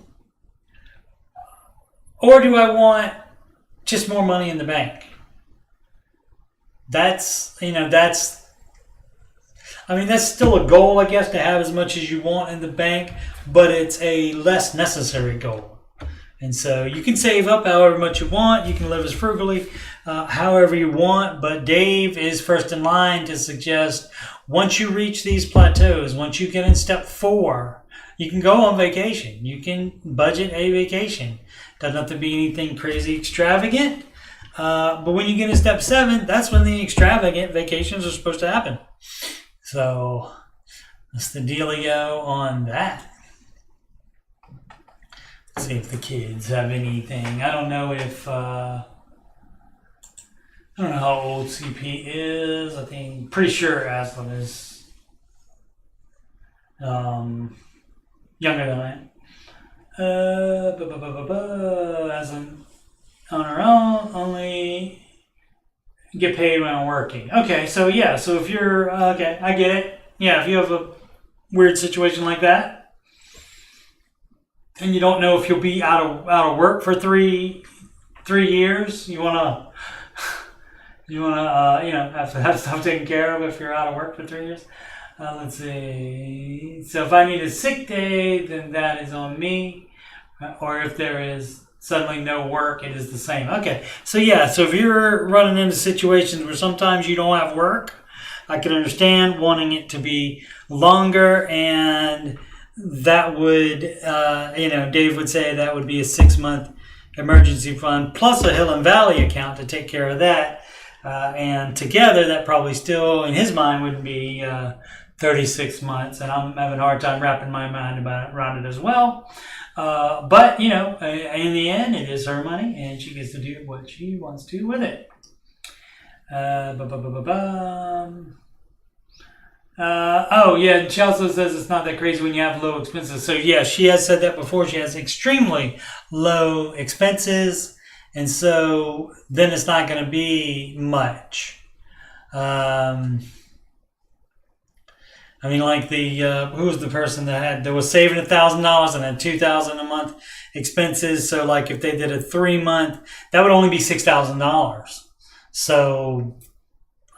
Or do I want just more money in the bank? That's still a goal, I guess, to have as much as you want in the bank, but it's a less necessary goal. And so you can save up however much you want. You can live as frugally however you want. But Dave is first in line to suggest once you reach these plateaus, once you get in step 4, you can go on vacation. You can budget a vacation. Doesn't have to be anything crazy extravagant. But when you get in step 7, that's when the extravagant vacations are supposed to happen. So that's the dealio on that. Let's see if the kids have anything. I don't know if I don't know how old CP is. I think pretty sure Aslan is younger than that. Aslan on her own only get paid when I'm working. Okay, so yeah, so if you're okay, I get it. Yeah, if you have a weird situation like that, and you don't know if you'll be out of work for 3 years, you wanna have stuff taken care of if you're out of work for 3 years. Let's see. So if I need a sick day, then that is on me. Or if there is suddenly no work, it is the same. Okay, so yeah, so if you're running into situations where sometimes you don't have work, I can understand wanting it to be longer, and that would, Dave would say that would be a 6-month emergency fund plus a Hill and Valley account to take care of that. And together, that probably still, in his mind, would be 36 months. And I'm having a hard time wrapping my mind around it as well. But, in the end, it is her money, and she gets to do what she wants to with it. Chelsea says it's not that crazy when you have low expenses. So, yeah, she has said that before. She has extremely low expenses, and so then it's not going to be much. Like who was the person that was saving $1,000 and had $2,000 a month expenses? So, like, if they did a 3-month, that would only be $6,000. So,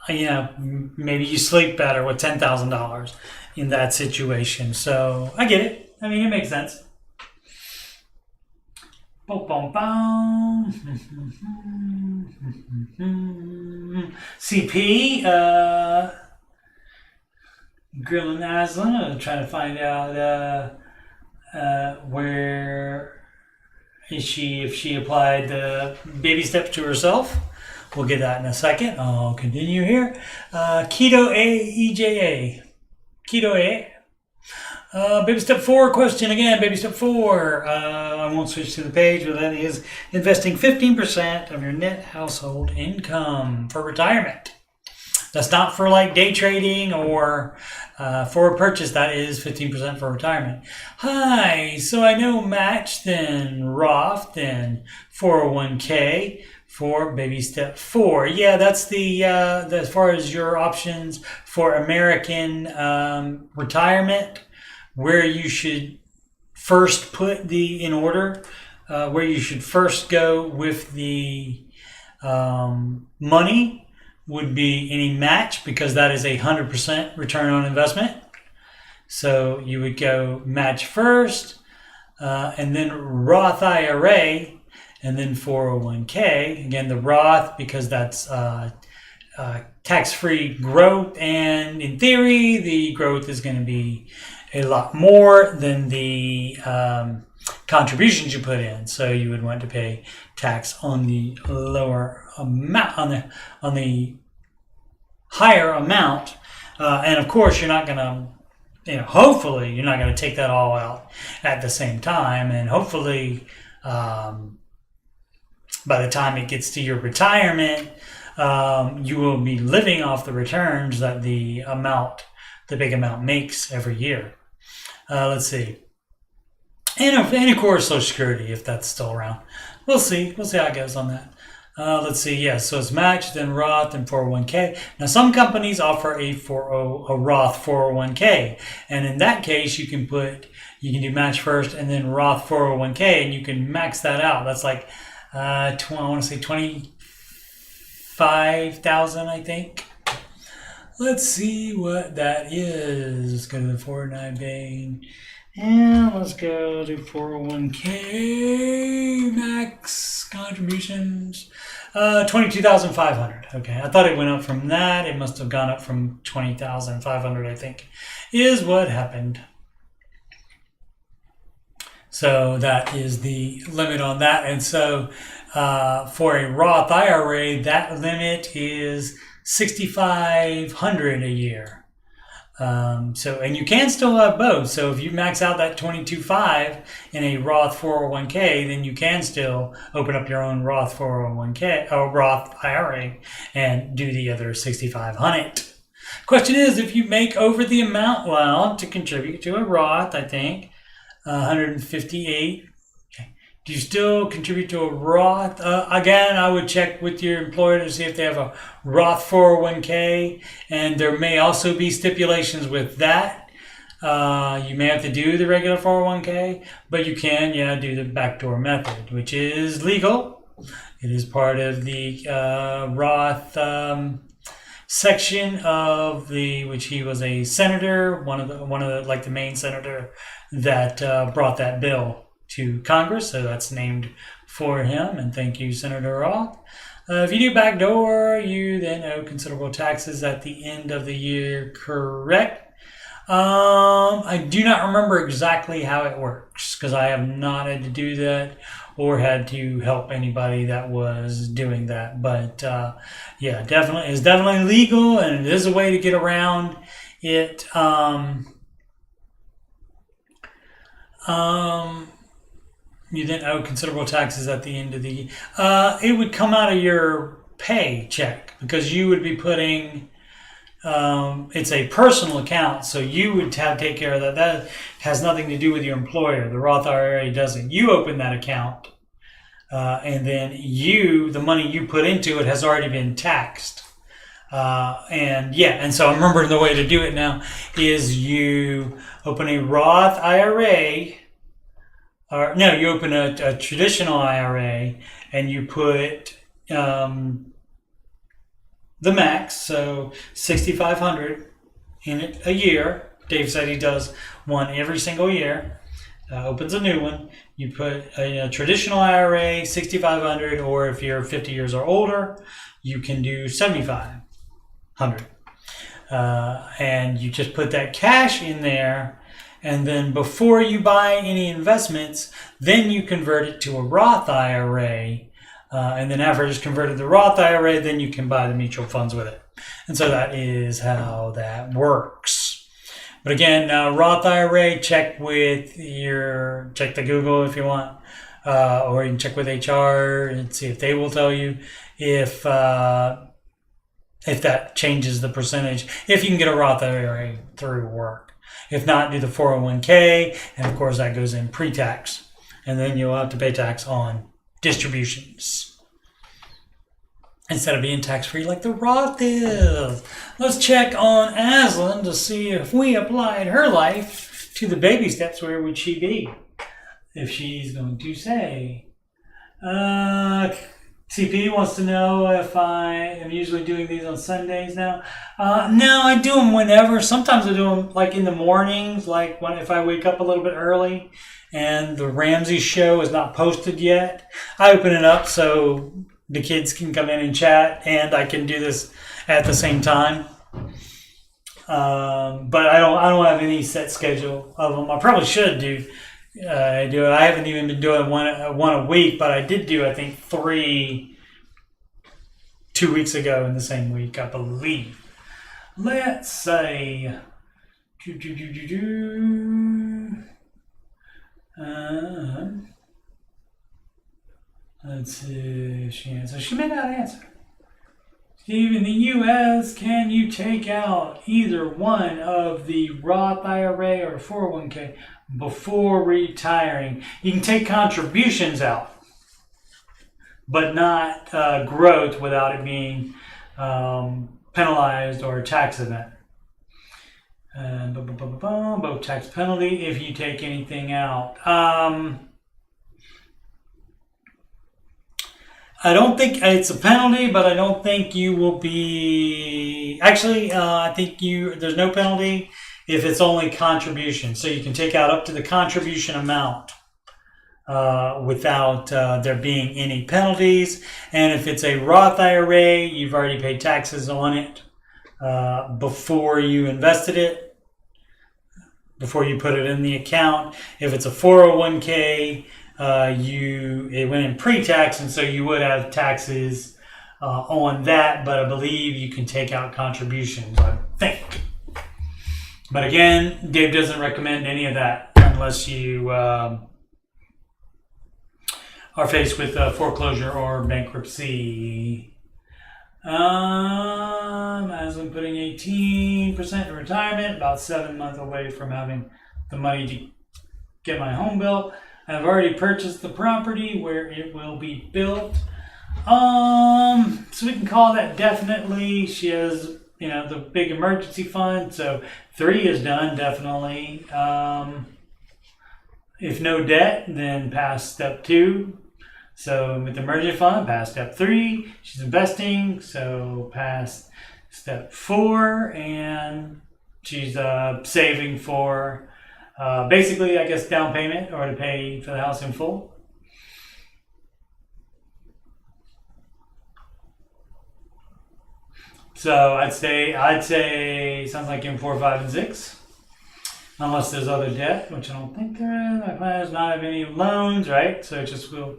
maybe you sleep better with $10,000 in that situation. So, I get it. It makes sense. CP, grilling Aslan, trying to find out where if she applied the baby steps to herself. We'll get that in a second. I'll continue here. Keto AEJA. Keto A. Baby step 4 question again. Baby step 4. I won't switch to the page, but that is investing 15% of your net household income for retirement. That's not for like day trading or for a purchase. That is 15% for retirement. Hi. So I know match, then Roth, then 401k for baby step 4. Yeah, that's the as far as your options for American retirement, where you should first put in order, where you should first go with the money would be any match, because that is 100% return on investment. So you would go match first, and then Roth IRA, and then 401k. Again, the Roth, because that's tax-free growth, and in theory, the growth is going to be a lot more than the contributions you put in. So you would want to pay tax on the lower amount, on the higher amount, and of course you're not going to, hopefully you're not going to take that all out at the same time, and hopefully by the time it gets to your retirement, you will be living off the returns that the big amount makes every year. Let's see. And of course, Social Security, if that's still around. We'll see. We'll see how it goes on that. Let's see. Yeah, so it's match, then Roth, and 401k. Now, some companies offer a Roth 401k, and in that case, you can do match first, and then Roth 401k, and you can max that out. That's like I want to say 25,000, I think. Let's see what that is. Let's go to the 409 vein. And let's go to 401k max contributions. 22,500. Okay, I thought it went up from that. It must have gone up from 20,500, I think, is what happened. So that is the limit on that. And so for a Roth IRA, that limit is $6,500 a year. And you can still have both. So if you max out that 22.5 in a Roth 401k, then you can still open up your own Roth 401k or Roth IRA and do the other 6,500. Question is, if you make over the amount allowed to contribute to a Roth, I think 158. Do you still contribute to a Roth? Again, I would check with your employer to see if they have a Roth 401k, and there may also be stipulations with that. You may have to do the regular 401k, but you can, do the backdoor method, which is legal. It is part of the Roth section of which he was a senator, one of the main senator that brought that bill to Congress, so that's named for him, and thank you, Senator Roth. If you do backdoor, you then owe considerable taxes at the end of the year, correct? I do not remember exactly how it works, because I have not had to do that or had to help anybody that was doing that, but definitely, it's definitely legal, and it is a way to get around it. You then owe considerable taxes at the end of the year. It would come out of your paycheck, because you would be putting, it's a personal account, so you would take care of that. That has nothing to do with your employer. The Roth IRA doesn't. You open that account, and then the money you put into it has already been taxed. And so I'm remembering the way to do it now is you open a Roth IRA. You open a traditional IRA and you put the max, so $6,500 in it a year. Dave said he does one every single year. Opens a new one. You put a traditional IRA, $6,500, or if you're 50 years or older, you can do $7,500. And you just put that cash in there. And then before you buy any investments, then you convert it to a Roth IRA. And then after it's converted to Roth IRA, then you can buy the mutual funds with it. And so that is how that works. But again, Roth IRA, check the Google if you want, or you can check with HR and see if they will tell you if that changes the percentage. If you can get a Roth IRA through work. If not, do the 401k, and of course that goes in pre-tax. And then you'll have to pay tax on distributions instead of being tax-free like the Roth is. Let's check on Aslan to see if we applied her life to the baby steps. Where would she be? If she's going to say. CP wants to know if I am usually doing these on Sundays now. No, I do them whenever. Sometimes I do them like in the mornings, like if I wake up a little bit early and the Ramsey show is not posted yet. I open it up so the kids can come in and chat, and I can do this at the same time. But I don't have any set schedule of them. I probably should do it. I haven't even been doing one a week, but I did do, I think, 3 2 weeks ago in the same week, I believe. Let's say, let's see. She answers. She may not answer. Steve, in the U.S., can you take out either one of the Roth IRA or 401k before retiring? You can take contributions out, but not growth without it being penalized or a tax event. Both tax penalty if you take anything out. I don't think it's a penalty, but I don't think you will be. Actually, I think there's no penalty if it's only contribution. So you can take out up to the contribution amount without there being any penalties. And if it's a Roth IRA, you've already paid taxes on it before you invested it, before you put it in the account. If it's a 401k, it went in pre-tax, and so you would have taxes on that, but I believe you can take out contributions, I think. But again, Dave doesn't recommend any of that unless you are faced with foreclosure or bankruptcy. As I'm putting 18% in retirement, about 7 months away from having the money to get my home built. I've already purchased the property where it will be built. So we can call that definitely. She has, the big emergency fund. So 3 is done, definitely. If no debt, then pass step 2. So with the emergency fund, pass step 3. She's investing, so pass step 4. And she's saving for basically, I guess, down payment or to pay for the house in full. So I'd say sounds like in 4, 5, and 6. Unless there's other debt, which I don't think there is. My plan is not have any loans, right? So it just will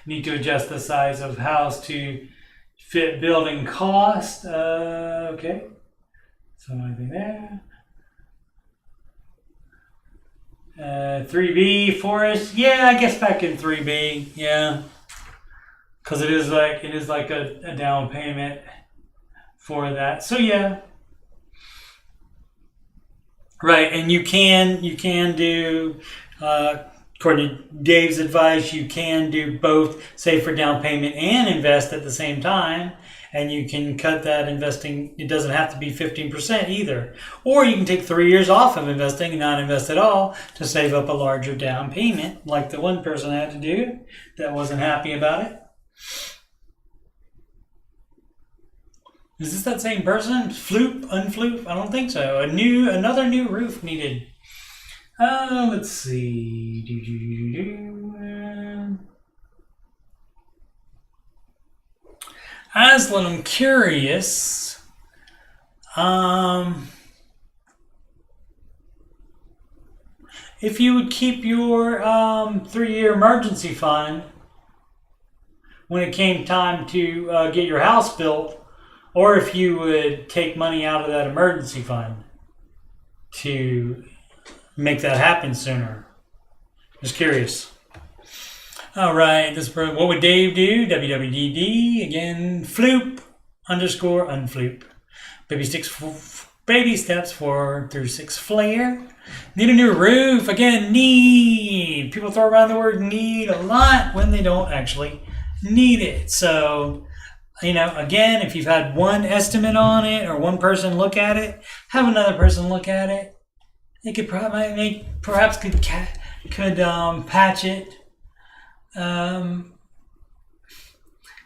need to adjust the size of house to fit building cost. Okay. So nothing there. 3B forest, yeah, I guess back in 3B, yeah, because it is like a down payment for that. So yeah, right, and you can do according to Dave's advice, you can do both, save for down payment and invest at the same time. And you can cut that investing. It doesn't have to be 15% either. Or you can take 3 years off of investing and not invest at all to save up a larger down payment, like the one person had to do that wasn't happy about it. Is this that same person? Floop? Unfloop? I don't think so. Another new roof needed. Let's see. Aslan, I'm curious. if you would keep your 3-year emergency fund when it came time to get your house built, or if you would take money out of that emergency fund to make that happen sooner. Just curious. All right, what would Dave do? WWDD, again, floop _ unfloop. Baby steps 4 through 6 flare. Need a new roof. Again, need. People throw around the word need a lot when they don't actually need it. So, again, if you've had one estimate on it or one person look at it, have another person look at it. They could perhaps could patch it.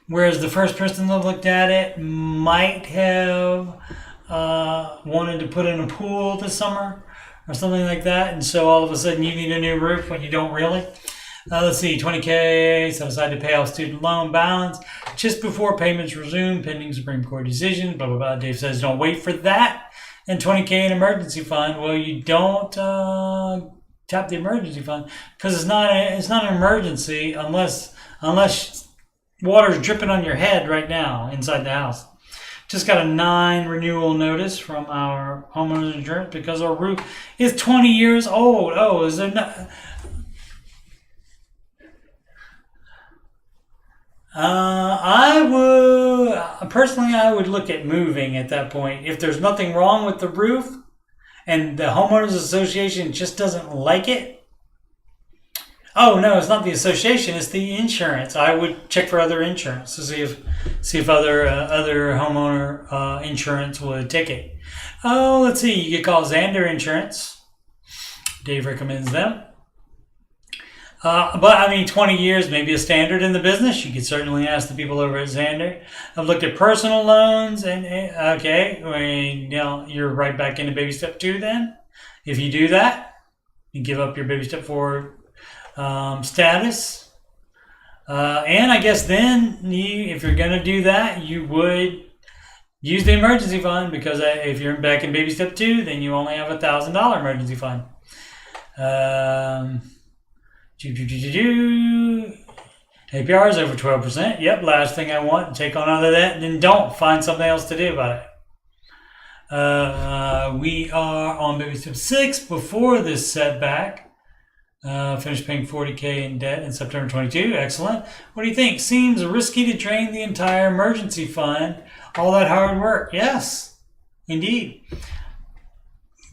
Whereas the first person that looked at it might have wanted to put in a pool this summer or something like that, and so all of a sudden you need a new roof when you don't really. Let's see, $20K set aside to pay off student loan balance just before payments resume pending Supreme Court decision. Blah blah blah. Dave says don't wait for that. And $20K in emergency fund. Well, you don't tap the emergency fund because it's not an emergency unless water's dripping on your head right now inside the house. Just got a 9 renewal notice from our homeowners insurance because our roof is 20 years old. Oh, is there not? I would look at moving at that point. If there's nothing wrong with the roof and the homeowners association just doesn't like it. Oh no, it's not the association, it's the insurance. I would check for other insurance to see if other homeowner insurance would take it. Oh, let's see, you could call Xander Insurance. Dave recommends them. But 20 years may be a standard in the business. You could certainly ask the people over at Xander. I've looked at personal loans, and you're right back into baby step 2 then. If you do that, you give up your baby step 4 status. And I guess then, if you're going to do that, you would use the emergency fund because if you're back in baby step 2, then you only have $1,000 emergency fund. APR is over 12%. Yep, last thing I want, take on out of that, and then don't find something else to do about it. We are on baby step 6 before this setback. Finished paying $40K in debt in September 22. Excellent. What do you think? Seems risky to drain the entire emergency fund. All that hard work. Yes, indeed.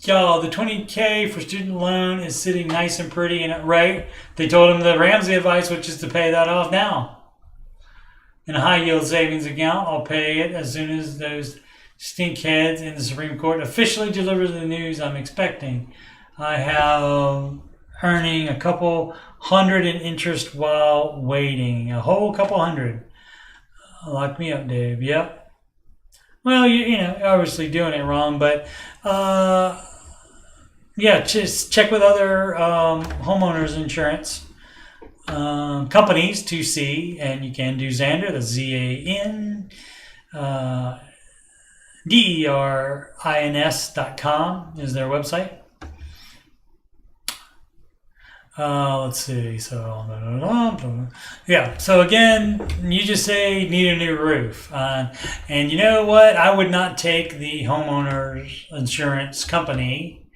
Y'all, the $20K for student loan is sitting nice and pretty in it, right? They told him the Ramsey advice, which is to pay that off now. In a high yield savings account, I'll pay it as soon as those stinkheads in the Supreme Court officially deliver the news I'm expecting. I have earning a couple hundred in interest while waiting. A whole couple hundred. Lock me up, Dave. Yep. Well, you're obviously doing it wrong, but just check with other homeowners insurance companies to see, and you can do Xander. That's ZANDERINS.com is their website. Let's see. So again, you just say need a new roof, and you know what? I would not take the homeowners insurance company.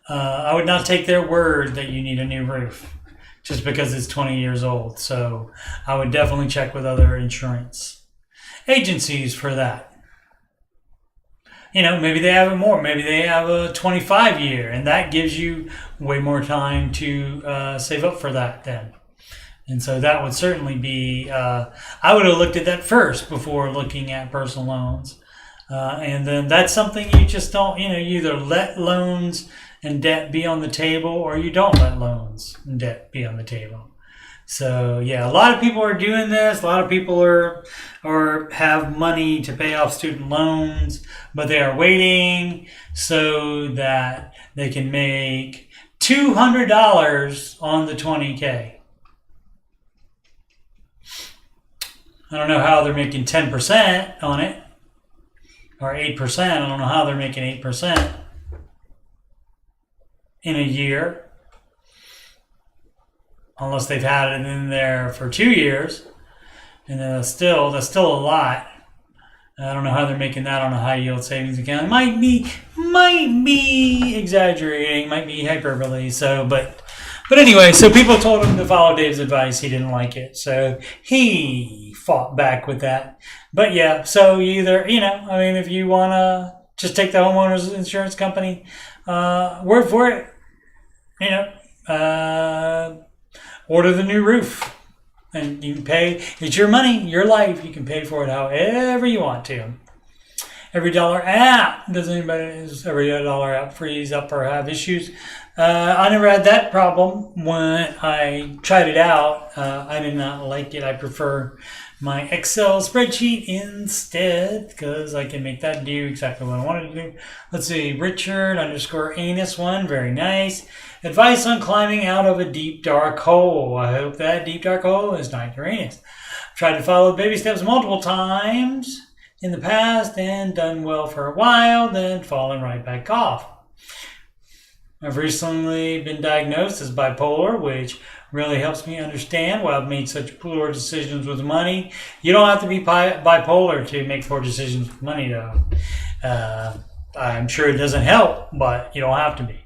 I would not take their word that you need a new roof just because it's 20 years old. So I would definitely check with other insurance agencies for that. Maybe they have it more. Maybe they have a 25-year, and that gives you way more time to save up for that then. And so that would certainly be, I would have looked at that first before looking at personal loans. And then that's something you just don't, you either let loans and debt be on the table or you don't let loans and debt be on the table. So yeah, a lot of people are doing this. A lot of people are have money to pay off student loans, but they are waiting so that they can make $200 on the $20K. I don't know how they're making 10% on it or 8%. I don't know how they're making 8% in a year. unless they've had it in there for 2 years, and that's still a lot. I don't know how they're making that on a high yield savings account. It might be exaggerating, might be hyperbole. So, but anyway, so people told him to follow Dave's advice. He didn't like it, so he fought back with that. But yeah, so either if you wanna just take the homeowners insurance company word for it, order the new roof. And you can pay, it's your money, your life. You can pay for it however you want to. Every dollar app, every dollar app freeze up or have issues? I never had that problem when I tried it out. I did not like it. I prefer my Excel spreadsheet instead because I can make that do exactly what I wanted to do. Let's see, Richard_Anus1, very nice. Advice on climbing out of a deep, dark hole. I hope that deep, dark hole is not Uranus. I've tried to follow baby steps multiple times in the past and done well for a while, then fallen right back off. I've recently been diagnosed as bipolar, which really helps me understand why I've made such poor decisions with money. You don't have to be bipolar to make poor decisions with money, though. I'm sure it doesn't help, but you don't have to be.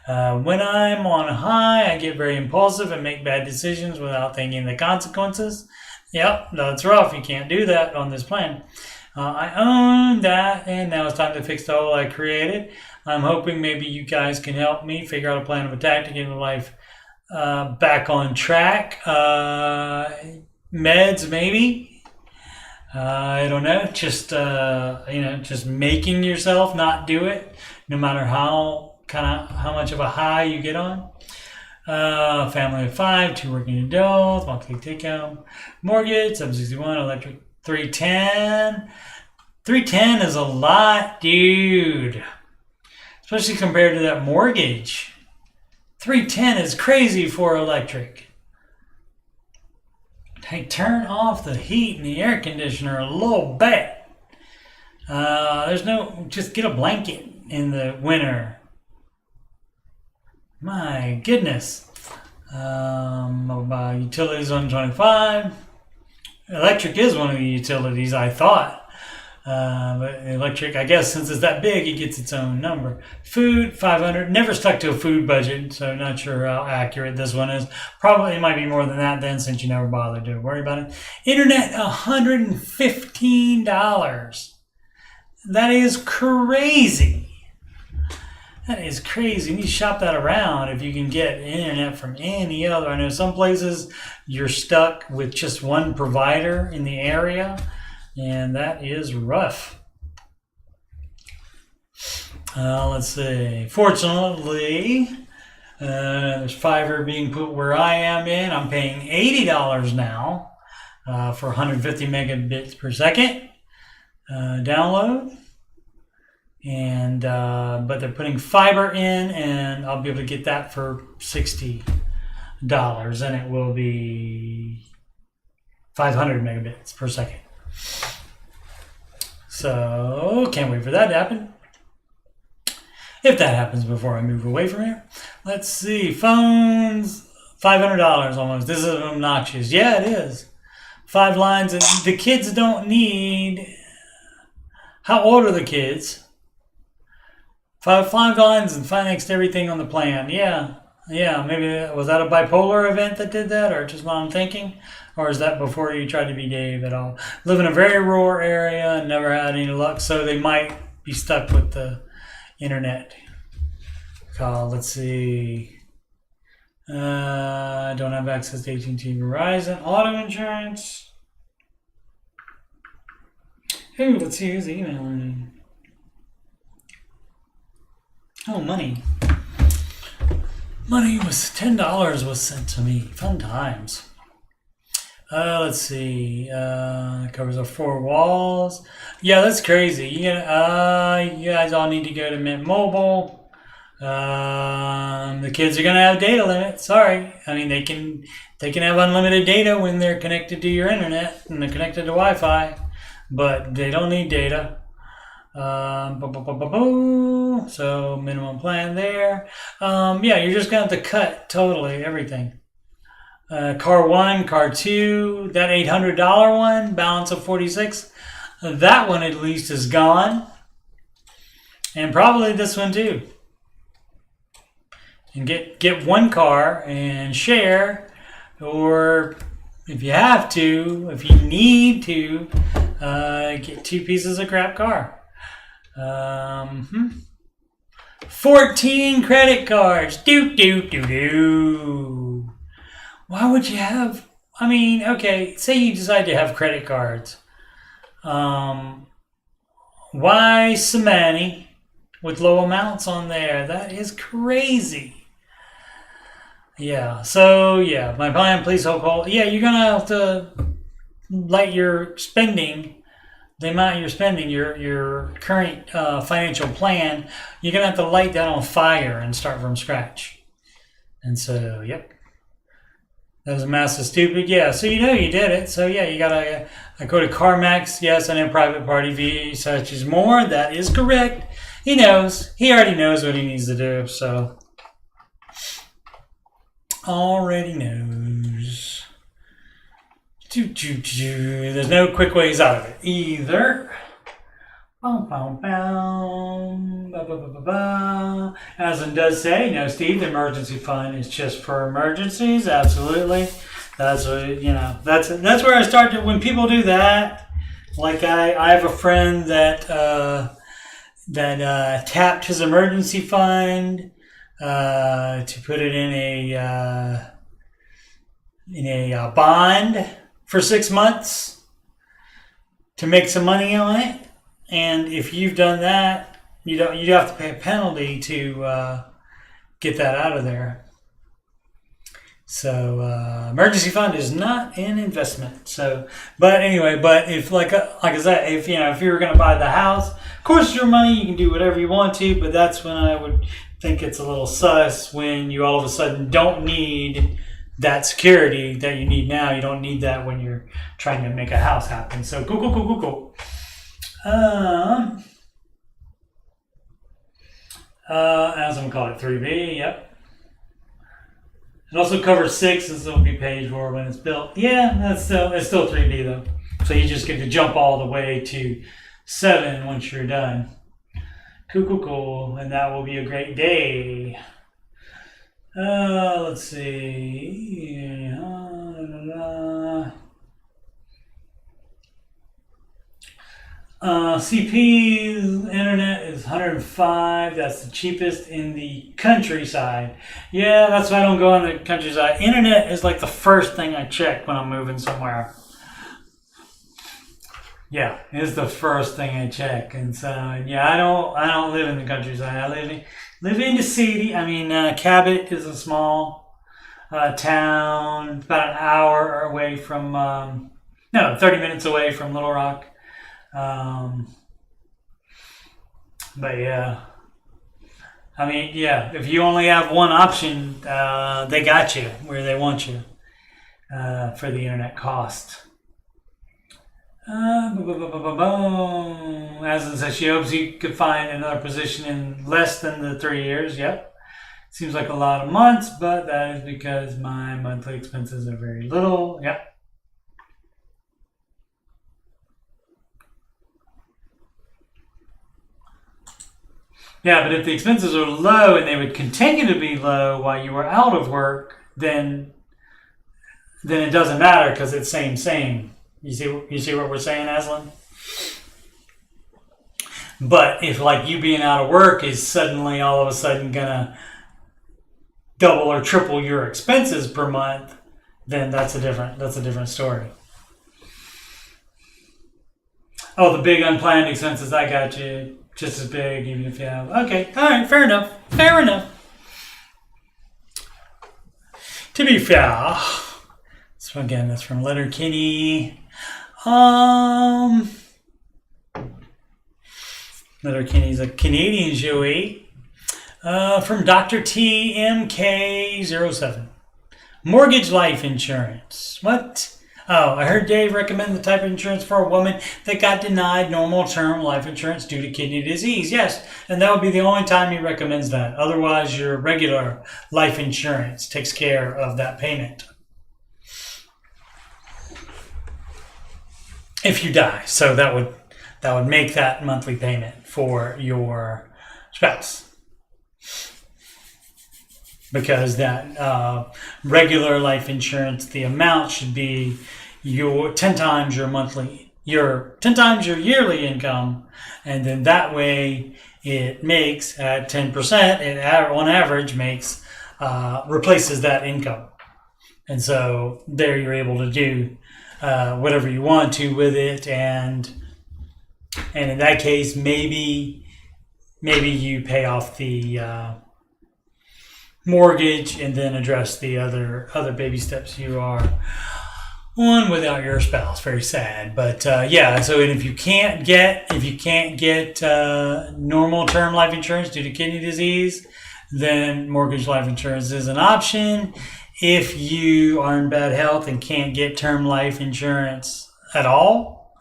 When I'm on a high, I get very impulsive and make bad decisions without thinking the consequences. Yep, that's rough. You can't do that on this plan. I own that, and now it's time to fix the hole I created. I'm hoping maybe you guys can help me figure out a plan of attack to get my life back on track. Meds, maybe. I don't know. Just making yourself not do it, no matter how much of a high you get on. Family of 5, 2 working adults, monthly take home, mortgage 761, electric 310. 310 is a lot, dude. Especially compared to that mortgage. 310 is crazy for electric. Hey, turn off the heat and the air conditioner a little bit. Just get a blanket in the winter. My goodness. Utilities 125. Electric is one of the utilities, I thought. But electric, I guess, since it's that big, it gets its own number. Food, 500. Never stuck to a food budget, so not sure how accurate this one is. Probably it might be more than that then, since you never bothered to worry about it. Internet, $115. That is crazy. That is crazy. You need to shop that around if you can get internet from any other. I know some places you're stuck with just one provider in the area, and that is rough. Let's see. Fortunately, there's fiber being put where I am in. I'm paying $80 now for 150 megabits per second download. And but they're putting fiber in, and I'll be able to get that for $60, and it will be 500 megabits per second. So can't wait for that to happen. If that happens before I move away from here. Let's see, phones, $500 almost. This is obnoxious. Yeah, it is. 5 lines, and the kids don't need. How old are the kids? 5 lines and financed everything on the plan. Yeah. Maybe was that a bipolar event that did that, or just what I'm thinking, or is that before you tried to be Dave at all? Live in a very rural area and never had any luck, so they might be stuck with the internet. Let's see. Don't have access to AT&T, Verizon, auto insurance. Ooh, let's see who's emailing. Oh, money. Money was $10 was sent to me. Fun times. Let's see. Covers our 4 walls. Yeah, that's crazy. You guys all need to go to Mint Mobile. The kids are gonna have data limit. Sorry. I mean, they can have unlimited data when they're connected to your internet and they're connected to Wi-Fi, but they don't need data. So minimum plan there. Yeah, you're just gonna have to cut totally everything. Car 1, car 2, that $800 one, balance of 46. That one at least is gone. And probably this one too. And get one car and share, or if you have to, if you need to, get 2 pieces of crap car. 14 credit cards. Do. Why would you have? I mean, okay, say you decide to have credit cards. Why so many with low amounts on there? That is crazy. Yeah, so yeah, my plan, please hold. Yeah, you're gonna have to light your spending, the amount you're spending, your current financial plan. You're gonna have to light that on fire and start from scratch. And so, yep, that was a massive stupid. Yeah, so you know you did it. So yeah, you gotta go to CarMax. Yes, I know private party fee such as more. That is correct. He knows. He already knows what he needs to do. So. Already knows. There's no quick ways out of it either. Aslan does say, no, Steve, the emergency fund is just for emergencies. Absolutely. That's what, that's where I started. When people do that, like I have a friend that tapped his emergency fund to put it in a bond for 6 months to make some money on it. And if you've done that, you have to pay a penalty to get that out of there. So emergency fund is not an investment. So, but anyway, if like I said, if you were going to buy the house, of course your money, you can do whatever you want to. But that's when I would think it's a little sus when you all of a sudden don't need that security that you need now. You don't need that when you're trying to make a house happen. So cool. As I'm calling it 3B, yep. It also covers 6, and so it'll be paid for when it's built. Yeah, it's still 3B though. So you just get to jump all the way to 7 once you're done. Cool. And that will be a great day. Let's see. CP's internet is 105. That's the cheapest in the countryside. Yeah, that's why I don't go on the countryside. Internet is like the first thing I check when I'm moving somewhere. Yeah, it's the first thing I check. And so yeah, I don't live in the countryside. I live in the city. I mean, Cabot is a small town, about an hour away from 30 minutes away from Little Rock. But yeah, I mean, yeah, if you only have one option, they got you where they want you for the internet cost. As says, she hopes he could find another position in less than the 3 years. Yep. Seems like a lot of months, but that is because my monthly expenses are very little. Yep. Yeah, but if the expenses are low and they would continue to be low while you were out of work, then it doesn't matter because it's same. You see what we're saying, Aslan? But if like you being out of work is suddenly all of a sudden gonna double or triple your expenses per month, then that's a different story. Oh, the big unplanned expenses, I got you. Just as big, even if you have. Okay, all right, fair enough. To be fair, so again, that's from Letter Kenny. Letter Kenny's a Canadian Joey. From Dr. TMK07. Mortgage life insurance. What? Oh, I heard Dave recommend the type of insurance for a woman that got denied normal term life insurance due to kidney disease. Yes, and that would be the only time he recommends that. Otherwise, your regular life insurance takes care of that payment. if you die. So that would make that monthly payment for your spouse, because that regular life insurance, the amount should be your 10 times your 10 times your yearly income, and then that way it makes at 10%. It on average makes replaces that income, and so there you're able to do whatever you want to with it, and in that case, maybe you pay off the mortgage and then address the other baby steps you are on without your spouse. Very sad, but yeah. So, and if you can't get normal term life insurance due to kidney disease, then mortgage life insurance is an option. If you are in bad health and can't get term life insurance at all,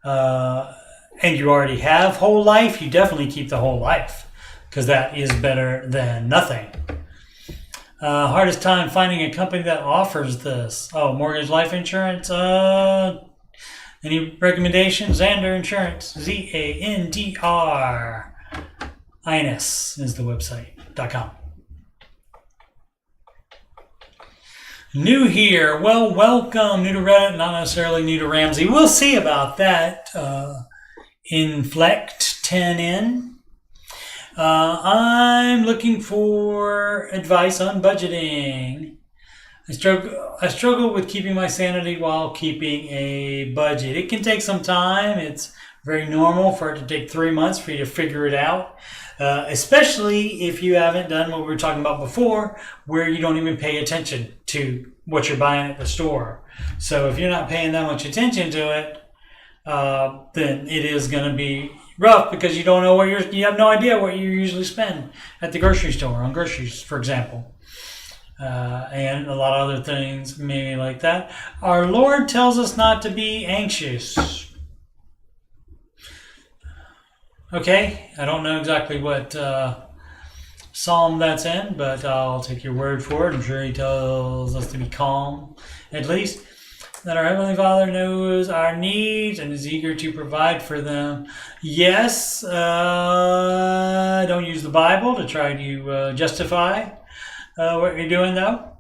and you already have whole life, you definitely keep the whole life, because that is better than nothing. Hardest time finding a company that offers this. Oh, mortgage life insurance. Any recommendations? Zander Insurance. ZANDR. INS is the website.com. New here. Well, welcome. New to Reddit, not necessarily new to Ramsey. We'll see about that. Inflect 10N. I'm looking for advice on budgeting. I struggle with keeping my sanity while keeping a budget. It can take some time. It's very normal for it to take 3 months for you to figure it out, especially if you haven't done what we were talking about before, where you don't even pay attention to what you're buying at the store. So if you're not paying that much attention to it, then it is going to be rough, because you don't know you have no idea what you usually spend at the grocery store on groceries, for example, and a lot of other things maybe like that. Our Lord tells us not to be anxious. Okay, I don't know exactly what psalm that's in, but I'll take your word for it. I'm sure he tells us to be calm, at least. That our Heavenly Father knows our needs and is eager to provide for them. Yes, don't use the Bible to try to justify what you're doing, though.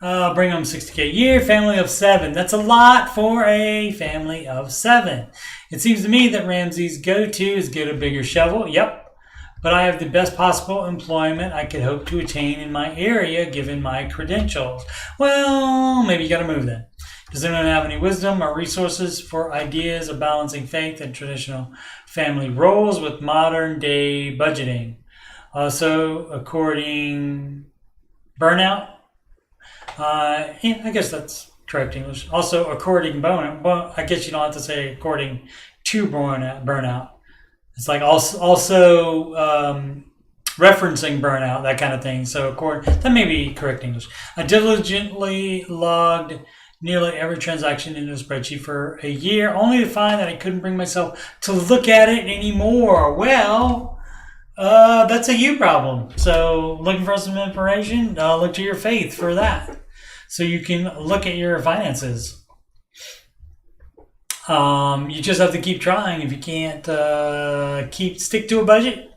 Bring them $60K a year, family of 7. That's a lot for a family of 7. It seems to me that Ramsey's go-to is get a bigger shovel. Yep. But I have the best possible employment I could hope to attain in my area given my credentials. Well, maybe you got to move then. Does anyone have any wisdom or resources for ideas of balancing faith and traditional family roles with modern day budgeting? Also, according burnout. I guess that's correct English. Also, according burnout. Well, I guess you don't have to say according to burnout. It's like also referencing burnout, that kind of thing. So that may be correct English. I diligently logged nearly every transaction into a spreadsheet for a year, only to find that I couldn't bring myself to look at it anymore. Well, that's a you problem. So looking for some information, look to your faith for that, so you can look at your finances. You just have to keep trying. If you can't stick to a budget,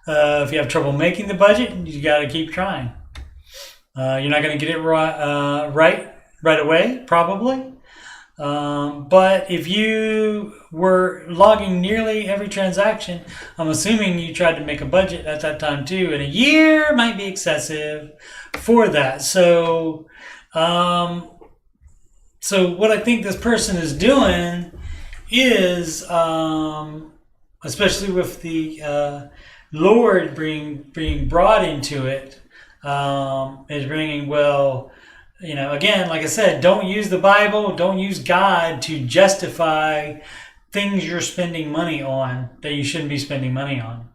if you have trouble making the budget, you got to keep trying. You're not going to get it right away, probably. But if you were logging nearly every transaction, I'm assuming you tried to make a budget at that time too, and a year might be excessive for that. So what I think this person is doing is, especially with the Lord being brought into it, is bringing, well, again, like I said, don't use the Bible, don't use God to justify things you're spending money on that you shouldn't be spending money on.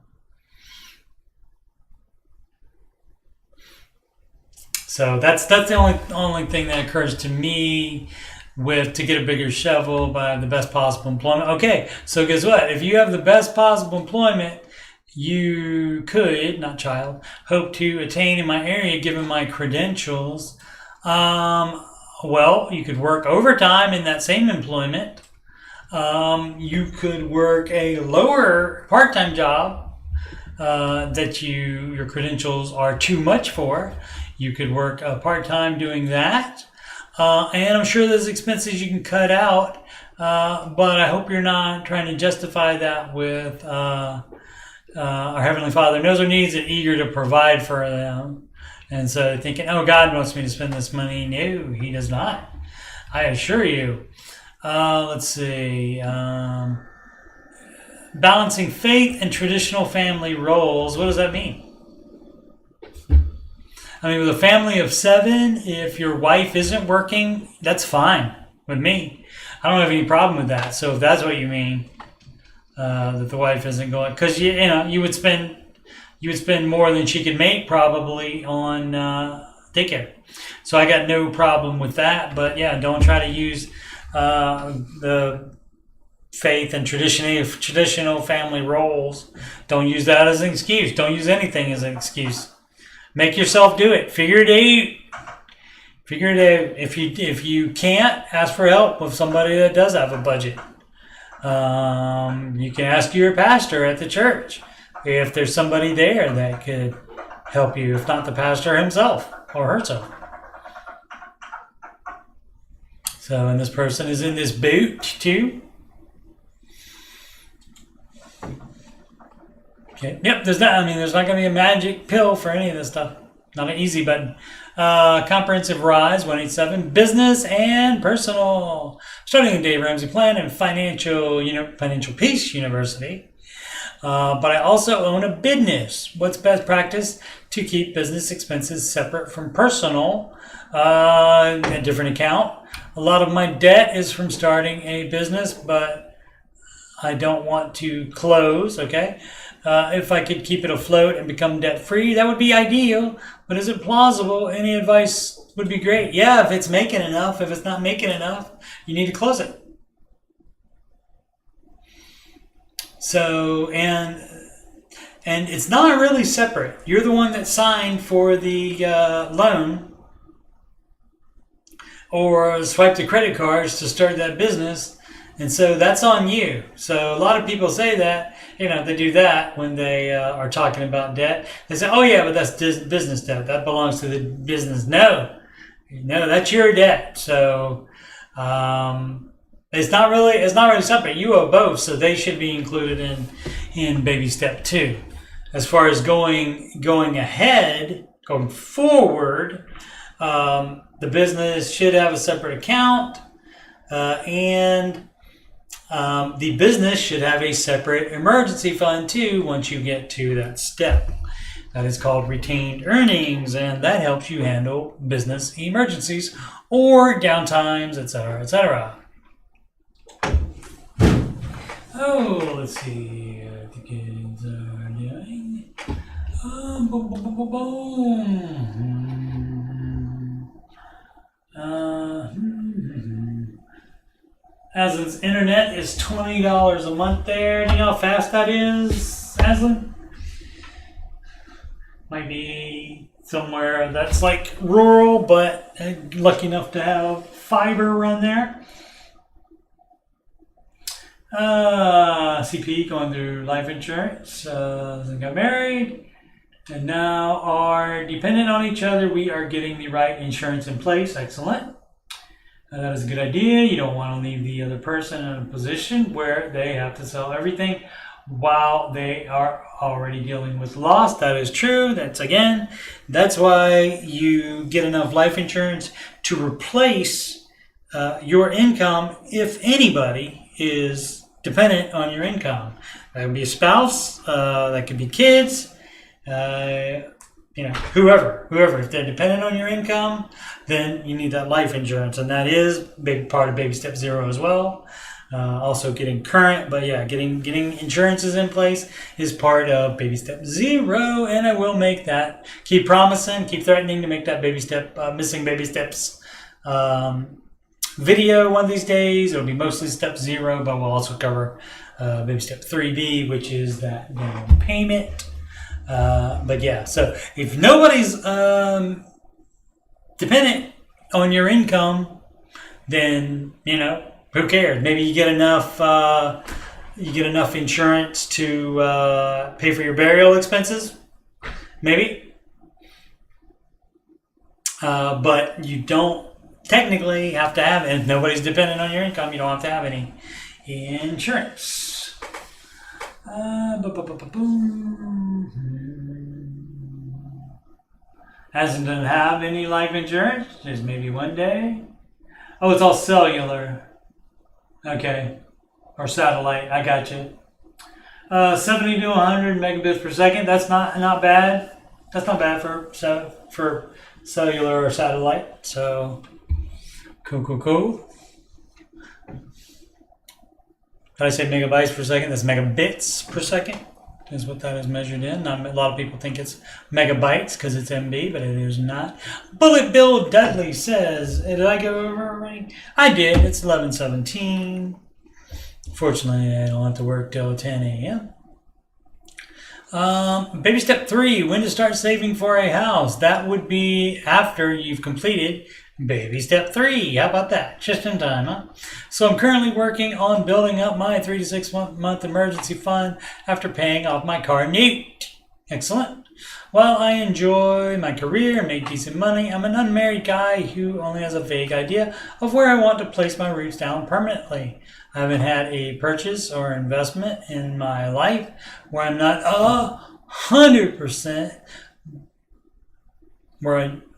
So that's the only thing that occurs to me to get a bigger shovel by the best possible employment. Okay, so guess what? If you have the best possible employment you could, hope to attain in my area given my credentials, well, you could work overtime in that same employment, You could work a lower part-time job that your credentials are too much for. You could work part-time doing that. And I'm sure there's expenses you can cut out. But I hope you're not trying to justify that with our Heavenly Father knows our needs and eager to provide for them. And so thinking, oh, God wants me to spend this money. No, He does not. I assure you. Let's see. Balancing faith and traditional family roles. What does that mean? I mean, with a family of 7, if your wife isn't working, that's fine with me. I don't have any problem with that. So if that's what you mean, that the wife isn't going, because you would spend more than she could make probably on daycare. So I got no problem with that. But yeah, don't try to use the faith and traditional family roles. Don't use that as an excuse. Don't use anything as an excuse. Make yourself do it. Figure it out. If you can't, ask for help with somebody that does have a budget. You can ask your pastor at the church if there's somebody there that could help you. If not the pastor himself or herself. So, and this person is in this boot too. Okay. Yep. There's not going to be a magic pill for any of this stuff. Not an easy button. Comprehensive Rise 187 Business and Personal. Starting the Dave Ramsey Plan and Financial Peace University. But I also own a business. What's best practice to keep business expenses separate from personal? A different account. A lot of my debt is from starting a business, but I don't want to close. Okay. If I could keep it afloat and become debt-free, that would be ideal. But is it plausible? Any advice would be great. Yeah, if it's making enough. If it's not making enough, you need to close it. So, and it's not really separate. You're the one that signed for the loan or swiped the credit cards to start that business. And so that's on you. So a lot of people say that, they do that when they are talking about debt. They say, oh yeah, but that's business debt. That belongs to the business. No, that's your debt. So it's not really separate. You owe both, so they should be included in baby step 2. As far as going forward, the business should have a separate account, and the business should have a separate emergency fund too once you get to that step. That is called retained earnings, and that helps you handle business emergencies or downtimes, etc., etc. Oh, let's see what the kids are doing. Boom, boom, boom, boom, boom. Aslan's internet is $20 a month there. Do you know how fast that is, Aslan? Might be somewhere that's like rural, but lucky enough to have fiber run there. CP going through life insurance. Got married and now are dependent on each other. We are getting the right insurance in place. Excellent. That is a good idea. You don't want to leave the other person in a position where they have to sell everything while they are already dealing with loss. That is true. That's why you get enough life insurance to replace your income if anybody is dependent on your income. That would be a spouse, that could be kids, whoever. If they're dependent on your income, then you need that life insurance, and that is a big part of baby step 0 as well. Also getting current, but yeah, getting insurances in place is part of baby step 0, and I will make that. Keep promising, keep threatening to make that baby step, missing baby steps video one of these days. It'll be mostly step 0, but we'll also cover baby step 3B, which is that down payment. But yeah, so if nobody's dependent on your income, then Who cares? Maybe you get enough insurance to pay for your burial expenses. Maybe. But you don't technically have to have it. If nobody's dependent on your income, you don't have to have any insurance. Hasn't done have any life insurance. Just maybe one day. Oh, it's all cellular. Okay. Or satellite. I got you. 70 to 100 megabits per second. That's not bad. That's not bad for cellular or satellite. So cool. Did I say megabytes per second? That's megabits per second. Is what that is measured in. Not, a lot of people think it's megabytes because it's MB, but it is not. Bullet Bill Dudley says, did I go over already? I did. It's 11:17. Fortunately, I don't have to work till 10 a.m. Baby step 3, when to start saving for a house. That would be after you've completed baby step 3. How about that? Just in time, huh? So I'm currently working on building up my 3 to 6 month emergency fund after paying off my car note. Excellent. While I enjoy my career and make decent money, I'm an unmarried guy who only has a vague idea of where I want to place my roots down permanently. I haven't had a purchase or investment in my life where I'm not 100%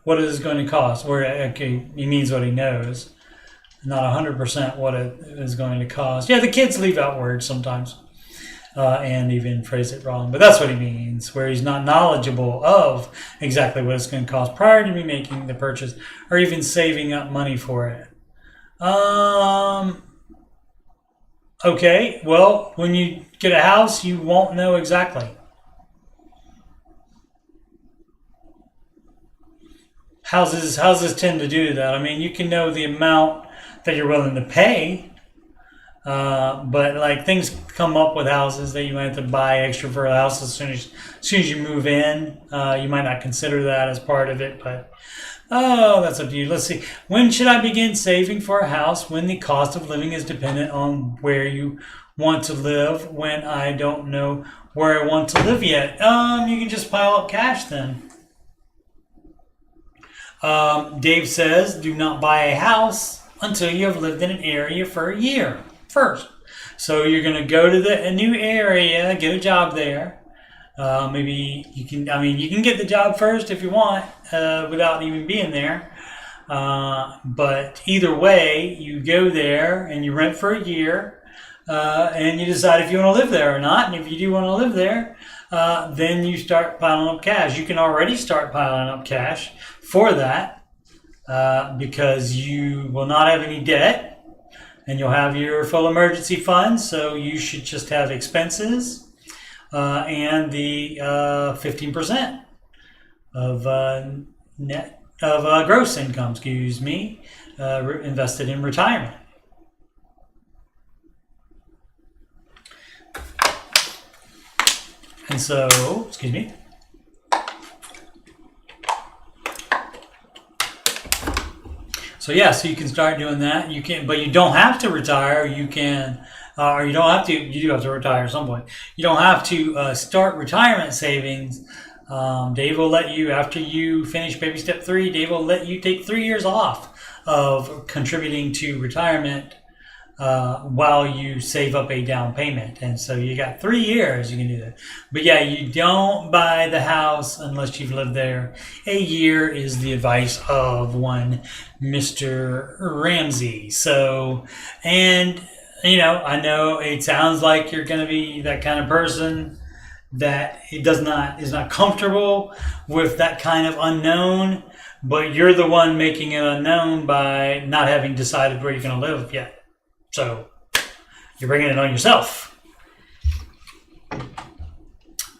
what it is going to cost. Okay, he means what he knows, not 100% what it is going to cost. Yeah, the kids leave out words sometimes and even phrase it wrong, but that's what he means, where he's not knowledgeable of exactly what it's going to cost prior to me making the purchase or even saving up money for it. Okay, well, when you get a house, you won't know exactly. Houses tend to do that. I mean, you can know the amount that you're willing to pay, but like things come up with houses that you might have to buy extra for a house as soon as you move in. You might not consider that as part of it, but that's up to you. Let's see. When should I begin saving for a house when the cost of living is dependent on where you want to live? When I don't know where I want to live yet, you can just pile up cash then. Dave says, do not buy a house until you have lived in an area for a year first. So you're going to go to a new area, get a job there. Maybe you can get the job first if you want, without even being there. But either way, you go there and you rent for a year, and you decide if you want to live there or not. And if you do want to live there, then you start piling up cash. You can already start piling up cash for that, because you will not have any debt and you'll have your full emergency fund. So you should just have expenses and the 15% of gross income, invested in retirement. And so, So yeah, so you can start doing that. You can, but you don't have to retire. You can, or you don't have to. You do have to retire at some point. You don't have to start retirement savings. Dave will let you, after you finish baby step 3, Dave will let you take 3 years off of contributing to retirement while you save up a down payment. And so you got 3 years you can do that. But yeah, you don't buy the house unless you've lived there a year, is the advice of one Mr. Ramsey. So, and I know it sounds like you're going to be that kind of person that is not comfortable with that kind of unknown, but you're the one making it unknown by not having decided where you're going to live yet. So you're bringing it on yourself.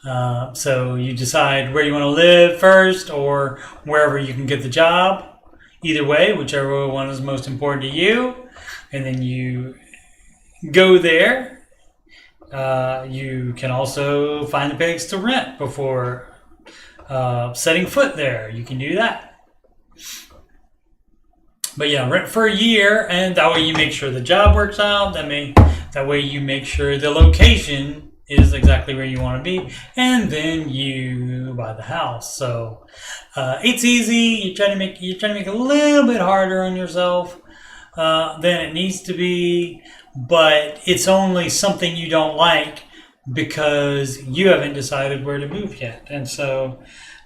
So you decide where you want to live first, or wherever you can get the job. Either way, whichever one is most important to you. And then you go there. You can also find a place to rent before setting foot there. You can do that. But yeah, rent for a year, and that way you make sure the job works out. That way you make sure the location is exactly where you want to be, and then you buy the house. So it's easy. You're trying to make it a little bit harder on yourself than it needs to be, but it's only something you don't like because you haven't decided where to move yet. And so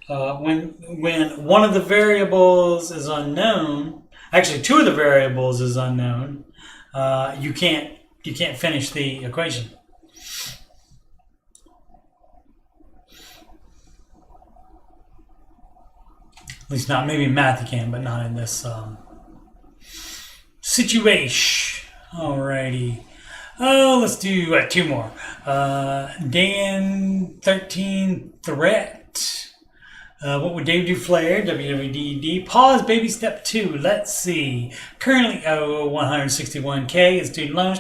when one of the variables is unknown, actually two of the variables is unknown, you can't finish the equation. At least not, maybe in math you can, but not in this situation. Alrighty. Oh, let's do two more. Dan 13 threat. What would Dave do? Flare, WWDD. Pause, baby step 2. Let's see. Currently, 161K in student loans.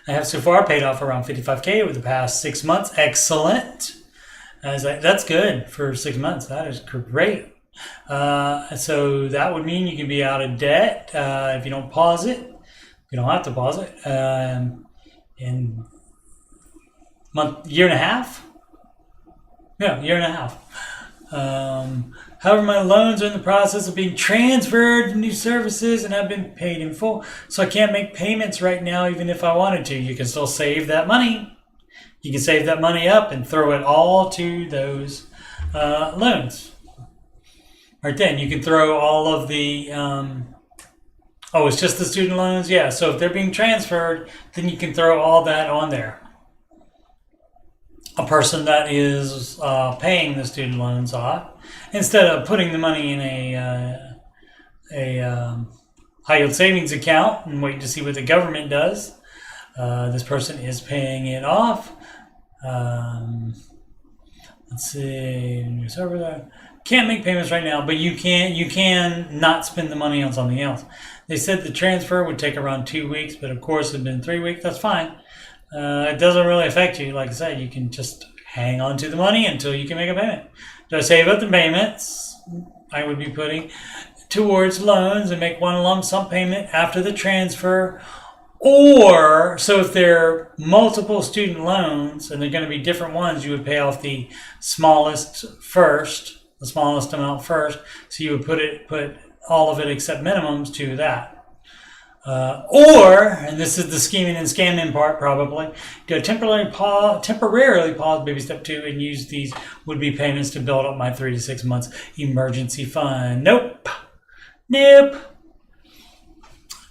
I have so far paid off around 55K over the past 6 months. Excellent. That's good for 6 months. That is great. So that would mean you can be out of debt if you don't pause it. You don't have to pause it. In year and a half. Yeah, year and a half. However, my loans are in the process of being transferred to new services and have been paid in full. So I can't make payments right now even if I wanted to. You can still save that money. You can save that money up and throw it all to those loans. Right then, you can throw all of the... it's just the student loans? Yeah, so if they're being transferred, then you can throw all that on there. A person that is paying the student loans off, instead of putting the money in a high-yield savings account and waiting to see what the government does, this person is paying it off. Let's see. Can't make payments right now, but you can not spend the money on something else. They said the transfer would take around 2 weeks, but of course it's been 3 weeks. That's fine. It doesn't really affect you. Like I said, you can just hang on to the money until you can make a payment. So save up the payments I would be putting towards loans and make one lump sum payment after the transfer. Or, so if there are multiple student loans and they're going to be different ones, you would pay off the smallest amount first. So you would put all of it except minimums to that. And this is the scheming and scamming part probably, to temporarily pause baby step 2 and use these would-be payments to build up my 3 to 6 months emergency fund. Nope.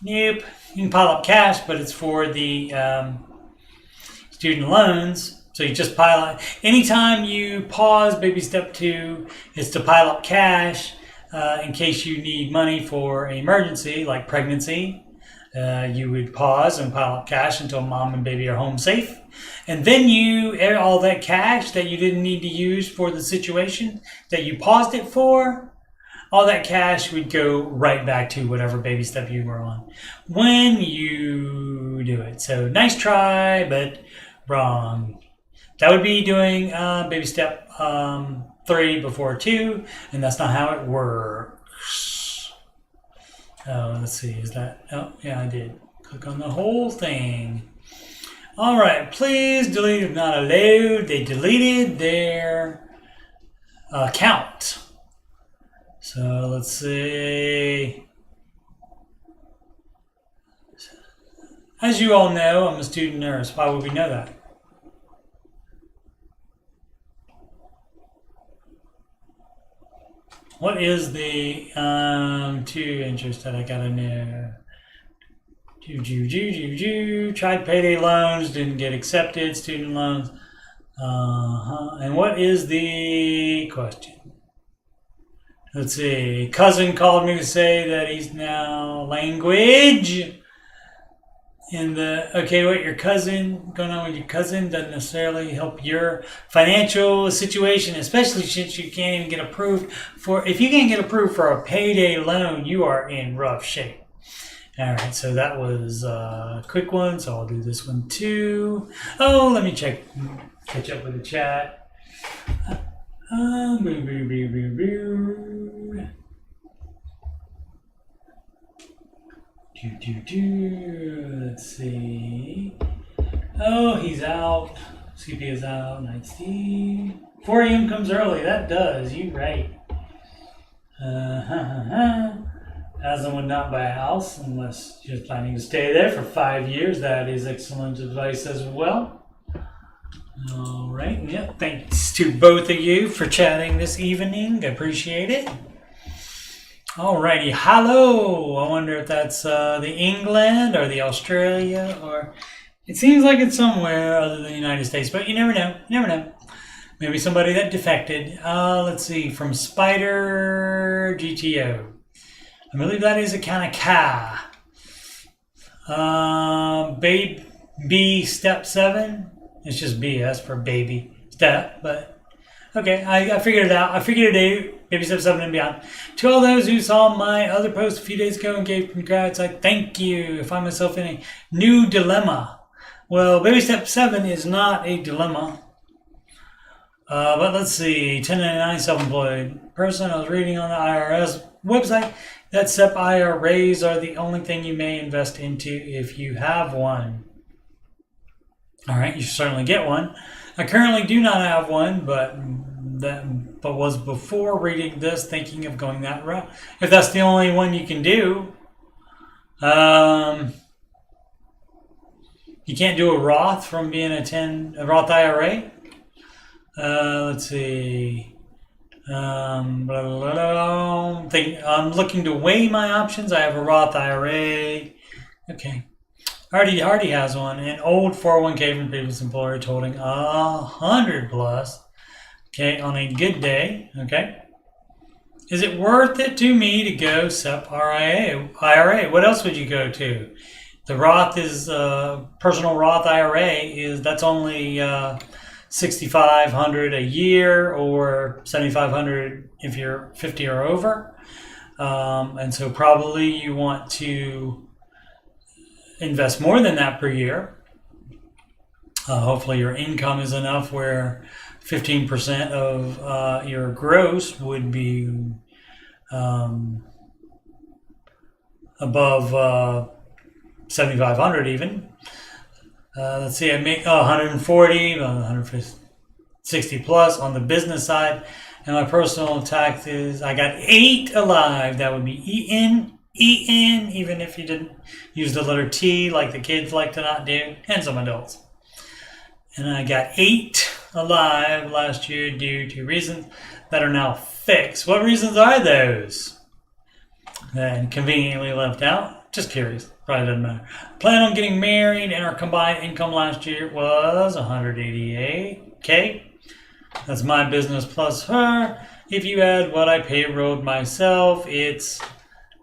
You can pile up cash, but it's for the student loans. So you just pile up. Anytime you pause baby step 2, it's to pile up cash in case you need money for an emergency like pregnancy. You would pause and pile up cash until mom and baby are home safe. And then all that cash that you didn't need to use for the situation that you paused it for, all that cash would go right back to whatever baby step you were on when you do it. So nice try, but wrong. That would be doing baby step 3 before 2, and that's not how it works. Let's see, is that... Oh, yeah, I did. Click on the whole thing. All right, please delete if not allowed. They deleted their account. So let's see. As you all know, I'm a student nurse. Why would we know that? What is the 2 interest that I gotta know? Tried payday loans, didn't get accepted. Student loans. And what is the question? Let's see. Cousin called me to say that he's now language. What your cousin, going on with your cousin doesn't necessarily help your financial situation, especially since you can't even get approved if you can't get approved for a payday loan, you are in rough shape. All right, so that was a quick one, so I'll do this one too. Oh, let me catch up with the chat. Let's see. Oh, he's out. CP is out. Night Steve. 4 a.m. comes early. That does. You're right. Aslan would not buy a house unless you're planning to stay there for 5 years. That is excellent advice as well. All right. Yeah. Thanks to both of you for chatting this evening. I appreciate it. Alrighty, hello. I wonder if that's the England or the Australia, or it seems like it's somewhere other than the United States, but you never know. Never know. Maybe somebody that defected. Let's see, from Spider GTO. I believe that is a kind of car. Baby step 7. It's just BS for baby step, but okay, I figured it out. I figured it out. Baby step 7 and beyond. To all those who saw my other post a few days ago and gave congrats, I thank you. I find myself in a new dilemma. Well, baby step 7 is not a dilemma. But let's see. 1099 self-employed person. I was reading on the IRS website that SEP IRAs are the only thing you may invest into if you have one. All right, you should certainly get one. I currently do not have one, but was before reading this thinking of going that route. If that's the only one you can do, you can't do a Roth from being a Roth IRA. Let's see. I'm looking to weigh my options. I have a Roth IRA. Okay. Hardy has one. An old 401k from previous employer totaling 100 plus. Okay, on a good day. Okay. Is it worth it to me to go SEP IRA? What else would you go to? The Roth is personal Roth IRA that's only $6,500 a year or $7,500 if you're 50 or over, and so probably you want to invest more than that per year. Hopefully your income is enough where 15% of your gross would be above 7,500 even. Let's see, I make 140, 160 plus on the business side, and my personal taxes, I got 8 alive. That would be EN, even if you didn't use the letter T like the kids like to not do, and some adults. And I got 8 alive last year due to reasons that are now fixed. What reasons are those? And conveniently left out. Just curious. Probably doesn't matter. Plan on getting married, and our combined income last year was $188K. That's my business plus her. If you add what I payrolled myself, it's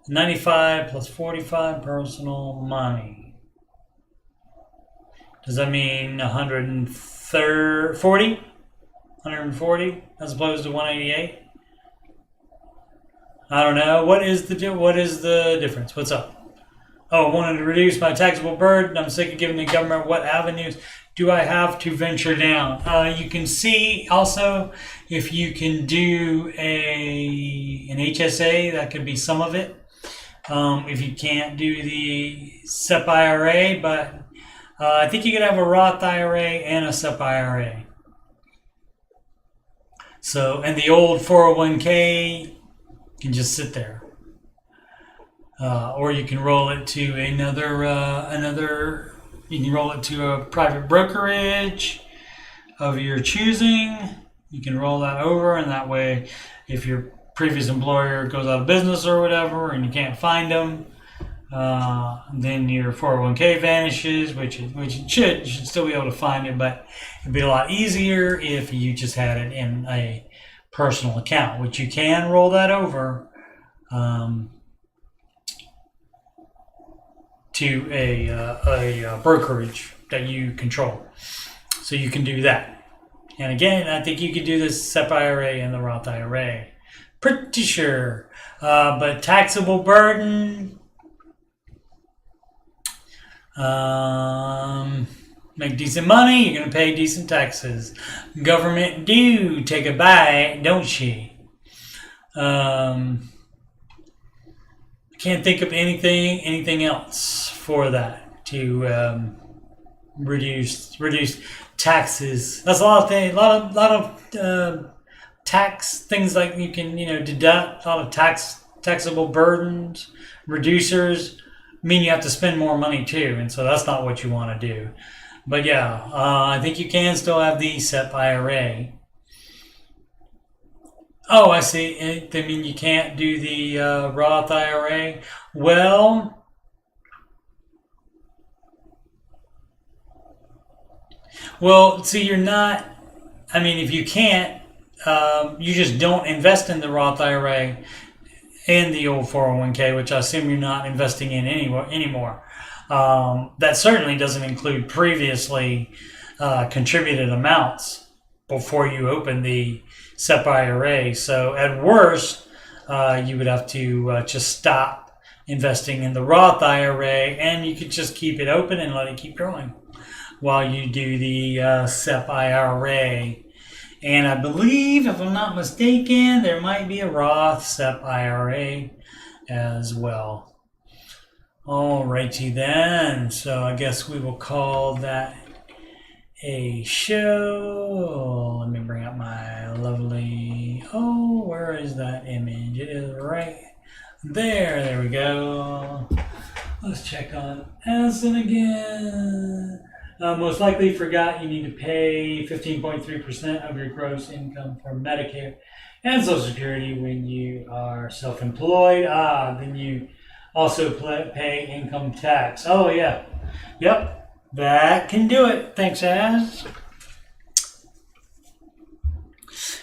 95 plus 45 personal money. Does that mean 140? 140 as opposed to 188? I don't know. What is the difference? What's up? Oh, I wanted to reduce my taxable burden. I'm sick of giving the government. What avenues do I have to venture down? You can see also if you can do an HSA, that could be some of it. If you can't do the SEP IRA, but I think you could have a Roth IRA and a SEP IRA. So, and the old 401k can just sit there. Or you can roll it to you can roll it to a private brokerage of your choosing. You can roll that over, and that way, if your previous employer goes out of business or whatever, and you can't find them, then your 401k vanishes, which it should. You should still be able to find it, but it'd be a lot easier if you just had it in a personal account, which you can roll that over to a brokerage that you control. So you can do that. And again, I think you can do this SEP IRA and the Roth IRA. Pretty sure. But taxable burden, make decent money, you're going to pay decent taxes. Government do take a bite, don't she? Can't think of anything else for that to reduce taxes. That's a lot of things. A lot of tax things like you can deduct. A lot of taxable burdens, reducers mean you have to spend more money too, and so that's not what you want to do. But yeah, I think you can still have the SEP IRA. Oh, I see. I mean, you can't do the Roth IRA. Well, see, you're not. I mean, if you can't, you just don't invest in the Roth IRA and the old 401k, which I assume you're not investing in anymore. That certainly doesn't include previously contributed amounts before you open the SEP IRA. So at worst, you would have to just stop investing in the Roth IRA, and you could just keep it open and let it keep growing while you do the SEP IRA. And I believe, if I'm not mistaken, there might be a Roth SEP IRA as well. Alrighty then. So I guess we will call that a show. Let me bring up my lovely. Oh, where is that image? It is right there. There we go. Let's check on Aslan again. Most likely forgot you need to pay 15.3% of your gross income for Medicare and Social Security when you are self-employed. Then you also pay income tax. Oh, yeah. Yep. That can do it. Thanks, Az.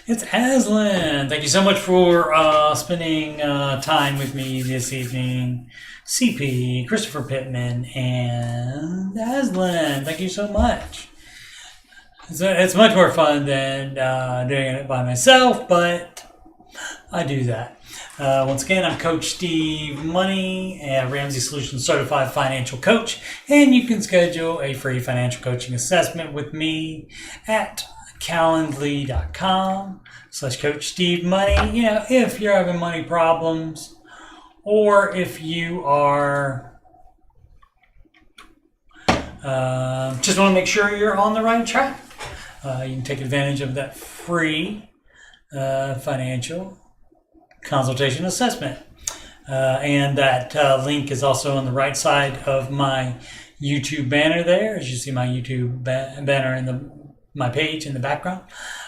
It's Aslan. Thank you so much for spending time with me this evening. CP, Christopher Pittman, and Aslan. Thank you so much. It's much more fun than doing it by myself, but I do that. Once again, I'm Coach Steve Money, a Ramsey Solutions Certified Financial Coach, and you can schedule a free financial coaching assessment with me at calendly.com/Coach Steve Money. If you're having money problems, or if you are just want to make sure you're on the right track, you can take advantage of that free financial consultation assessment. And that link is also on the right side of my YouTube banner there, as you see my YouTube banner in my page in the background.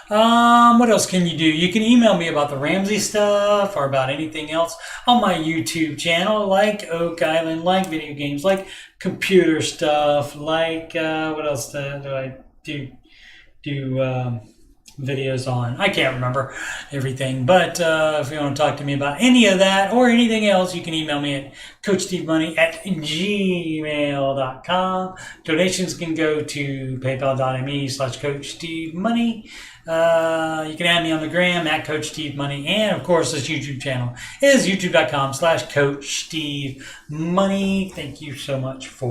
What else can you do? You can email me about the Ramsey stuff or about anything else on my YouTube channel, like Oak Island, like video games, like computer stuff, like what else do I do videos on? I can't remember everything, but if you want to talk to me about any of that or anything else, you can email me at coachstevemoney@gmail.com. Donations can go to paypal.me/coachstevemoney. You can add me on the gram at Coach Steve Money, and of course this YouTube channel is youtube.com/Coach Steve Money. Thank you so much for